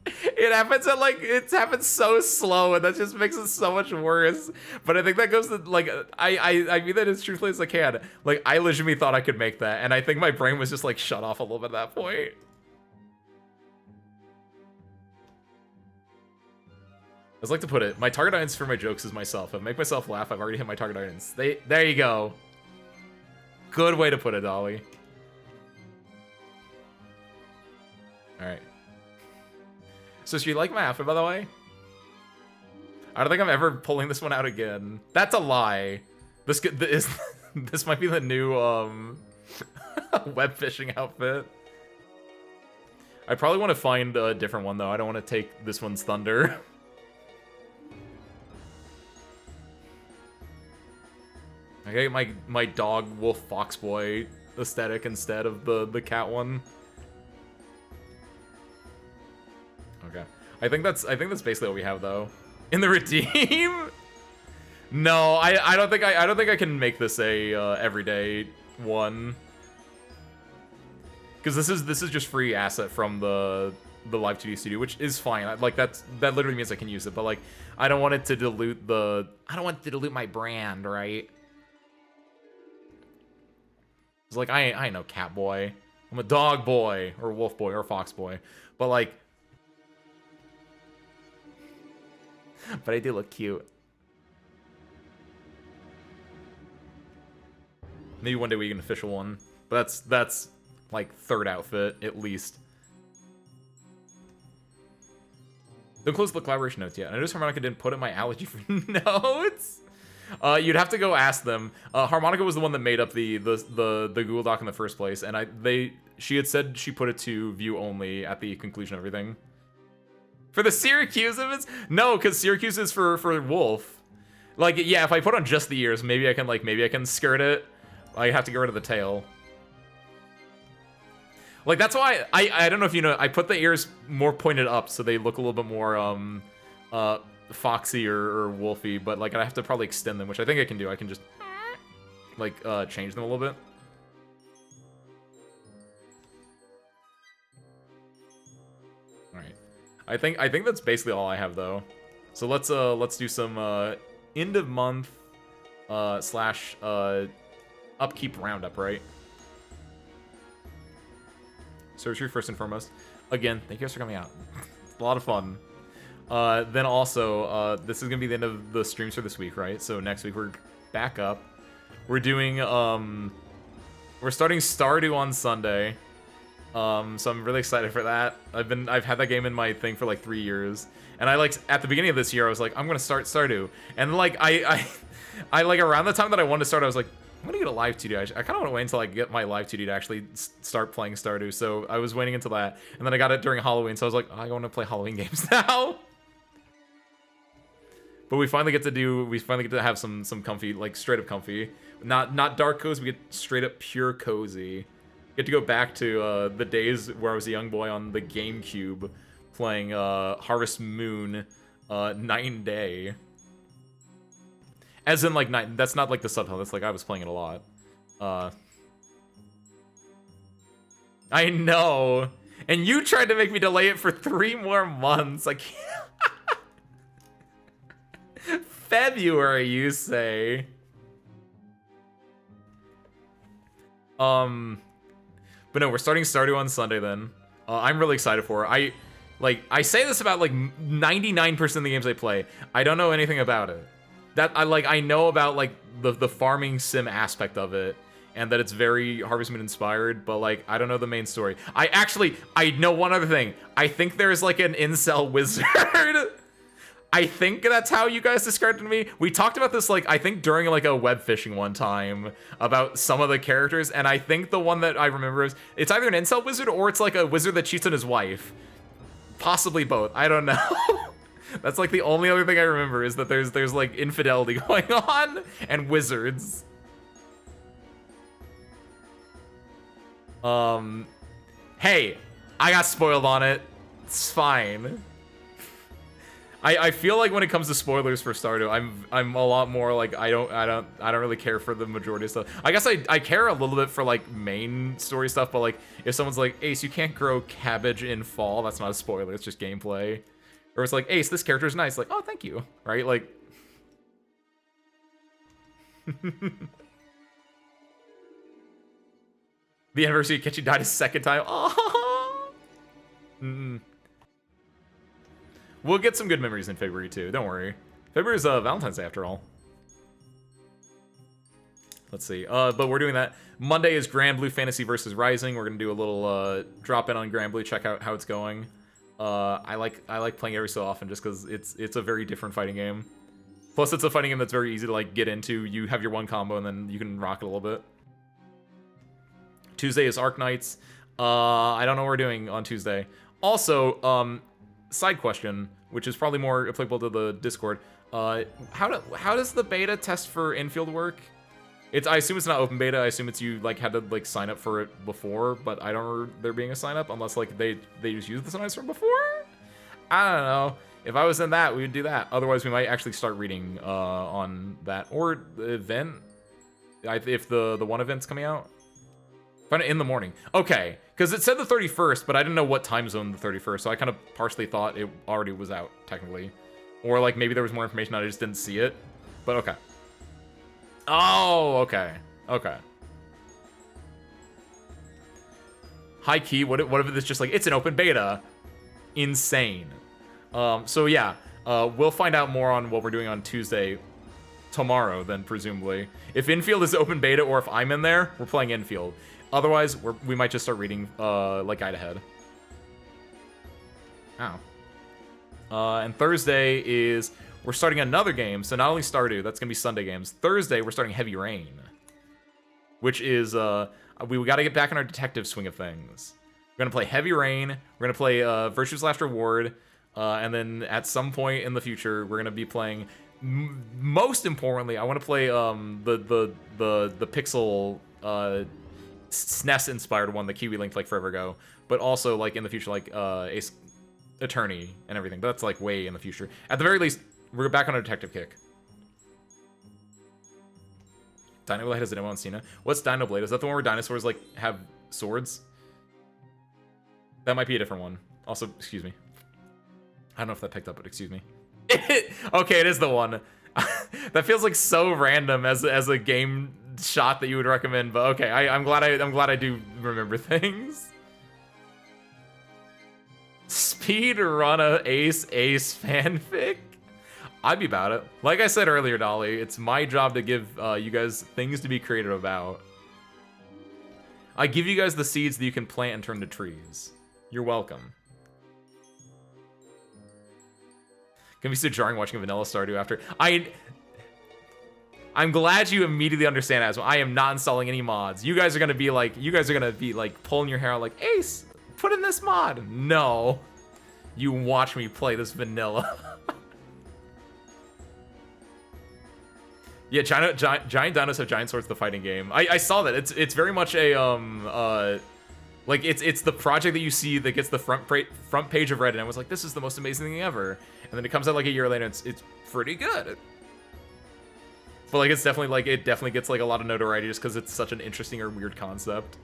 S1: It happens so slow, and that just makes it so much worse. But I think that goes to like, I mean that as truthfully as I can. Like I legitimately thought I could make that, and I think my brain was just like shut off a little bit at that point. As I like to put it, my target audience for my jokes is myself. If I make myself laugh, I've already hit my target audience. There you go. Good way to put it, Dolly. Alright. So, do you like my outfit, by the way? I don't think I'm ever pulling this one out again. That's a lie. This might be the new, web fishing outfit. I probably want to find a different one, though. I don't want to take this one's thunder. I get my dog, wolf, fox boy aesthetic instead of the cat one. Okay. I think that's basically what we have though. In the redeem? No, I don't think I can make this a everyday one. Cuz this is just free asset from the Live 2D studio, which is fine. That literally means I can use it, but like I don't want it to dilute my brand, right? It's like I ain't no cat boy. I'm a dog boy or wolf boy or fox boy. But like but I do look cute. Maybe one day we get an official one. But that's like 3rd outfit at least. Don't close the collaboration notes yet. I noticed Harmonica didn't put in my allergy for notes. You'd have to go ask them. Harmonica was the one that made up the Google Doc in the first place, and she had said she put it to view only at the conclusion of everything. For the Syracuse of it? No, because Syracuse is for Wolf. Like, yeah, if I put on just the ears, maybe I can skirt it. I have to get rid of the tail. Like, that's why I don't know if you know, I put the ears more pointed up so they look a little bit more foxy or wolfy, but like I have to probably extend them, which I think I can do. I can just like change them a little bit. All right, I think that's basically all I have though. So let's do some end of month slash upkeep roundup, right? Surgery first and foremost. Again, thank you guys for coming out. A lot of fun. Then also, this is gonna be the end of the streams for this week, right? So next week we're back up. We're doing we're starting Stardew on Sunday. So I'm really excited for that. I've had that game in my thing for like 3 years, and I like at the beginning of this year I was like, I'm gonna start Stardew, and like I like around the time that I wanted to start, I was like, I'm gonna get a live 2D. I kind of want to wait until I get my live 2D to actually start playing Stardew. So I was waiting until that, and then I got it during Halloween. So I was like, oh, I want to play Halloween games now. But we finally get to have some comfy, like straight up comfy. Not dark cozy, we get straight up pure cozy. Get to go back to the days where I was a young boy on the GameCube playing Harvest Moon night and day. As in like night, that's not like the subtitle, that's like I was playing it a lot. I know. And you tried to make me delay it for 3 more months. I can't. February, you say. But no, we're starting Stardew on Sunday then. I'm really excited for it. I say this about like 99% of the games I play. I don't know anything about it. I know about like the farming sim aspect of it, and that it's very Harvest Moon inspired, but like I don't know the main story. I know one other thing. I think there's like an incel wizard. I think that's how you guys described it to me. We talked about this, like, I think during, like, a web fishing one time about some of the characters, and I think the one that I remember is, it's either an incel wizard or it's, like, a wizard that cheats on his wife. Possibly both. I don't know. That's, like, the only other thing I remember is that there's like, infidelity going on and wizards. Hey, I got spoiled on it. It's fine. I feel like when it comes to spoilers for Stardew, I'm a lot more like I don't really care for the majority of stuff. I guess I care a little bit for like main story stuff, but like if someone's like, Ace, you can't grow cabbage in fall, that's not a spoiler, it's just gameplay. Or it's like, Ace, this character's nice, like, oh, thank you, right? Like the anniversary of Kitchi died a second time. Oh. We'll get some good memories in February, too. Don't worry. February is Valentine's Day, after all. Let's see. But we're doing that. Monday is Grand Blue Fantasy versus Rising. We're going to do a little drop-in on Grand Blue, check out how it's going. I like playing it every so often just because it's a very different fighting game. Plus, it's a fighting game that's very easy to like get into. You have your one combo, and then you can rock it a little bit. Tuesday is Arc Knights. I don't know what we're doing on Tuesday. Also, side question, which is probably more applicable to the Discord. How does the beta test for infield work? I assume it's not open beta. I assume it's you like had to like sign up for it before, but I don't remember there being a sign up unless like they just used the sign-ups from before. I don't know. If I was in that, we would do that. Otherwise, we might actually start reading on that or the event. If the one event's coming out. Find it in the morning. Okay, because it said the 31st, but I didn't know what time zone the 31st, so I kind of partially thought it already was out, technically. Or, like, maybe there was more information, I just didn't see it. But, okay. Oh, okay. Okay. High key, what if it's just like, it's an open beta? Insane. So, yeah. We'll find out more on what we're doing on Tuesday tomorrow, then, presumably. If infield is open beta, or if I'm in there, we're playing infield. Otherwise, we might just start reading, like, Guide Ahead. Ow. And Thursday is... We're starting another game, so not only Stardew, that's gonna be Sunday games. Thursday, we're starting Heavy Rain. Which is, we gotta get back in our detective swing of things. We're gonna play Heavy Rain, we're gonna play, Virtue's Last Reward, and then at some point in the future, we're gonna be playing... Most importantly, I want to play, the Pixel, SNES-inspired one that Kiwi linked like forever ago, but also like in the future like Ace Attorney and everything. But that's like way in the future. At the very least, we're back on a detective kick. Dino Blade has a demo on Cena. What's Dino Blade? Is that the one where dinosaurs like have swords? That might be a different one. Also, excuse me. I don't know if that picked up, but excuse me. Okay, it is the one. That feels like so random as a game shot that you would recommend, but okay, I'm glad I do remember things. Speed run a Ace fanfic? I'd be about it. Like I said earlier, Dolly, it's my job to give you guys things to be creative about. I give you guys the seeds that you can plant and turn to trees. You're welcome. Gonna be so jarring watching a vanilla Stardew after. I'm glad you immediately understand as well. I am not installing any mods. You guys are gonna be like pulling your hair out like, Ace, put in this mod. No. You watch me play this vanilla. Yeah, giant dinos have giant swords. The fighting game. I saw that. It's very much a like it's the project that you see that gets the front page of Reddit. And I was like, this is the most amazing thing ever. And then it comes out like a year later. And it's pretty good. But like it's definitely like it definitely gets like a lot of notoriety just because it's such an interesting or weird concept.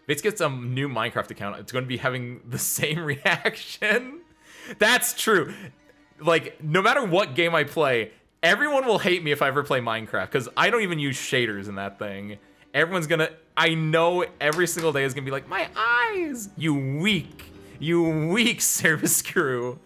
S1: If it gets a new Minecraft account, it's going to be having the same reaction. That's true. Like no matter what game I play, everyone will hate me if I ever play Minecraft because I don't even use shaders in that thing. Everyone's gonna, I know every single day is gonna be like, my eyes, you weak service crew.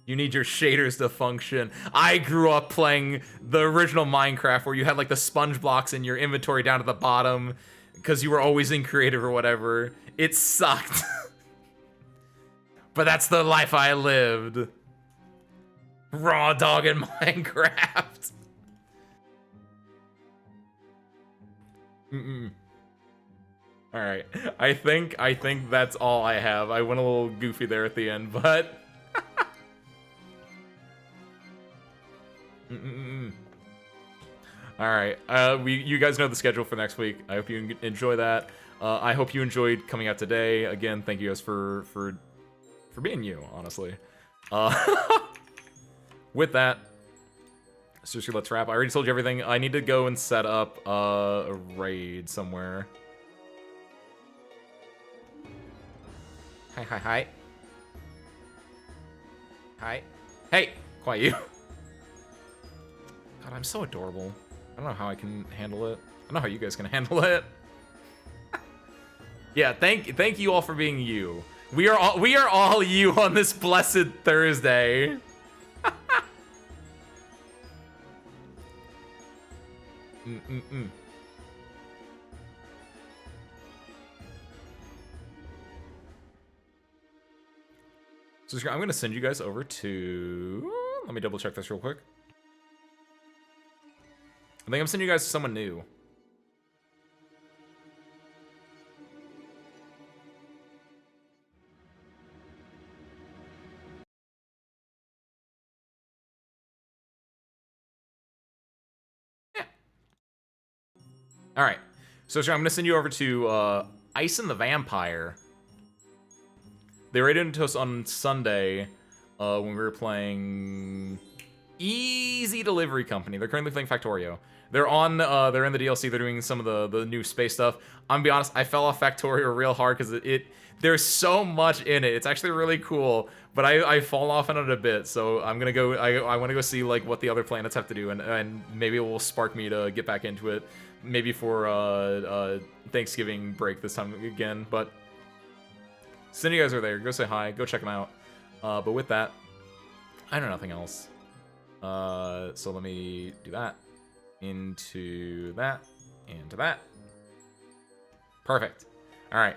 S1: You need your shaders to function. I grew up playing the original Minecraft where you had like the sponge blocks in your inventory down at the bottom because you were always in creative or whatever. It sucked. But that's the life I lived. Raw dog in Minecraft. All right. I think that's all I have. I went a little goofy there at the end, but all right. You guys know the schedule for next week. I hope you enjoy that. I hope you enjoyed coming out today. Again, thank you guys for being you, honestly. With that, seriously, let's wrap. I already told you everything. I need to go and set up a raid somewhere. Hi. Hi. Hey, quiet you. God, I'm so adorable. I don't know how I can handle it. I don't know how you guys can handle it. Yeah, thank you all for being you. We are all you on this blessed Thursday. So I'm gonna send you guys over to. Let me double check this real quick. I think I'm sending you guys to someone new. Yeah. All right. So I'm gonna send you over to Ice and the Vampire. They raided into us on Sunday when we were playing Easy Delivery Company. They're currently playing Factorio. They're they're in the DLC. They're doing some of the new space stuff. I'm gonna be honest, I fell off Factorio real hard because there's so much in it. It's actually really cool, but I fall off on it a bit. So I'm gonna go. I want to go see like what the other planets have to do, and maybe it will spark me to get back into it. Maybe for Thanksgiving break this time again, but. Since you guys are there, go say hi, go check them out. But with that, I know nothing else. So let me do that. Into that. Into that. Perfect. Alright.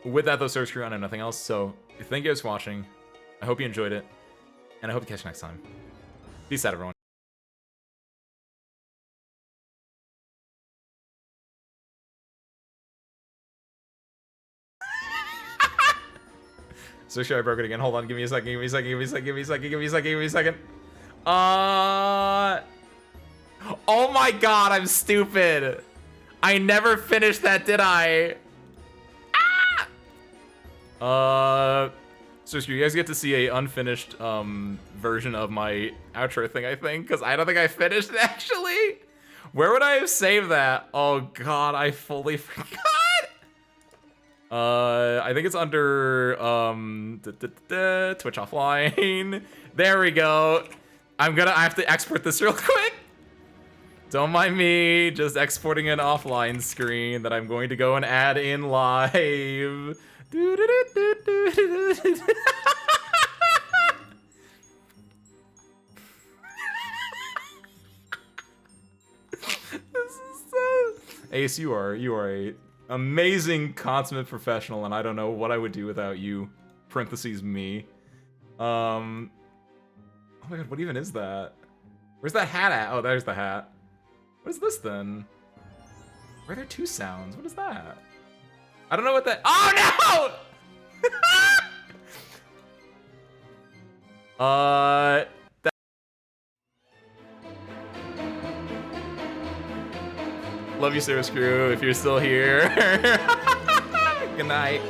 S1: With that, though, Service Crew, I know nothing else. So thank you guys for watching. I hope you enjoyed it. And I hope to catch you next time. Peace out, everyone. So sure, I broke it again. Hold on, give me a second, give me a second, give me a second, give me a second, give me a second, give me a second. Oh my god, I'm stupid. I never finished that, did I? So you guys get to see a unfinished version of my outro thing, I think, because I don't think I finished it actually. Where would I have saved that? Oh god, I fully forgot. I think it's under Twitch offline. There we go. I have to export this real quick. Don't mind me, just exporting an offline screen that I'm going to go and add in live. This is so... Ace, you are a amazing consummate professional, and I don't know what I would do without you. Parentheses me. Oh my god, what even is that? Where's that hat at? Oh, there's the hat. What is this then? Why are there two sounds? What is that? I don't know what that. Oh no! Love you, Service Crew, if you're still here. Good night.